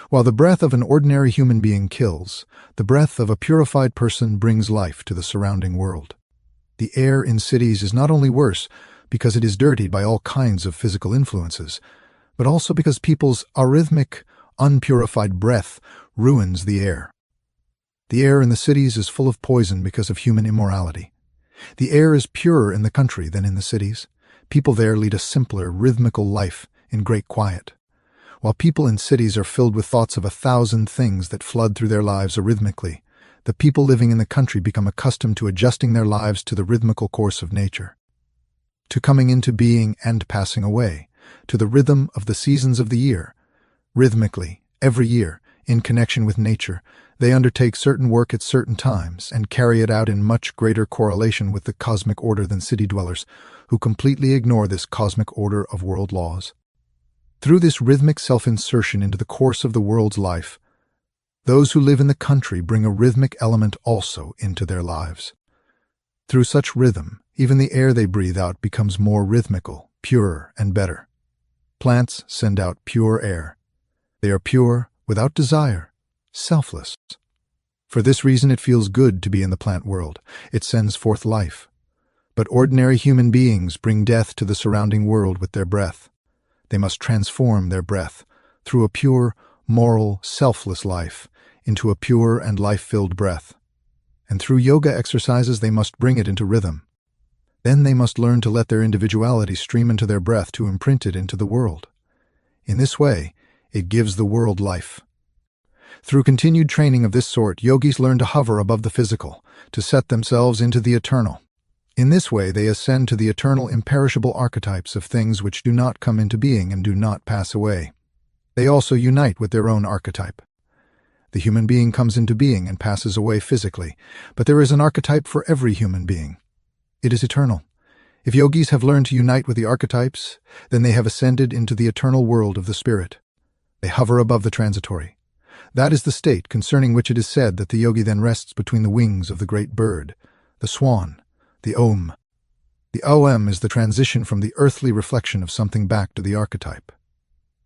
While the breath of an ordinary human being kills, the breath of a purified person brings life to the surrounding world. The air in cities is not only worse because it is dirtied by all kinds of physical influences, but also because people's arrhythmic, unpurified breath ruins the air. The air in the cities is full of poison because of human immorality. The air is purer in the country than in the cities. People there lead a simpler, rhythmical life in great quiet. While people in cities are filled with thoughts of 1,000 things that flood through their lives arrhythmically, the people living in the country become accustomed to adjusting their lives to the rhythmical course of nature, to coming into being and passing away, to the rhythm of the seasons of the year. Rhythmically, every year, in connection with nature, they undertake certain work at certain times and carry it out in much greater correlation with the cosmic order than city dwellers, who completely ignore this cosmic order of world laws. Through this rhythmic self-insertion into the course of the world's life, those who live in the country bring a rhythmic element also into their lives. Through such rhythm, even the air they breathe out becomes more rhythmical, purer, and better. Plants send out pure air. They are pure, without desire, selfless. For this reason it feels good to be in the plant world. It sends forth life. But ordinary human beings bring death to the surrounding world with their breath. They must transform their breath through a pure, moral, selfless life into a pure and life-filled breath. And through yoga exercises they must bring it into rhythm. Then they must learn to let their individuality stream into their breath to imprint it into the world. In this way, it gives the world life. Through continued training of this sort, yogis learn to hover above the physical, to set themselves into the eternal. In this way, they ascend to the eternal, imperishable archetypes of things which do not come into being and do not pass away. They also unite with their own archetype. The human being comes into being and passes away physically, but there is an archetype for every human being. It is eternal. If yogis have learned to unite with the archetypes, then they have ascended into the eternal world of the spirit. They hover above the transitory. That is the state concerning which it is said that the yogi then rests between the wings of the great bird, the swan, the Om. The Om is the transition from the earthly reflection of something back to the archetype.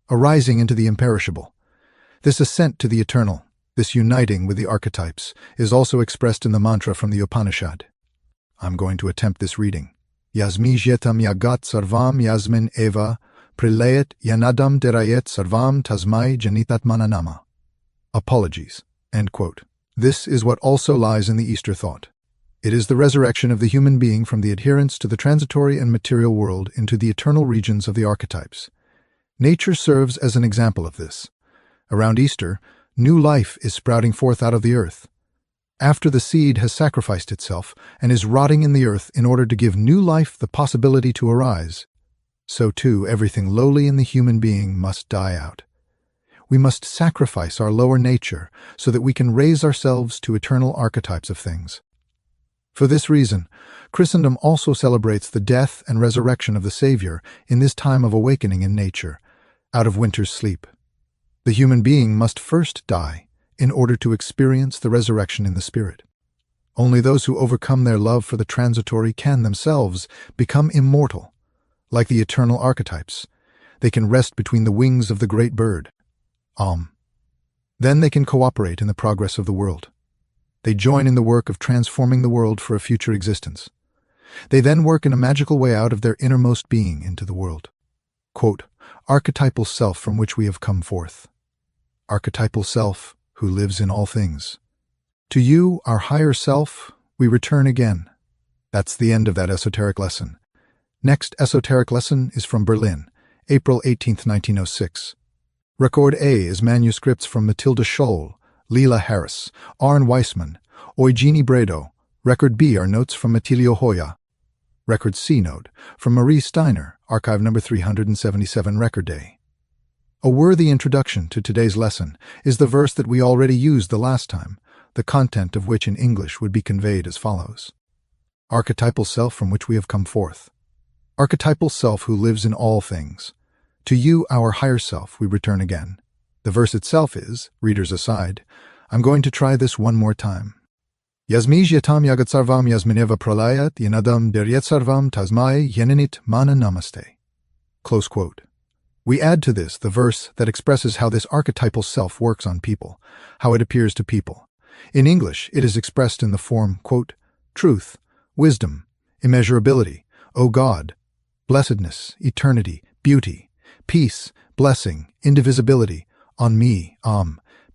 Arising into the imperishable. This ascent to the eternal, this uniting with the archetypes, is also expressed in the mantra from the Upanishad. I'm going to attempt this reading. Yasmi jetam yagat sarvam yasmin eva, prilayat yanadam derayet sarvam tasmai janitatmananama. Apologies. End quote. This is what also lies in the Easter thought. It is the resurrection of the human being from the adherence to the transitory and material world into the eternal regions of the archetypes. Nature serves as an example of this. Around Easter, new life is sprouting forth out of the earth. After the seed has sacrificed itself and is rotting in the earth in order to give new life the possibility to arise, so too everything lowly in the human being must die out. We must sacrifice our lower nature so that we can raise ourselves to eternal archetypes of things. For this reason, Christendom also celebrates the death and resurrection of the Savior in this time of awakening in nature, out of winter's sleep. The human being must first die in order to experience the resurrection in the spirit. Only those who overcome their love for the transitory can themselves become immortal. Like the eternal archetypes, they can rest between the wings of the great bird. Then they can cooperate in the progress of the world. They join in the work of transforming the world for a future existence. They then work in a magical way out of their innermost being into the world. Quote, archetypal self from which we have come forth. Archetypal self who lives in all things. To you, our higher self, we return again. That's the end of that esoteric lesson. Next esoteric lesson is from Berlin, April 18, 1906. Record A is manuscripts from Matilda Scholl, Leela Harris, Arne Weissman, Eugenie Bredo. Record B are notes from Attilio Hoya. Record C note from Marie Steiner, archive number 377, Record Day. A worthy introduction to today's lesson is the verse that we already used the last time, the content of which in English would be conveyed as follows. Archetypal self from which we have come forth. Archetypal self who lives in all things. To you, our higher self, we return again. The verse itself is, readers aside, I'm going to try this one more time. Yasmi yatam yagat sarvam yasmineva pralayat yanadam deryet sarvam tasmai yeninit mana namaste. Close quote. We add to this the verse that expresses how this archetypal self works on people, how it appears to people. In English, it is expressed in the form, quote, truth, wisdom, immeasurability, O God, blessedness, eternity, beauty, peace, blessing, indivisibility, on me,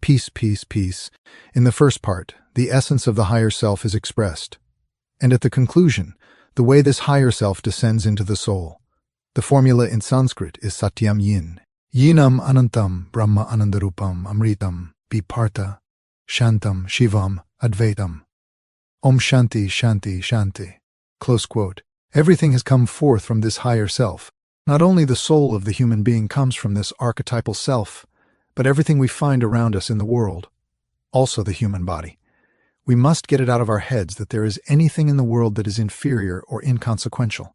peace, peace, peace. In the first part, the essence of the higher self is expressed. And at the conclusion, the way this higher self descends into the soul. The formula in Sanskrit is Satyam Yin. Yinam Anantam Brahma Anandarupam Amritam Viparta Shantam Shivam Advaitam. Om Shanti Shanti Shanti. Close quote. Everything has come forth from this higher self. Not only the soul of the human being comes from this archetypal self, but everything we find around us in the world. Also the human body. We must get it out of our heads that there is anything in the world that is inferior or inconsequential.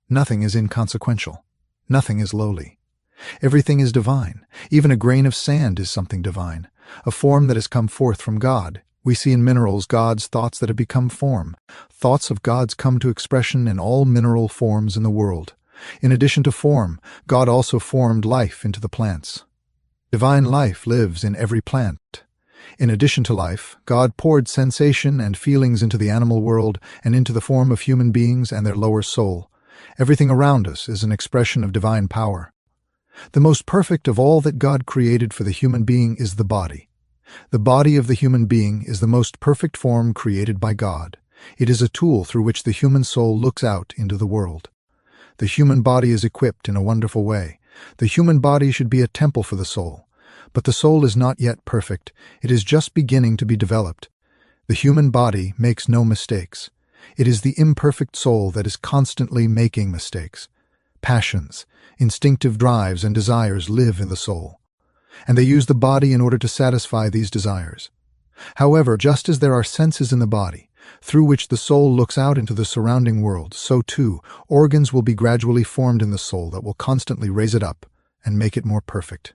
Nothing is inconsequential. Nothing is lowly. Everything is divine. Even a grain of sand is something divine, a form that has come forth from God. We see in minerals God's thoughts that have become form. Thoughts of God's come to expression in all mineral forms in the world. In addition to form, God also formed life into the plants. Divine life lives in every plant. In addition to life, God poured sensation and feelings into the animal world and into the form of human beings and their lower soul. Everything around us is an expression of divine power. The most perfect of all that God created for the human being is the body. The body of the human being is the most perfect form created by God. It is a tool through which the human soul looks out into the world. The human body is equipped in a wonderful way. The human body should be a temple for the soul. But the soul is not yet perfect. It is just beginning to be developed. The human body makes no mistakes. It is the imperfect soul that is constantly making mistakes. Passions, instinctive drives, and desires live in the soul, and they use the body in order to satisfy these desires. However, just as there are senses in the body, through which the soul looks out into the surrounding world, so too, organs will be gradually formed in the soul that will constantly raise it up and make it more perfect.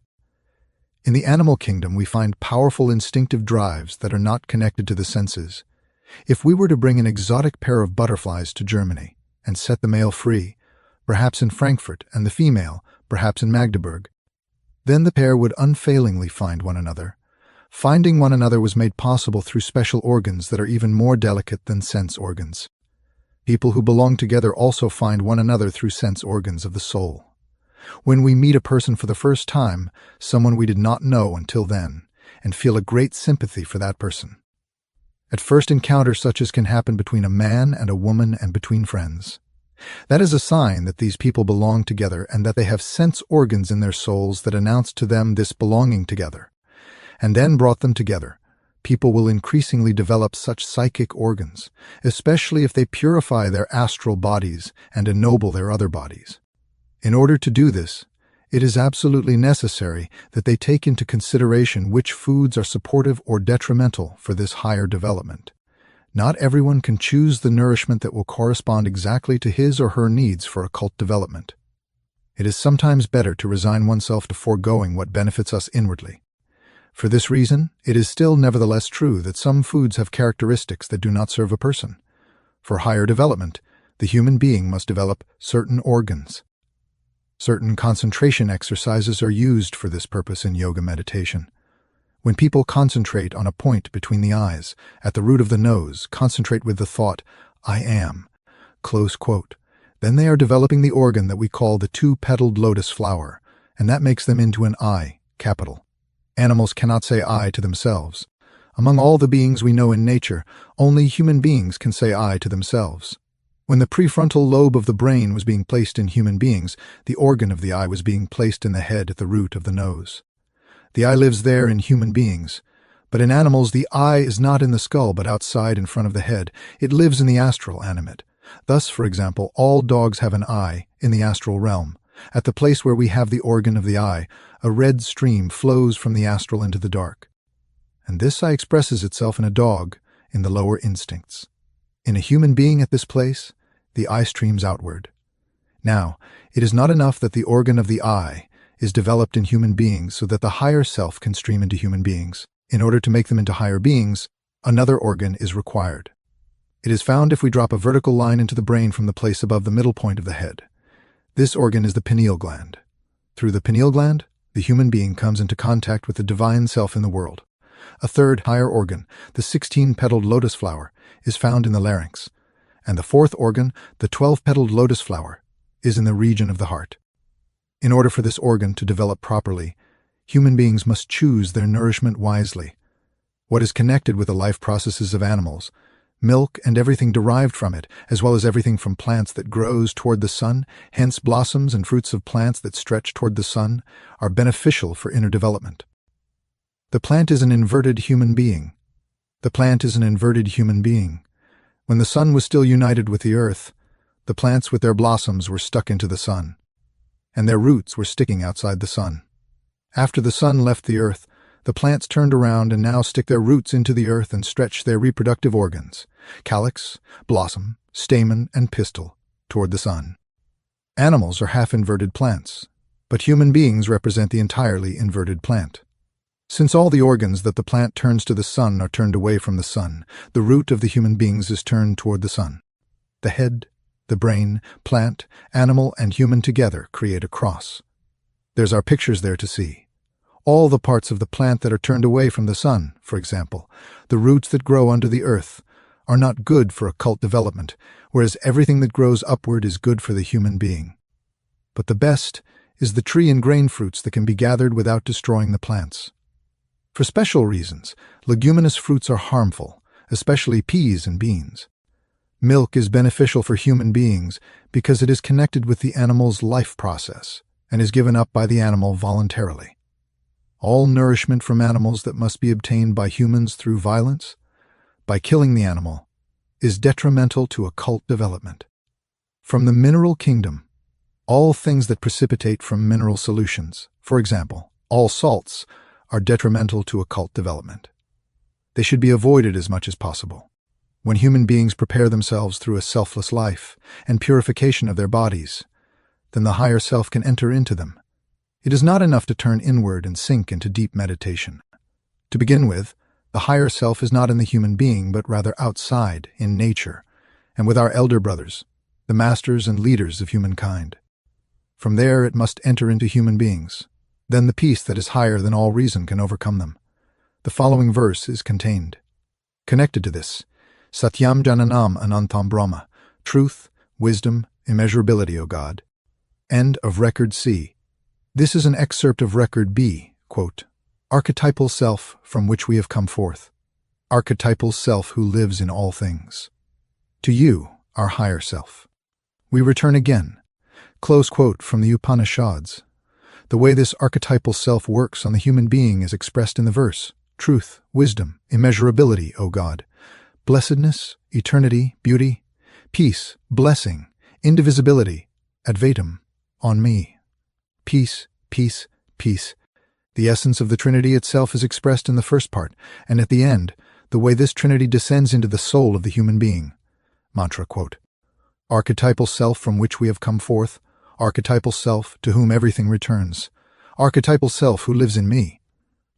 In the animal kingdom, we find powerful instinctive drives that are not connected to the senses. If we were to bring an exotic pair of butterflies to Germany and set the male free, perhaps in Frankfurt, and the female, perhaps in Magdeburg, then the pair would unfailingly find one another. Finding one another was made possible through special organs that are even more delicate than sense organs. People who belong together also find one another through sense organs of the soul. When we meet a person for the first time, someone we did not know until then, and feel a great sympathy for that person. At first encounter such as can happen between a man and a woman and between friends. That is a sign that these people belong together and that they have sense organs in their souls that announce to them this belonging together, and then brought them together. People will increasingly develop such psychic organs, especially if they purify their astral bodies and ennoble their other bodies. In order to do this, it is absolutely necessary that they take into consideration which foods are supportive or detrimental for this higher development. Not everyone can choose the nourishment that will correspond exactly to his or her needs for occult development. It is sometimes better to resign oneself to foregoing what benefits us inwardly. For this reason, it is still nevertheless true that some foods have characteristics that do not serve a person. For higher development, the human being must develop certain organs. Certain concentration exercises are used for this purpose in yoga meditation. When people concentrate on a point between the eyes, at the root of the nose, concentrate with the thought, "I am," close quote, then they are developing the organ that we call the two-petaled lotus flower, and that makes them into an I, capital. Animals cannot say I to themselves. Among all the beings we know in nature, only human beings can say I to themselves. When the prefrontal lobe of the brain was being placed in human beings, the organ of the eye was being placed in the head at the root of the nose. The eye lives there in human beings, but in animals the eye is not in the skull but outside in front of the head. It lives in the astral animate. Thus, for example, all dogs have an eye in the astral realm. At the place where we have the organ of the eye, a red stream flows from the astral into the dark. And this eye expresses itself in a dog, in the lower instincts. In a human being at this place, the eye streams outward. Now, it is not enough that the organ of the eye is developed in human beings so that the higher self can stream into human beings. In order to make them into higher beings, another organ is required. It is found if we drop a vertical line into the brain from the place above the middle point of the head. This organ is the pineal gland. Through the pineal gland, the human being comes into contact with the divine self in the world. A third, higher organ, the 16-petaled lotus flower, is found in the larynx, and the fourth organ, the 12-petaled lotus flower, is in the region of the heart. In order for this organ to develop properly, human beings must choose their nourishment wisely. What is connected with the life processes of animals, milk and everything derived from it, as well as everything from plants that grows toward the sun, hence blossoms and fruits of plants that stretch toward the sun, are beneficial for inner development. The plant is an inverted human being. The plant is an inverted human being. When the sun was still united with the earth, the plants with their blossoms were stuck into the sun, and their roots were sticking outside the sun. After the sun left the earth, the plants turned around and now stick their roots into the earth and stretch their reproductive organs, calyx, blossom, stamen, and pistil, toward the sun. Animals are half-inverted plants, but human beings represent the entirely inverted plant. Since all the organs that the plant turns to the sun are turned away from the sun, the root of the human beings is turned toward the sun. The head, the brain, plant, animal, and human together create a cross. There's our pictures there to see. All the parts of the plant that are turned away from the sun, for example, the roots that grow under the earth, are not good for occult development, whereas everything that grows upward is good for the human being. But the best is the tree and grain fruits that can be gathered without destroying the plants. For special reasons, leguminous fruits are harmful, especially peas and beans. Milk is beneficial for human beings because it is connected with the animal's life process and is given up by the animal voluntarily. All nourishment from animals that must be obtained by humans through violence, by killing the animal, is detrimental to occult development. From the mineral kingdom, all things that precipitate from mineral solutions, for example, all salts, are detrimental to occult development. They should be avoided as much as possible. When human beings prepare themselves through a selfless life and purification of their bodies, then the higher self can enter into them. It is not enough to turn inward and sink into deep meditation. To begin with, the higher self is not in the human being, but rather outside, in nature, and with our elder brothers, the masters and leaders of humankind. From there it must enter into human beings. Then the peace that is higher than all reason can overcome them. The following verse is contained. Connected to this, Satyam Jananam Anantam Brahma, truth, wisdom, immeasurability, O God. End of Record C. This is an excerpt of Record B, quote, archetypal self from which we have come forth, archetypal self who lives in all things. To you, our higher self. We return again. Close quote from the Upanishads. The way this archetypal self works on the human being is expressed in the verse, truth, wisdom, immeasurability, O God, blessedness, eternity, beauty, peace, blessing, indivisibility, advaitam, on me. Peace, peace, peace. The essence of the Trinity itself is expressed in the first part, and at the end, the way this Trinity descends into the soul of the human being. Mantra quote. Archetypal self from which we have come forth, archetypal self to whom everything returns, archetypal self who lives in me.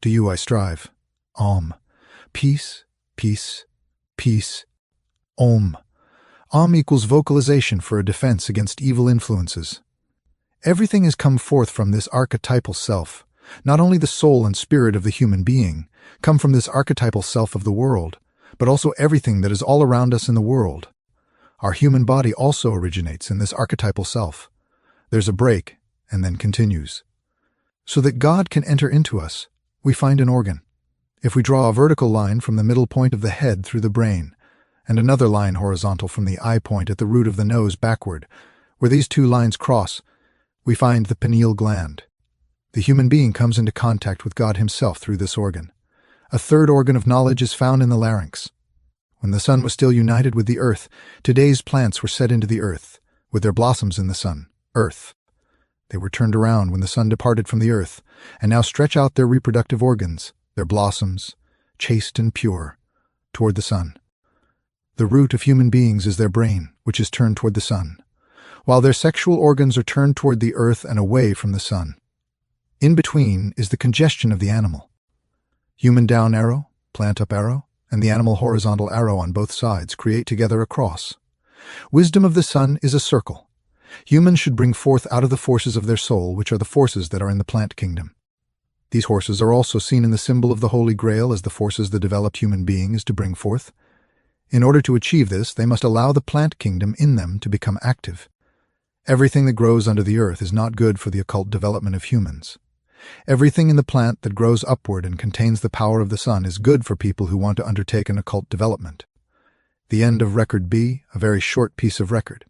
To you I strive. Om. Peace, peace, peace. Om. Om equals vocalization for a defense against evil influences. Everything has come forth from this archetypal self. Not only the soul and spirit of the human being come from this archetypal self of the world, but also everything that is all around us in the world. Our human body also originates in this archetypal self. There's a break, and then continues. So that God can enter into us, we find an organ. If we draw a vertical line from the middle point of the head through the brain, and another line horizontal from the eye point at the root of the nose backward, where these two lines cross, we find the pineal gland. The human being comes into contact with God himself through this organ. A third organ of knowledge is found in the larynx. When the sun was still united with the earth, today's plants were set into the earth, with their blossoms in the sun, earth. They were turned around when the sun departed from the earth, and now stretch out their reproductive organs, their blossoms, chaste and pure, toward the sun. The root of human beings is their brain, which is turned toward the sun, while their sexual organs are turned toward the earth and away from the sun. In between is the congestion of the animal. Human down arrow, plant up arrow, and the animal horizontal arrow on both sides create together a cross. Wisdom of the sun is a circle. Humans should bring forth out of the forces of their soul, which are the forces that are in the plant kingdom. These horses are also seen in the symbol of the Holy Grail as the forces the developed human being is to bring forth. In order to achieve this, they must allow the plant kingdom in them to become active. Everything that grows under the earth is not good for the occult development of humans. Everything in the plant that grows upward and contains the power of the sun is good for people who want to undertake an occult development. The end of Record B, a very short piece of record.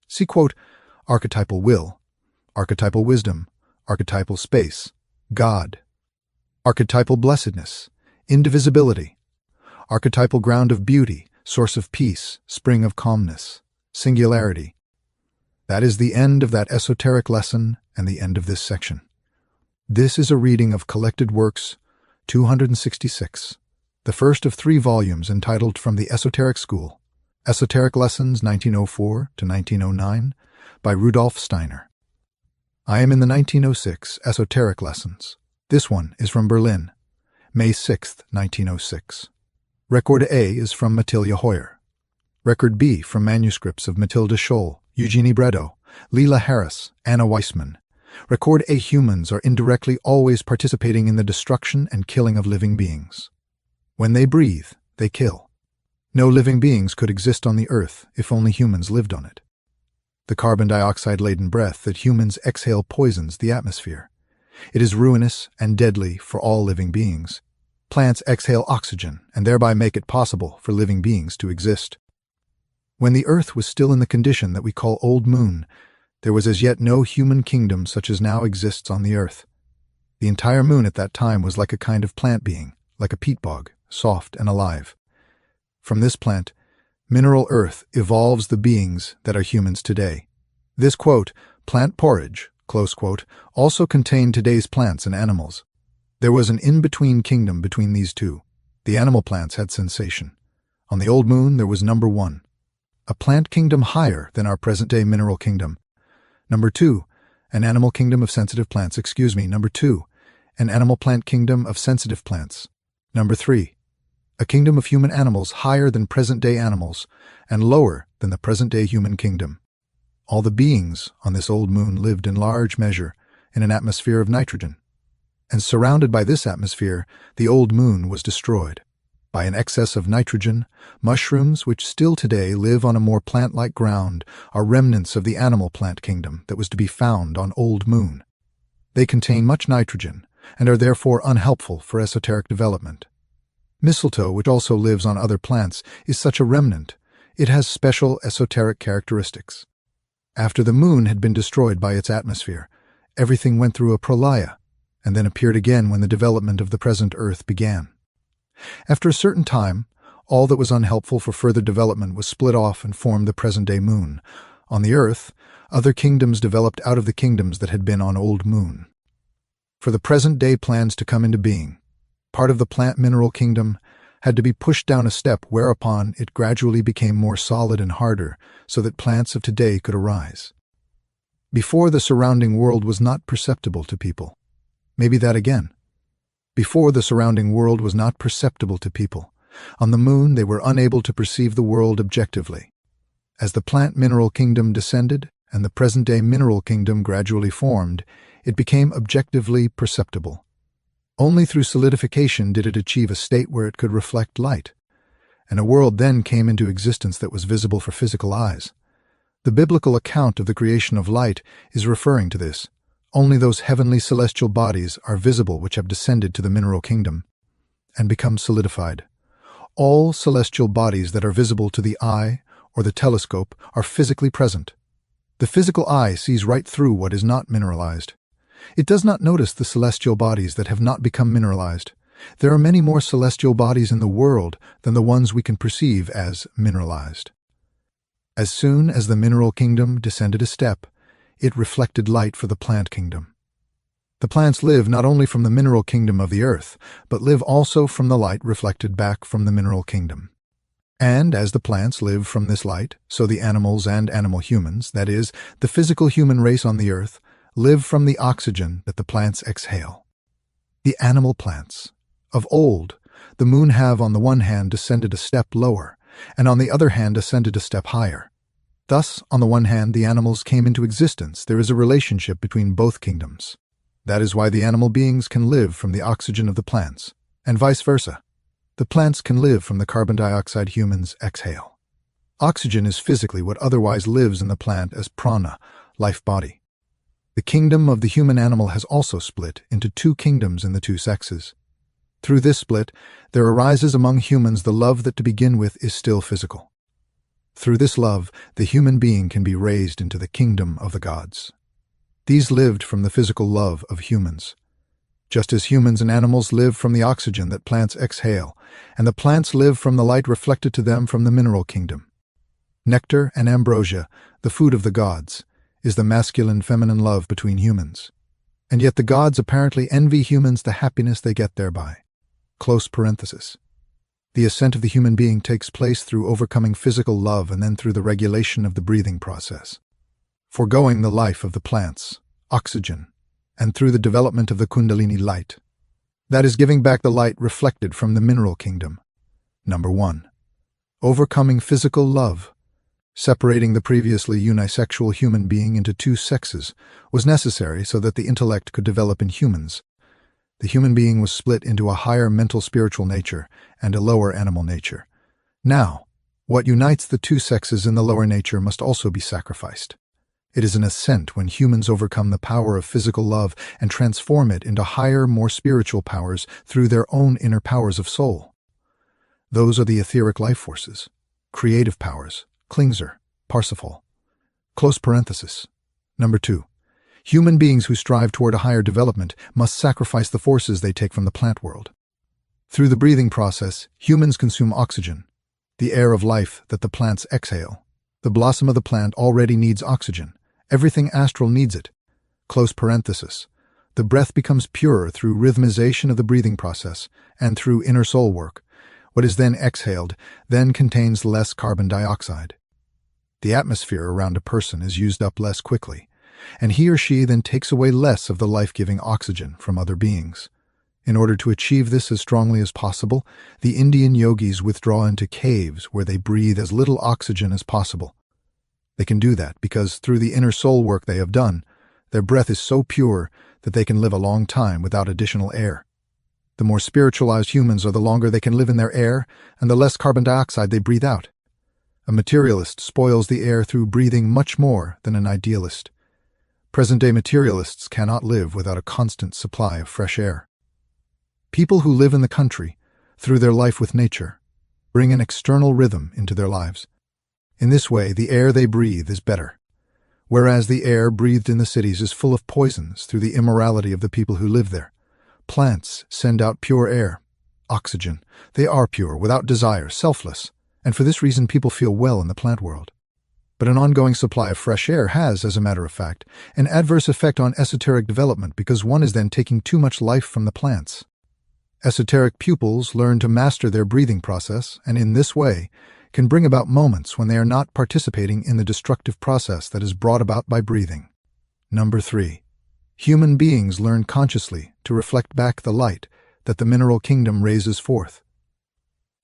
See quote, archetypal will, archetypal wisdom, archetypal space, God, archetypal blessedness, indivisibility, archetypal ground of beauty, source of peace, spring of calmness, singularity. That is the end of that esoteric lesson and the end of this section. This is a reading of Collected Works 266, the first of 3 volumes entitled From the Esoteric School, Esoteric Lessons 1904 to 1909 by Rudolf Steiner. I am in the 1906 Esoteric Lessons. This one is from Berlin, May 6, 1906. Record A is from Matilda Hoyer. Record B from manuscripts of Matilda Scholl, Eugenie Bredow, Leela Harris, Anna Weissman. Record A humans are indirectly always participating in the destruction and killing of living beings. When they breathe, they kill. No living beings could exist on the earth if only humans lived on it. The carbon dioxide-laden breath that humans exhale poisons the atmosphere. It is ruinous and deadly for all living beings. Plants exhale oxygen and thereby make it possible for living beings to exist. When the earth was still in the condition that we call Old Moon, there was as yet no human kingdom such as now exists on the earth. The entire moon at that time was like a kind of plant being, like a peat bog, soft and alive. From this plant, mineral earth evolves the beings that are humans today. This quote, plant porridge, close quote, also contained today's plants and animals. There was an in-between kingdom between these two. The animal plants had sensation. On the old moon there was number 1, a plant kingdom higher than our present-day mineral kingdom. Number 2, an animal kingdom of sensitive plants. Number 2, an animal plant kingdom of sensitive plants. Number 3, a kingdom of human animals higher than present-day animals and lower than the present-day human kingdom. All the beings on this old moon lived in large measure in an atmosphere of nitrogen. And surrounded by this atmosphere, the old moon was destroyed. By an excess of nitrogen, mushrooms, which still today live on a more plant-like ground, are remnants of the animal plant kingdom that was to be found on old moon. They contain much nitrogen and are therefore unhelpful for esoteric development. Mistletoe, which also lives on other plants, is such a remnant. It has special esoteric characteristics. After the moon had been destroyed by its atmosphere, everything went through a pralaya, and then appeared again when the development of the present Earth began. After a certain time, all that was unhelpful for further development was split off and formed the present-day moon. On the Earth, other kingdoms developed out of the kingdoms that had been on old moon. For the present-day plans to come into being, part of the plant mineral kingdom had to be pushed down a step, whereupon it gradually became more solid and harder, so that plants of today could arise. Before, the surrounding world was not perceptible to people. Maybe that again. Before, the surrounding world was not perceptible to people. On the moon, they were unable to perceive the world objectively. As the plant mineral kingdom descended and the present-day mineral kingdom gradually formed, it became objectively perceptible. Only through solidification did it achieve a state where it could reflect light, and a world then came into existence that was visible for physical eyes. The biblical account of the creation of light is referring to this. Only those heavenly celestial bodies are visible which have descended to the mineral kingdom and become solidified. All celestial bodies that are visible to the eye or the telescope are physically present. The physical eye sees right through what is not mineralized. It does not notice the celestial bodies that have not become mineralized. There are many more celestial bodies in the world than the ones we can perceive as mineralized. As soon as the mineral kingdom descended a step, it reflected light for the plant kingdom. The plants live not only from the mineral kingdom of the earth, but live also from the light reflected back from the mineral kingdom. And as the plants live from this light, so the animals and animal humans, that is, the physical human race on the earth, live from the oxygen that the plants exhale. The animal plants. Of old, the moon have on the one hand descended a step lower, and on the other hand ascended a step higher. Thus, on the one hand, the animals came into existence. There is a relationship between both kingdoms. That is why the animal beings can live from the oxygen of the plants, and vice versa. The plants can live from the carbon dioxide humans exhale. Oxygen is physically what otherwise lives in the plant as prana, life body. The kingdom of the human animal has also split into two kingdoms in the two sexes. Through this split, there arises among humans the love that to begin with is still physical. Through this love, the human being can be raised into the kingdom of the gods. These lived from the physical love of humans. Just as humans and animals live from the oxygen that plants exhale, and the plants live from the light reflected to them from the mineral kingdom. Nectar and ambrosia, the food of the gods, is the masculine-feminine love between humans. And yet the gods apparently envy humans the happiness they get thereby. Close parenthesis. The ascent of the human being takes place through overcoming physical love and then through the regulation of the breathing process, foregoing the life of the plants, oxygen, and through the development of the kundalini light. That is giving back the light reflected from the mineral kingdom. Number 1. Overcoming physical love. Separating the previously unisexual human being into two sexes was necessary so that the intellect could develop in humans. The human being was split into a higher mental spiritual nature and a lower animal nature. Now, what unites the two sexes in the lower nature must also be sacrificed. It is an ascent when humans overcome the power of physical love and transform it into higher, more spiritual powers through their own inner powers of soul. Those are the etheric life forces, creative powers, Klingsor, Parsifal. Close parenthesis. Number 2. Human beings who strive toward a higher development must sacrifice the forces they take from the plant world. Through the breathing process, humans consume oxygen, the air of life that the plants exhale. The blossom of the plant already needs oxygen. Everything astral needs it. Close parenthesis. The breath becomes purer through rhythmization of the breathing process and through inner soul work. What is then exhaled then contains less carbon dioxide. The atmosphere around a person is used up less quickly, and he or she then takes away less of the life-giving oxygen from other beings. In order to achieve this as strongly as possible, the Indian yogis withdraw into caves where they breathe as little oxygen as possible. They can do that because through the inner soul work they have done, their breath is so pure that they can live a long time without additional air. The more spiritualized humans are, the longer they can live in their air and the less carbon dioxide they breathe out. A materialist spoils the air through breathing much more than an idealist. Present-day materialists cannot live without a constant supply of fresh air. People who live in the country, through their life with nature, bring an external rhythm into their lives. In this way, the air they breathe is better, whereas the air breathed in the cities is full of poisons through the immorality of the people who live there. Plants send out pure air, oxygen. They are pure, without desire, selfless, and for this reason people feel well in the plant world. But an ongoing supply of fresh air has, as a matter of fact, an adverse effect on esoteric development because one is then taking too much life from the plants. Esoteric pupils learn to master their breathing process, and in this way can bring about moments when they are not participating in the destructive process that is brought about by breathing. Number 3. Human beings learn consciously to reflect back the light that the mineral kingdom raises forth.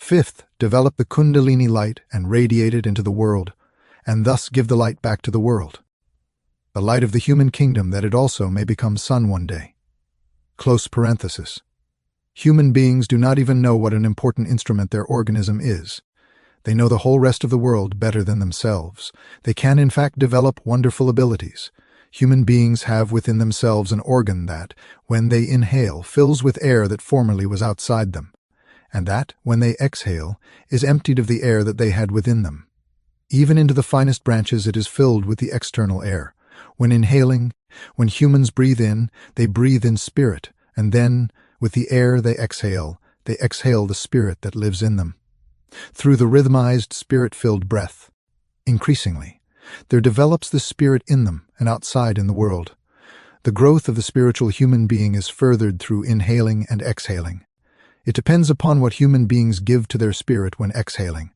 5th, develop the Kundalini light and radiate it into the world, and thus give the light back to the world. The light of the human kingdom, that it also may become sun one day. Close parenthesis. Human beings do not even know what an important instrument their organism is. They know the whole rest of the world better than themselves. They can, in fact, develop wonderful abilities. Human beings have within themselves an organ that, when they inhale, fills with air that formerly was outside them, and that, when they exhale, is emptied of the air that they had within them. Even into the finest branches it is filled with the external air. When inhaling, when humans breathe in, they breathe in spirit, and then, with the air they exhale the spirit that lives in them. Through the rhythmized, spirit-filled breath, increasingly, there develops the spirit in them and outside in the world. The growth of the spiritual human being is furthered through inhaling and exhaling. It depends upon what human beings give to their spirit when exhaling.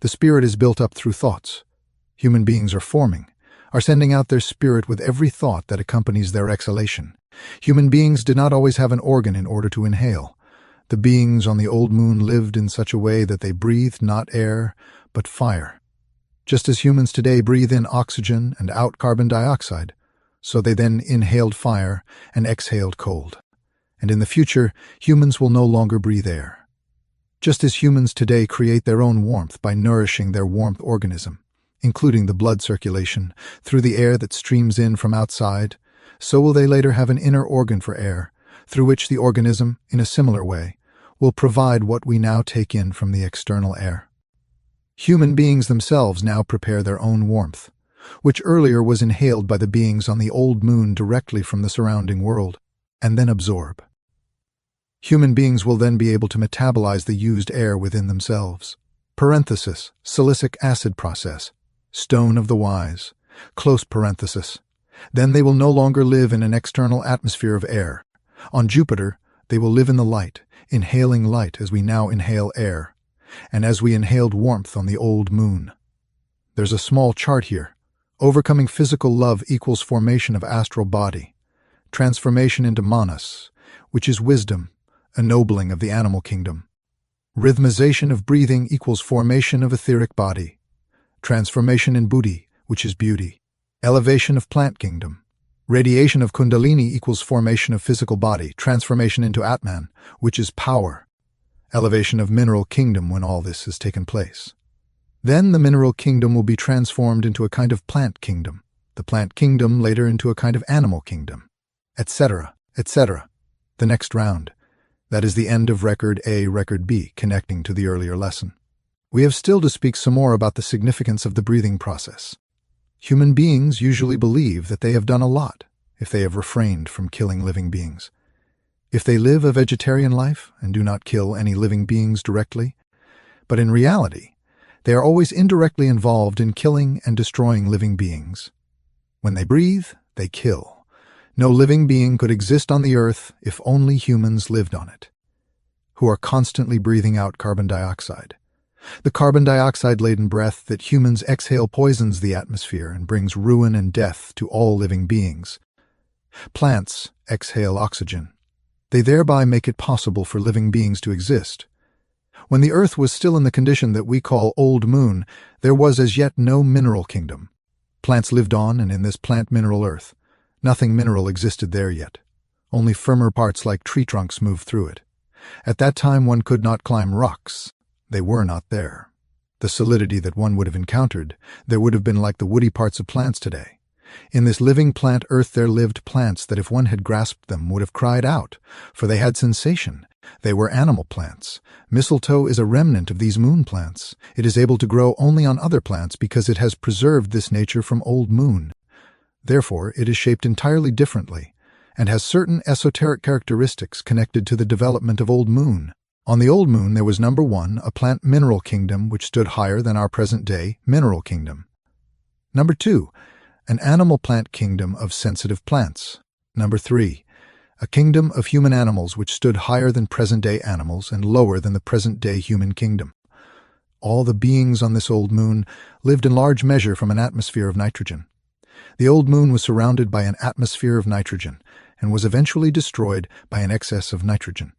The spirit is built up through thoughts. Human beings are sending out their spirit with every thought that accompanies their exhalation. Human beings did not always have an organ in order to inhale. The beings on the old moon lived in such a way that they breathed not air, but fire. Just as humans today breathe in oxygen and out carbon dioxide, so they then inhaled fire and exhaled cold. And in the future, humans will no longer breathe air. Just as humans today create their own warmth by nourishing their warmth organism, including the blood circulation, through the air that streams in from outside, so will they later have an inner organ for air, through which the organism, in a similar way, will provide what we now take in from the external air. Human beings themselves now prepare their own warmth, which earlier was inhaled by the beings on the old moon directly from the surrounding world, and then absorb. Human beings will then be able to metabolize the used air within themselves. Parenthesis, silicic acid process, stone of the wise, close parenthesis. Then they will no longer live in an external atmosphere of air. On Jupiter, they will live in the light, inhaling light as we now inhale air, and as we inhaled warmth on the old moon. There's a small chart here. Overcoming physical love equals formation of astral body, transformation into manas, which is wisdom, ennobling of the animal kingdom. Rhythmization of breathing equals formation of etheric body, transformation in buddhi, which is beauty. Elevation of plant kingdom. Radiation of kundalini equals formation of physical body, transformation into Atman, which is power. Elevation of mineral kingdom when all this has taken place. Then the mineral kingdom will be transformed into a kind of plant kingdom, the plant kingdom later into a kind of animal kingdom, etc., etc. The next round. That is the end of Record A, Record B, connecting to the earlier lesson. We have still to speak some more about the significance of the breathing process. Human beings usually believe that they have done a lot. if they have refrained from killing living beings. If they live a vegetarian life and do not kill any living beings directly, but in reality, they are always indirectly involved in killing and destroying living beings. When they breathe, they kill. No living being could exist on the earth if only humans lived on it, who are constantly breathing out carbon dioxide. The carbon dioxide-laden breath that humans exhale poisons the atmosphere and brings ruin and death to all living beings. Plants exhale oxygen. They thereby make it possible for living beings to exist. When the earth was still in the condition that we call Old Moon, there was as yet no mineral kingdom. Plants lived on, and in this plant-mineral earth, nothing mineral existed there yet. Only firmer parts like tree trunks moved through it. At that time one could not climb rocks. They were not there. The solidity that one would have encountered, there would have been like the woody parts of plants today. In this living plant earth there lived plants that if one had grasped them would have cried out, for they had sensation. They were animal plants. Mistletoe is a remnant of these moon plants. It is able to grow only on other plants because it has preserved this nature from Old Moon. Therefore, it is shaped entirely differently and has certain esoteric characteristics connected to the development of Old Moon. On the Old Moon there was number 1, a plant mineral kingdom which stood higher than our present-day mineral kingdom. Number 2, an animal plant kingdom of sensitive plants. Number 3, a kingdom of human animals which stood higher than present-day animals and lower than the present-day human kingdom. All the beings on this Old Moon lived in large measure from an atmosphere of nitrogen. The Old Moon was surrounded by an atmosphere of nitrogen and was eventually destroyed by an excess of nitrogen.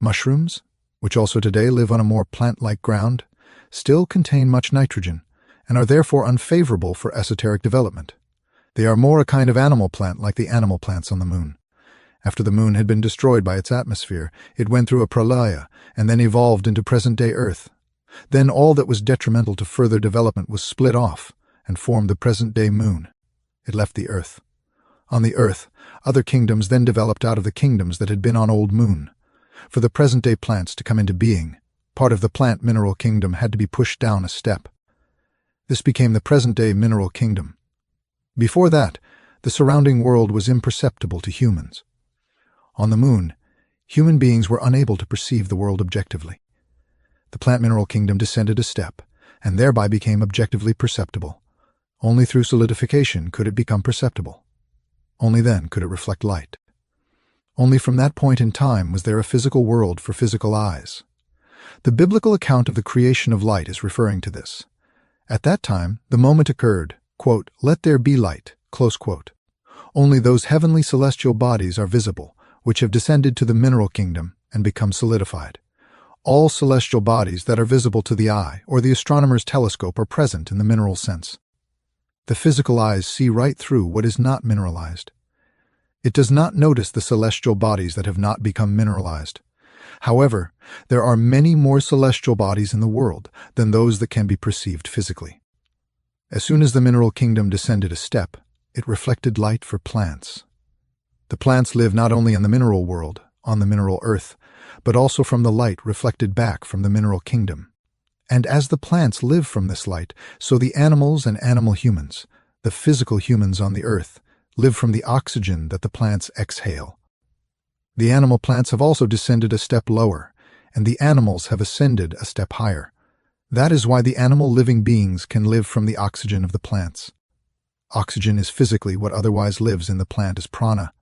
Mushrooms, which also today live on a more plant-like ground, still contain much nitrogen and are therefore unfavorable for esoteric development. They are more a kind of animal plant like the animal plants on the Moon. After the Moon had been destroyed by its atmosphere, it went through a pralaya and then evolved into present-day Earth. Then all that was detrimental to further development was split off and formed the present-day Moon. It left the Earth. On the Earth, other kingdoms then developed out of the kingdoms that had been on Old Moon. For the present-day plants to come into being, part of the plant mineral kingdom had to be pushed down a step. This became the present-day mineral kingdom. Before that, the surrounding world was imperceptible to humans. On the Moon, human beings were unable to perceive the world objectively. The plant mineral kingdom descended a step, and thereby became objectively perceptible. Only through solidification could it become perceptible. Only then could it reflect light. Only from that point in time was there a physical world for physical eyes. The biblical account of the creation of light is referring to this. At that time, the moment occurred, quote, "Let there be light," close quote. Only those heavenly celestial bodies are visible, which have descended to the mineral kingdom and become solidified. All celestial bodies that are visible to the eye or the astronomer's telescope are present in the mineral sense. The physical eyes see right through what is not mineralized. It does not notice the celestial bodies that have not become mineralized. However, there are many more celestial bodies in the world than those that can be perceived physically. As soon as the mineral kingdom descended a step, it reflected light for plants. The plants live not only in the mineral world, on the mineral earth, but also from the light reflected back from the mineral kingdom. And as the plants live from this light, so the animals and animal humans, the physical humans on the earth, live from the oxygen that the plants exhale. The animal plants have also descended a step lower, and the animals have ascended a step higher. That is why the animal living beings can live from the oxygen of the plants. Oxygen is physically what otherwise lives in the plant as prana.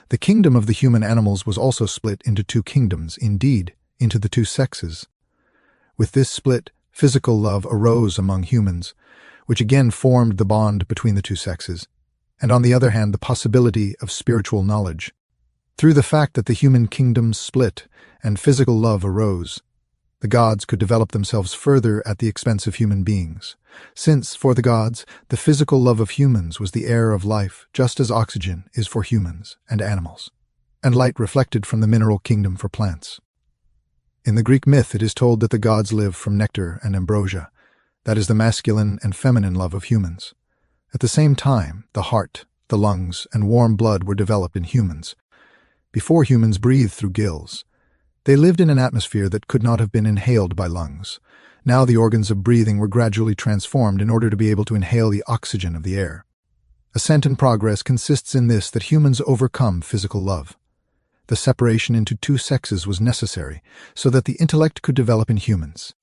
The kingdom of the human animals was also split into 2 kingdoms, indeed, into the 2 sexes. With this split, physical love arose among humans, which again formed the bond between the 2 sexes, and on the other hand the possibility of spiritual knowledge. Through the fact that the human kingdoms split and physical love arose, the gods could develop themselves further at the expense of human beings, since, for the gods, the physical love of humans was the air of life, just as oxygen is for humans and animals, and light reflected from the mineral kingdom for plants. In the Greek myth it is told that the gods live from nectar and ambrosia, that is the masculine and feminine love of humans. At the same time, the heart, the lungs, and warm blood were developed in humans. Before humans breathed through gills, they lived in an atmosphere that could not have been inhaled by lungs. Now the organs of breathing were gradually transformed in order to be able to inhale the oxygen of the air. Ascent and progress consists in this, that humans overcome physical love. The separation into two sexes was necessary so that the intellect could develop in humans.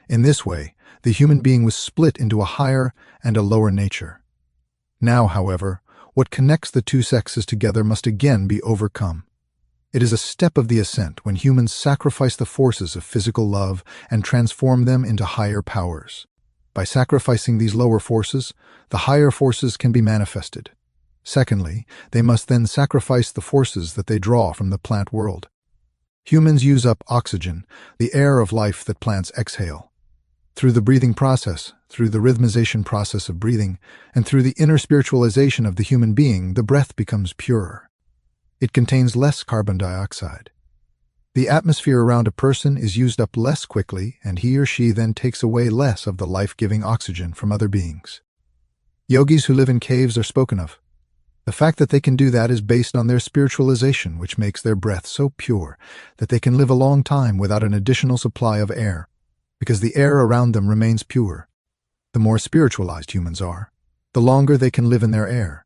In this way, the human being was split into a higher and a lower nature. Now, however, what connects the two sexes together must again be overcome. It is a step of the ascent when humans sacrifice the forces of physical love and transform them into higher powers. By sacrificing these lower forces, the higher forces can be manifested. Secondly, they must then sacrifice the forces that they draw from the plant world. Humans use up oxygen, the air of life that plants exhale. Through the breathing process, through the rhythmization process of breathing, and through the inner spiritualization of the human being, the breath becomes purer. It contains less carbon dioxide. The atmosphere around a person is used up less quickly, and he or she then takes away less of the life-giving oxygen from other beings. Yogis who live in caves are spoken of. The fact that they can do that is based on their spiritualization, which makes their breath so pure that they can live a long time without an additional supply of air, because the air around them remains pure. The more spiritualized humans are, the longer they can live in their air,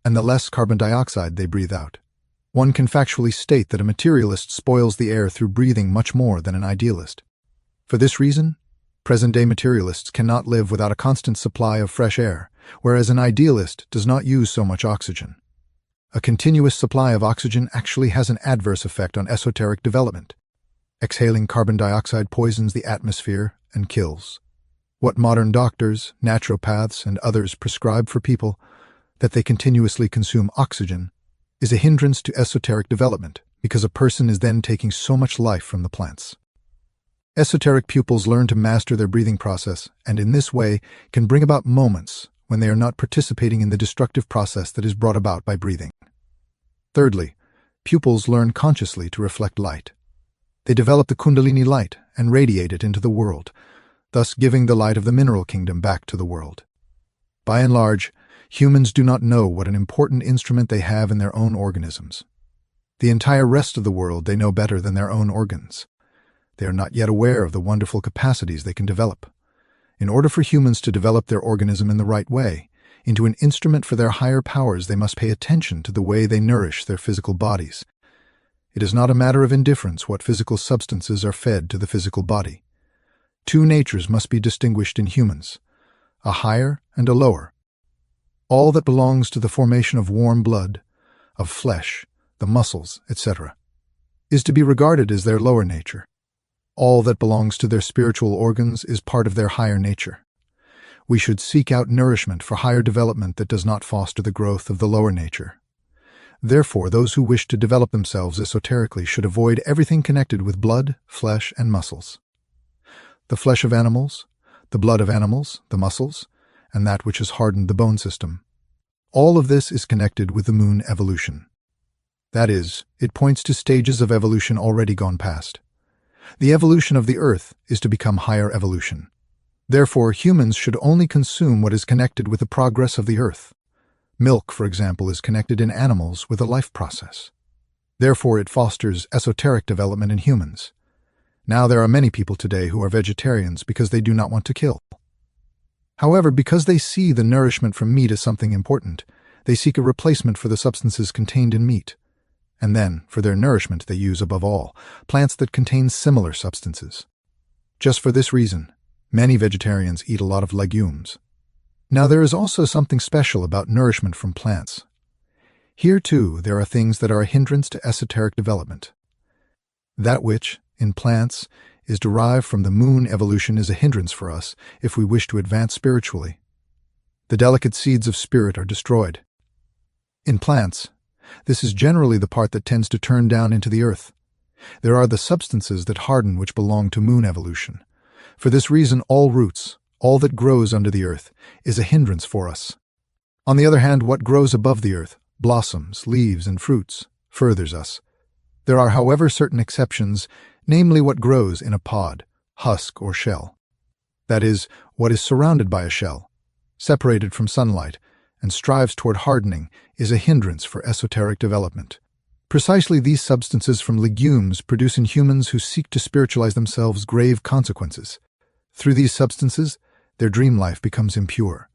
and the less carbon dioxide they breathe out. One can factually state that a materialist spoils the air through breathing much more than an idealist. For this reason, present-day materialists cannot live without a constant supply of fresh air, whereas an idealist does not use so much oxygen. A continuous supply of oxygen actually has an adverse effect on esoteric development. Exhaling carbon dioxide poisons the atmosphere and kills. What modern doctors, naturopaths, and others prescribe for people, that they continuously consume oxygen, is a hindrance to esoteric development, because a person is then taking so much life from the plants. Esoteric pupils learn to master their breathing process, and in this way can bring about moments when they are not participating in the destructive process that is brought about by breathing. Thirdly, pupils learn consciously to reflect light. They develop the Kundalini light and radiate it into the world, thus giving the light of the mineral kingdom back to the world. By and large, humans do not know what an important instrument they have in their own organisms. The entire rest of the world they know better than their own organs. They are not yet aware of the wonderful capacities they can develop. In order for humans to develop their organism in the right way, into an instrument for their higher powers, they must pay attention to the way they nourish their physical bodies. It is not a matter of indifference what physical substances are fed to the physical body. Two natures must be distinguished in humans, a higher and a lower. All that belongs to the formation of warm blood, of flesh, the muscles, etc., is to be regarded as their lower nature. All that belongs to their spiritual organs is part of their higher nature. We should seek out nourishment for higher development that does not foster the growth of the lower nature. Therefore, those who wish to develop themselves esoterically should avoid everything connected with blood, flesh, and muscles. The flesh of animals, the blood of animals, the muscles, and that which has hardened the bone system. All of this is connected with the moon evolution. That is, it points to stages of evolution already gone past. The evolution of the earth is to become higher evolution. Therefore, humans should only consume what is connected with the progress of the earth. Milk, for example, is connected in animals with a life process. Therefore, it fosters esoteric development in humans. Now there are many people today who are vegetarians because they do not want to kill. However, because they see the nourishment from meat as something important, they seek a replacement for the substances contained in meat. And then, for their nourishment, they use, above all, plants that contain similar substances. Just for this reason, many vegetarians eat a lot of legumes. Now, there is also something special about nourishment from plants. Here, too, there are things that are a hindrance to esoteric development. That which, in plants, is derived from the moon evolution is a hindrance for us if we wish to advance spiritually. The delicate seeds of spirit are destroyed. In plants, this is generally the part that tends to turn down into the earth. There are the substances that harden which belong to moon evolution. For this reason, all roots, all that grows under the earth, is a hindrance for us. On the other hand, what grows above the earth, blossoms, leaves, and fruits, furthers us. There are, however, certain exceptions, namely what grows in a pod, husk, or shell. That is, what is surrounded by a shell, separated from sunlight, and strives toward hardening, is a hindrance for esoteric development. Precisely these substances from legumes produce in humans who seek to spiritualize themselves grave consequences. Through these substances, their dream life becomes impure,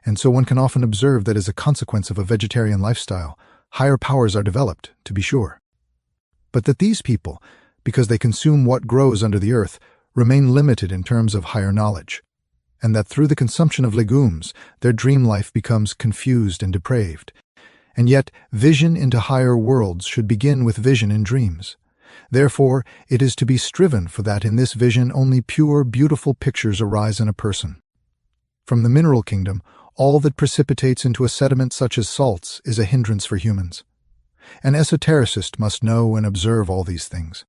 and so one can often observe that as a consequence of a vegetarian lifestyle, higher powers are developed, to be sure. But that these people, because they consume what grows under the earth, remain limited in terms of higher knowledge, and that through the consumption of legumes, their dream life becomes confused and depraved. And yet, vision into higher worlds should begin with vision in dreams. Therefore, it is to be striven for that in this vision only pure, beautiful pictures arise in a person. From the mineral kingdom, all that precipitates into a sediment such as salts is a hindrance for humans. An esotericist must know and observe all these things.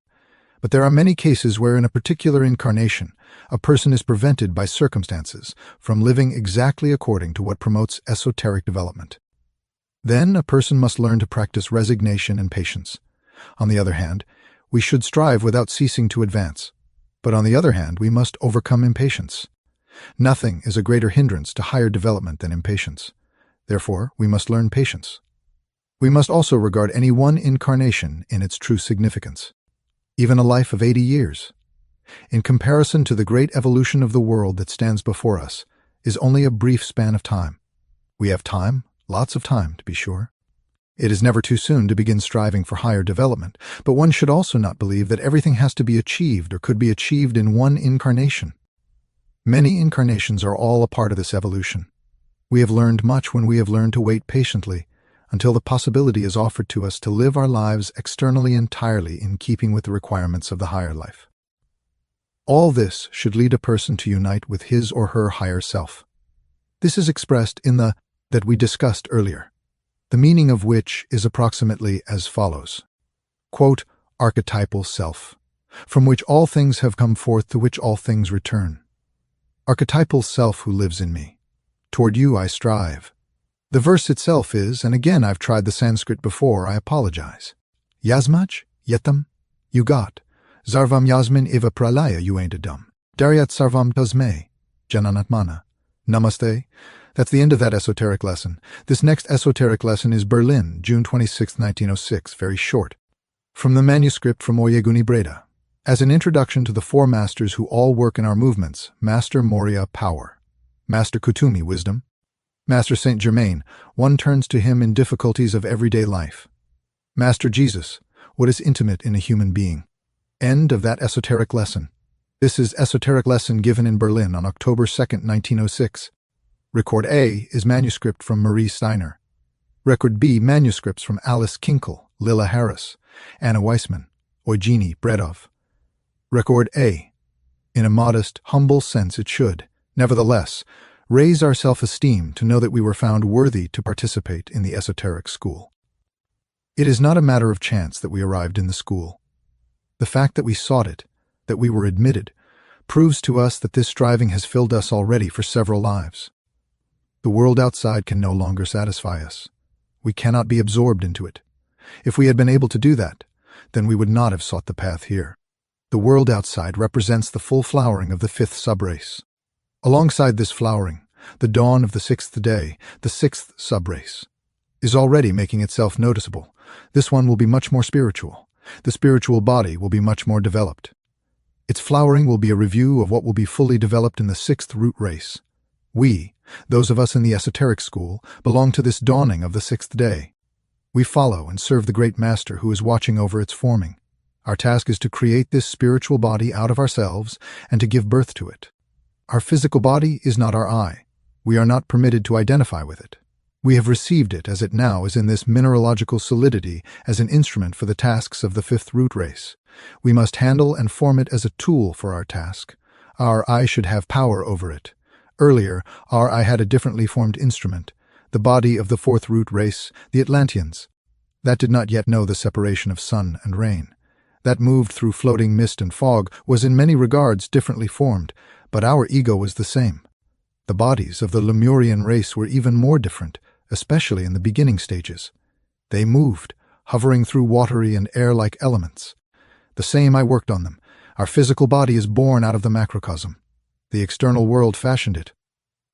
But there are many cases where in a particular incarnation, a person is prevented by circumstances from living exactly according to what promotes esoteric development. Then a person must learn to practice resignation and patience. On the other hand, we should strive without ceasing to advance. But on the other hand, we must overcome impatience. Nothing is a greater hindrance to higher development than impatience. Therefore, we must learn patience. We must also regard any one incarnation in its true significance. Even a life of 80 years, in comparison to the great evolution of the world that stands before us, is only a brief span of time. We have time, lots of time, to be sure. It is never too soon to begin striving for higher development, but one should also not believe that everything has to be achieved or could be achieved in one incarnation. Many incarnations are all a part of this evolution. We have learned much when we have learned to wait patiently until the possibility is offered to us to live our lives externally entirely in keeping with the requirements of the higher life. All this should lead a person to unite with his or her higher self. This is expressed in the that we discussed earlier, the meaning of which is approximately as follows. Quote, archetypal self, from which all things have come forth, to which all things return. Archetypal self who lives in me. Toward you I strive. The verse itself is, and again I've tried the Sanskrit before, I apologize. Yasmach, yetam, you got. Zarvam yasmin iva pralaya you ain't a dumb. Daryat sarvam tasme, jananatmana. Namaste. That's the end of that esoteric lesson. This next esoteric lesson is Berlin, June 26, 1906, very short. From the manuscript from Oyeguni Breda. As an introduction to the four masters who all work in our movements, Master Moria, power. Master Kutumi, wisdom. Master Saint Germain, one turns to him in difficulties of everyday life. Master Jesus, what is intimate in a human being. End of that esoteric lesson. This is esoteric lesson given in Berlin on October 2, 1906. Record A is manuscript from Marie Steiner. Record B, manuscripts from Alice Kinkel, Lilla Harris, Anna Weissman, Eugenie Bredov. Record A. In a modest, humble sense it should, nevertheless, raise our self-esteem to know that we were found worthy to participate in the esoteric school. It is not a matter of chance that we arrived in the school. The fact that we sought it, that we were admitted, proves to us that this striving has filled us already for several lives. The world outside can no longer satisfy us. We cannot be absorbed into it. If we had been able to do that, then we would not have sought the path here. The world outside represents the full flowering of the fifth subrace. Alongside this flowering, the dawn of the sixth day, the sixth subrace, is already making itself noticeable. This one will be much more spiritual. The spiritual body will be much more developed. Its flowering will be a review of what will be fully developed in the sixth root race. We, those of us in the esoteric school, belong to this dawning of the sixth day. We follow and serve the great master who is watching over its forming. Our task is to create this spiritual body out of ourselves and to give birth to it. Our physical body is not our I. We are not permitted to identify with it. We have received it as it now is in this mineralogical solidity as an instrument for the tasks of the fifth root race. We must handle and form it as a tool for our task. Our I should have power over it. Earlier, our I had a differently formed instrument, the body of the fourth root race, the Atlanteans. That did not yet know the separation of sun and rain. That moved through floating mist and fog, was in many regards differently formed, but our ego was the same. The bodies of the Lemurian race were even more different, especially in the beginning stages. They moved, hovering through watery and air-like elements. The same I worked on them. Our physical body is born out of the macrocosm. The external world fashioned it.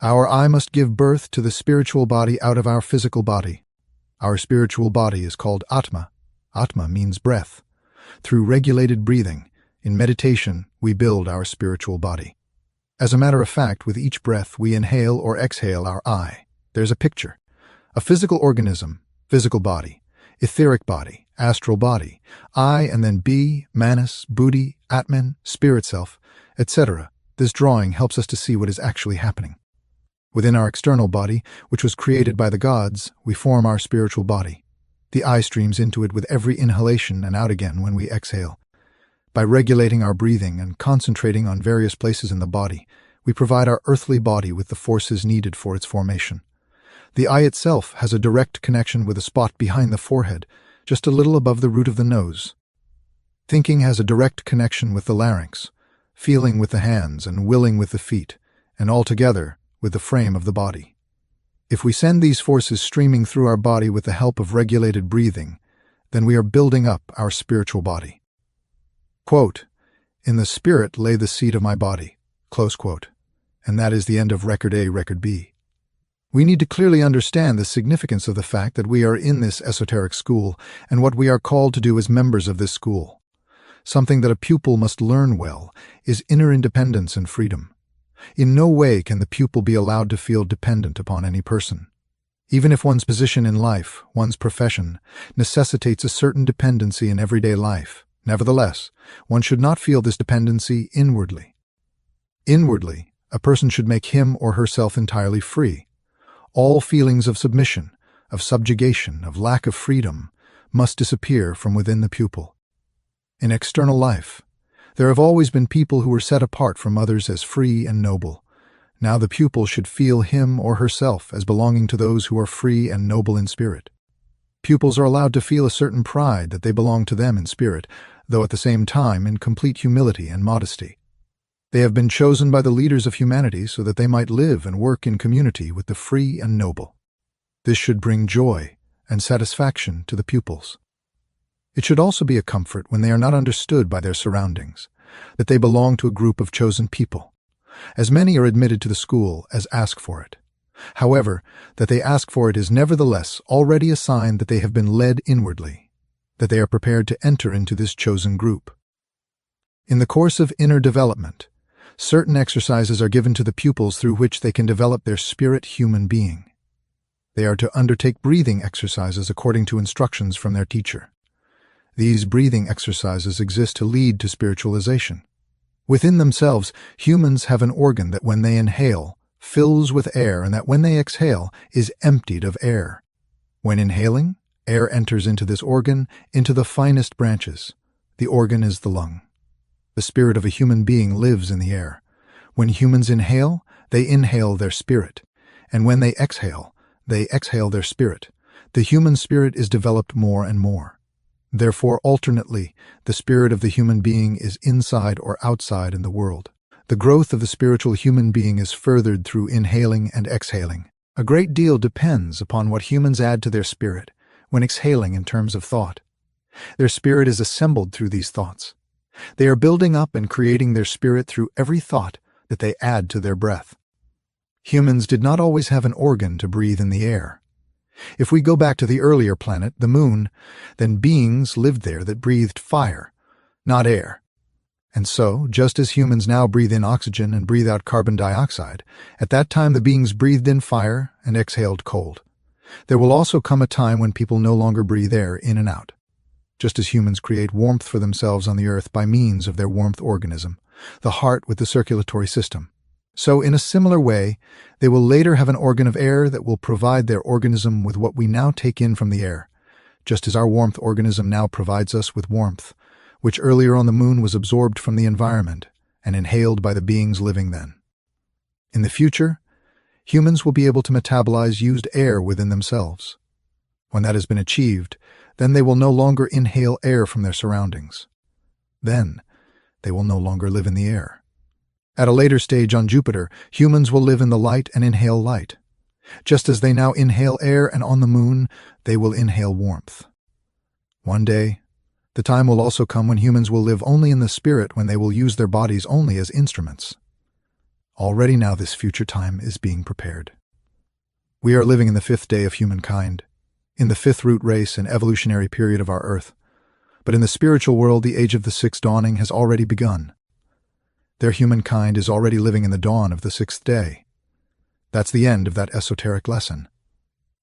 Our I must give birth to the spiritual body out of our physical body. Our spiritual body is called Atma. Atma means breath. Through regulated breathing, in meditation, we build our spiritual body. As a matter of fact, with each breath, we inhale or exhale our I. There's a picture. A physical organism, physical body, etheric body, astral body, I and then B, Manas, Buddhi, Atman, spirit self, etc. This drawing helps us to see what is actually happening. Within our external body, which was created by the gods, we form our spiritual body. The I streams into it with every inhalation and out again when we exhale. By regulating our breathing and concentrating on various places in the body, we provide our earthly body with the forces needed for its formation. The I itself has a direct connection with a spot behind the forehead, just a little above the root of the nose. Thinking has a direct connection with the larynx, feeling with the hands and willing with the feet, and altogether with the frame of the body. If we send these forces streaming through our body with the help of regulated breathing, then we are building up our spiritual body. Quote, "In the spirit lay the seed of my body," close quote. And that is the end of Record A, Record B. We need to clearly understand the significance of the fact that we are in this esoteric school and what we are called to do as members of this school. Something that a pupil must learn well is inner independence and freedom. In no way can the pupil be allowed to feel dependent upon any person. Even if one's position in life, one's profession, necessitates a certain dependency in everyday life, nevertheless, one should not feel this dependency inwardly. Inwardly, a person should make him or herself entirely free. All feelings of submission, of subjugation, of lack of freedom must disappear from within the pupil. In external life, there have always been people who were set apart from others as free and noble. Now the pupil should feel him or herself as belonging to those who are free and noble in spirit. Pupils are allowed to feel a certain pride that they belong to them in spirit, though at the same time in complete humility and modesty. They have been chosen by the leaders of humanity so that they might live and work in community with the free and noble. This should bring joy and satisfaction to the pupils. It should also be a comfort when they are not understood by their surroundings, that they belong to a group of chosen people. As many are admitted to the school as ask for it. However, that they ask for it is nevertheless already a sign that they have been led inwardly, that they are prepared to enter into this chosen group. In the course of inner development, certain exercises are given to the pupils through which they can develop their spirit human being. They are to undertake breathing exercises according to instructions from their teacher. These breathing exercises exist to lead to spiritualization. Within themselves, humans have an organ that when they inhale, fills with air, and that when they exhale, is emptied of air. When inhaling, air enters into this organ, into the finest branches. The organ is the lung. The spirit of a human being lives in the air. When humans inhale, they inhale their spirit, and when they exhale their spirit. The human spirit is developed more and more. Therefore, alternately, the spirit of the human being is inside or outside in the world. The growth of the spiritual human being is furthered through inhaling and exhaling. A great deal depends upon what humans add to their spirit when exhaling in terms of thought. Their spirit is assembled through these thoughts. They are building up and creating their spirit through every thought that they add to their breath. Humans did not always have an organ to breathe in the air. If we go back to the earlier planet, the moon, then beings lived there that breathed fire, not air. And so, just as humans now breathe in oxygen and breathe out carbon dioxide, at that time the beings breathed in fire and exhaled cold. There will also come a time when people no longer breathe air in and out. Just as humans create warmth for themselves on the earth by means of their warmth organism, the heart with the circulatory system. So, in a similar way, they will later have an organ of air that will provide their organism with what we now take in from the air, just as our warmth organism now provides us with warmth, which earlier on the moon was absorbed from the environment and inhaled by the beings living then. In the future, humans will be able to metabolize used air within themselves. When that has been achieved, then they will no longer inhale air from their surroundings. Then, they will no longer live in the air. At a later stage on Jupiter, humans will live in the light and inhale light. Just as they now inhale air, and on the moon, they will inhale warmth. One day, the time will also come when humans will live only in the spirit, when they will use their bodies only as instruments. Already now this future time is being prepared. We are living in the 5th day of humankind, in the 5th root race and evolutionary period of our Earth. But in the spiritual world, the age of the 6th dawning has already begun. Their humankind is already living in the dawn of the 6th day. That's the end of that esoteric lesson.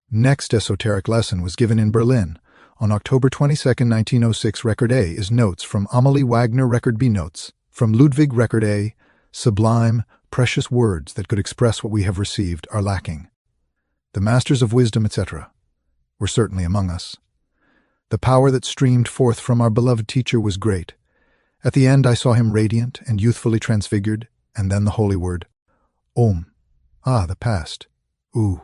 Next esoteric lesson was given in Berlin. On October 22, 1906, Record A is notes from Amalie Wagner. Record B notes from Ludwig. Record A, sublime, precious words that could express what we have received are lacking. The masters of wisdom, etc., were certainly among us. The power that streamed forth from our beloved teacher was great. At the end I saw him radiant and youthfully transfigured, and then the holy word, Om. Ah, the past. U,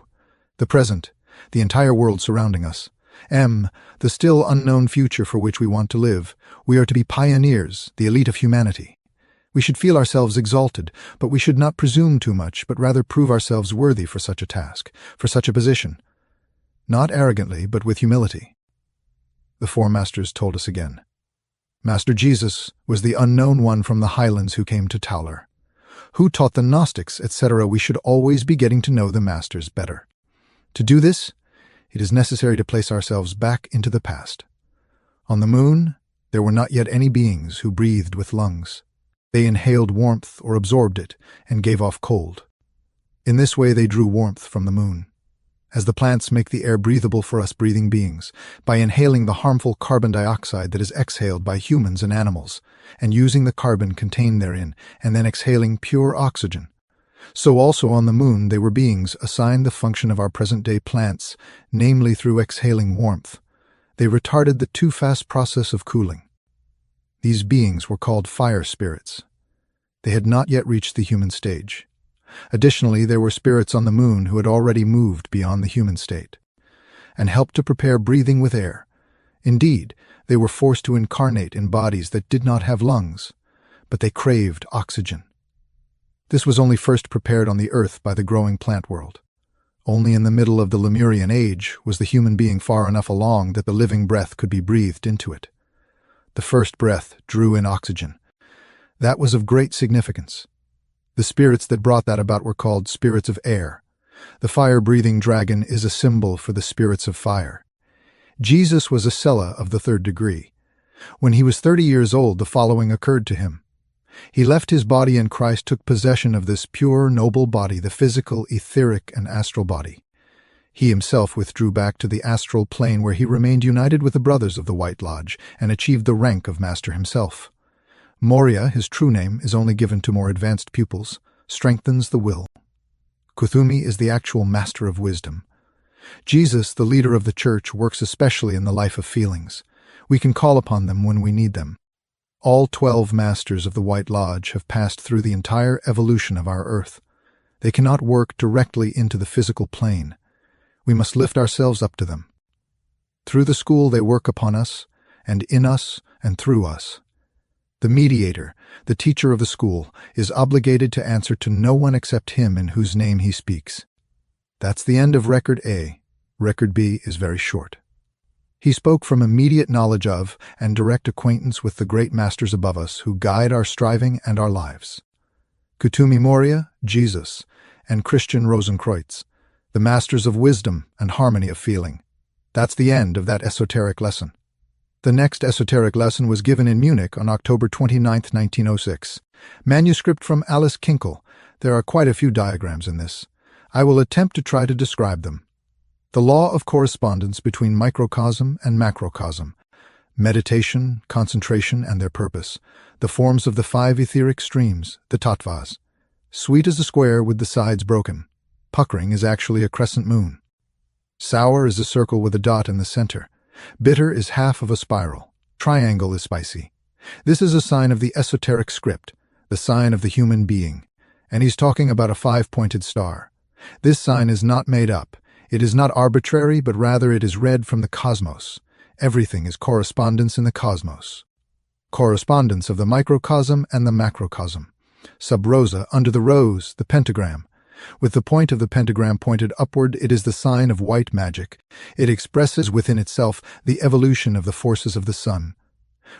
the present, the entire world surrounding us. M, the still unknown future for which we want to live. We are to be pioneers, the elite of humanity. We should feel ourselves exalted, but we should not presume too much, but rather prove ourselves worthy for such a task, for such a position. Not arrogantly, but with humility. The four masters told us again. Master Jesus was the unknown one from the highlands who came to Tauler. Who taught the Gnostics, etc. We should always be getting to know the masters better. To do this, it is necessary to place ourselves back into the past. On the moon, there were not yet any beings who breathed with lungs. They inhaled warmth or absorbed it and gave off cold. In this way they drew warmth from the moon. As the plants make the air breathable for us breathing beings, by inhaling the harmful carbon dioxide that is exhaled by humans and animals, and using the carbon contained therein, and then exhaling pure oxygen. So also on the moon they were beings assigned the function of our present-day plants, namely through exhaling warmth. They retarded the too fast process of cooling. These beings were called fire spirits. They had not yet reached the human stage. Additionally, there were spirits on the moon who had already moved beyond the human state, and helped to prepare breathing with air. Indeed, they were forced to incarnate in bodies that did not have lungs, but they craved oxygen. This was only first prepared on the earth by the growing plant world. Only in the middle of the Lemurian age was the human being far enough along that the living breath could be breathed into it. The first breath drew in oxygen. That was of great significance. The spirits that brought that about were called spirits of air. The fire-breathing dragon is a symbol for the spirits of fire. Jesus was a Sela of the third degree. When he was 30 years old, the following occurred to him. He left his body and Christ took possession of this pure, noble body, the physical, etheric, and astral body. He himself withdrew back to the astral plane where he remained united with the brothers of the White Lodge and achieved the rank of master himself. Moria, his true name, is only given to more advanced pupils, strengthens the will. Kuthumi is the actual master of wisdom. Jesus, the leader of the church, works especially in the life of feelings. We can call upon them when we need them. All 12 masters of the White Lodge have passed through the entire evolution of our earth. They cannot work directly into the physical plane. We must lift ourselves up to them. Through the school they work upon us, and in us, and through us. The mediator, the teacher of the school, is obligated to answer to no one except him in whose name he speaks. That's the end of Record A. Record B is very short. He spoke from immediate knowledge of and direct acquaintance with the great masters above us who guide our striving and our lives. Kuthumi Moria, Jesus, and Christian Rosenkreutz, the masters of wisdom and harmony of feeling. That's the end of that esoteric lesson. The next esoteric lesson was given in Munich on October 29, 1906. Manuscript from Alice Kinkel. There are quite a few diagrams in this. I will attempt to try to describe them. The law of correspondence between microcosm and macrocosm. Meditation, concentration, and their purpose. The forms of the 5 etheric streams, the tattvas. Sweet is a square with the sides broken. Puckering is actually a crescent moon. Sour is a circle with a dot in the center. Bitter is half of a spiral. Triangle is spicy. This is a sign of the esoteric script, the sign of the human being. And he's talking about a 5-pointed star. This sign is not made up. It is not arbitrary, but rather it is read from the cosmos. Everything is correspondence in the cosmos. Correspondence of the microcosm and the macrocosm. Sub rosa, under the rose, the pentagram. With the point of the pentagram pointed upward, it is the sign of white magic. It expresses within itself the evolution of the forces of the sun.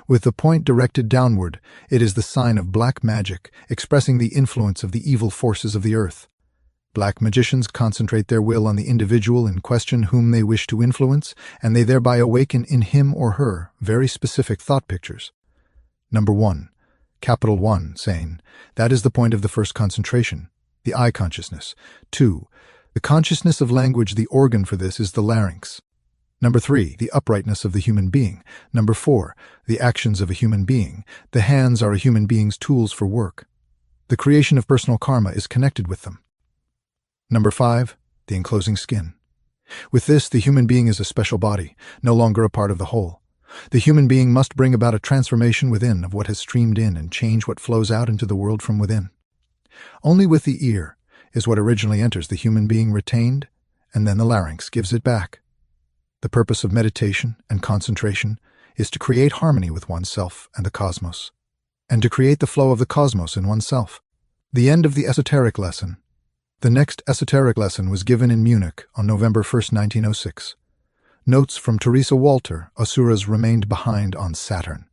With the point directed downward, it is the sign of black magic, expressing the influence of the evil forces of the earth. Black magicians concentrate their will on the individual in question whom they wish to influence, and they thereby awaken in him or her very specific thought pictures. Number 1. Capital 1, saying, that is the point of the first concentration. the eye consciousness. 2. The consciousness of language, the organ for this is the larynx. Number 3, the uprightness of the human being. Number 4, the actions of a human being. The hands are a human being's tools for work. The creation of personal karma is connected with them. Number 5, the enclosing skin. With this, the human being is a special body, no longer a part of the whole. The human being must bring about a transformation within of what has streamed in and change what flows out into the world from within. Only with the ear is what originally enters the human being retained, and then the larynx gives it back. The purpose of meditation and concentration is to create harmony with oneself and the cosmos, and to create the flow of the cosmos in oneself. The end of the esoteric lesson. The next esoteric lesson was given in Munich on November 1st, 1906. Notes from Teresa Walter, Asuras remained behind on Saturn.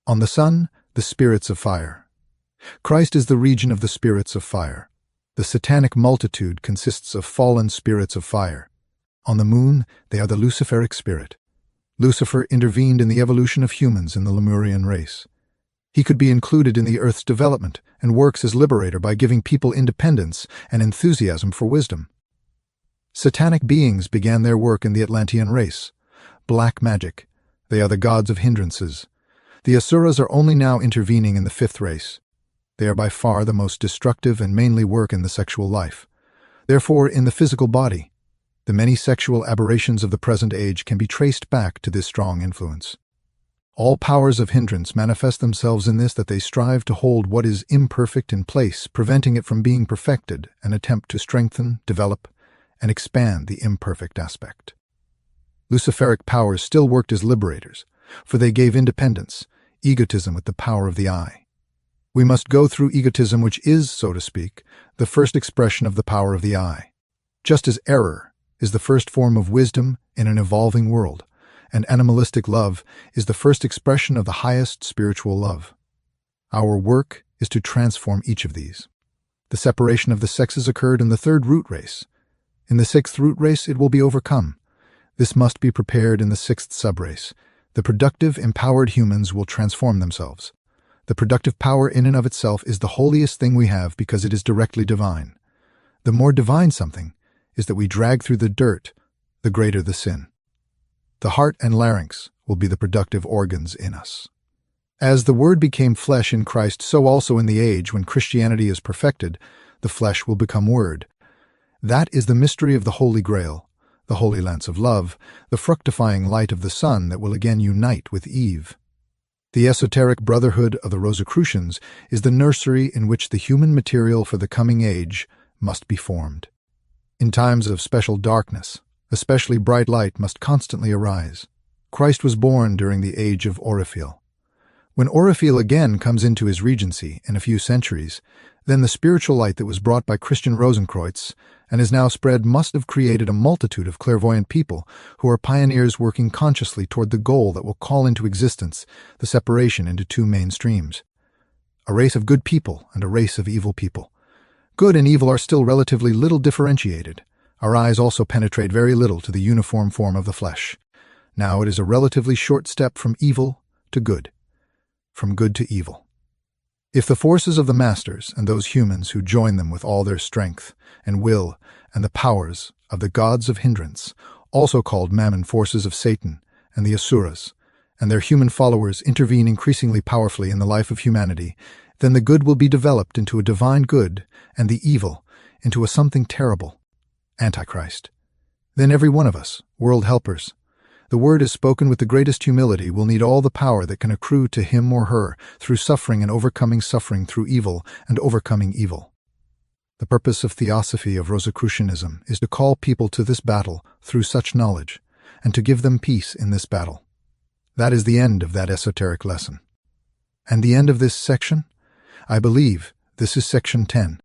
On the sun, the spirits of fire. Christ is the region of the spirits of fire. The satanic multitude consists of fallen spirits of fire. On the moon, they are the Luciferic spirit. Lucifer intervened in the evolution of humans in the Lemurian race. He could be included in the Earth's development and works as liberator by giving people independence and enthusiasm for wisdom. Satanic beings began their work in the Atlantean race. Black magic. They are the gods of hindrances. The Asuras are only now intervening in the fifth race. They are by far the most destructive and mainly work in the sexual life. Therefore, in the physical body, the many sexual aberrations of the present age can be traced back to this strong influence. All powers of hindrance manifest themselves in this, that they strive to hold what is imperfect in place, preventing it from being perfected, and attempt to strengthen, develop, and expand the imperfect aspect. Luciferic powers still worked as liberators, for they gave independence, egotism with the power of the eye. We must go through egotism, which is, so to speak, the first expression of the power of the eye. Just as error is the first form of wisdom in an evolving world, and animalistic love is the first expression of the highest spiritual love. Our work is to transform each of these. The separation of the sexes occurred in the third root race. In the sixth root race, it will be overcome. This must be prepared in the sixth subrace. The productive, empowered humans will transform themselves. The productive power in and of itself is the holiest thing we have because it is directly divine. The more divine something is that we drag through the dirt, the greater the sin. The heart and larynx will be the productive organs in us. As the Word became flesh in Christ, so also in the age when Christianity is perfected, the flesh will become Word. That is the mystery of the Holy Grail, the holy lance of love, the fructifying light of the sun that will again unite with Eve. The esoteric brotherhood of the Rosicrucians is the nursery in which the human material for the coming age must be formed. In times of special darkness, especially bright light must constantly arise. Christ was born during the age of Oriphel. When Oriphel again comes into his regency in a few centuries, then the spiritual light that was brought by Christian Rosenkreutz and is now spread must have created a multitude of clairvoyant people who are pioneers working consciously toward the goal that will call into existence the separation into two main streams: a race of good people and a race of evil people. Good and evil are still relatively little differentiated. Our eyes also penetrate very little to the uniform form of the flesh. Now it is a relatively short step from evil to good, from good to evil. If the forces of the masters and those humans who join them with all their strength and will and the powers of the gods of hindrance, also called mammon forces of Satan and the Asuras, and their human followers intervene increasingly powerfully in the life of humanity, then the good will be developed into a divine good and the evil into a something terrible, Antichrist. Then every one of us, world helpers, the word is spoken with the greatest humility, will need all the power that can accrue to him or her through suffering and overcoming suffering, through evil and overcoming evil. The purpose of theosophy of Rosicrucianism is to call people to this battle through such knowledge and to give them peace in this battle. That is the end of that esoteric lesson. And the end of this section? I believe this is section 10.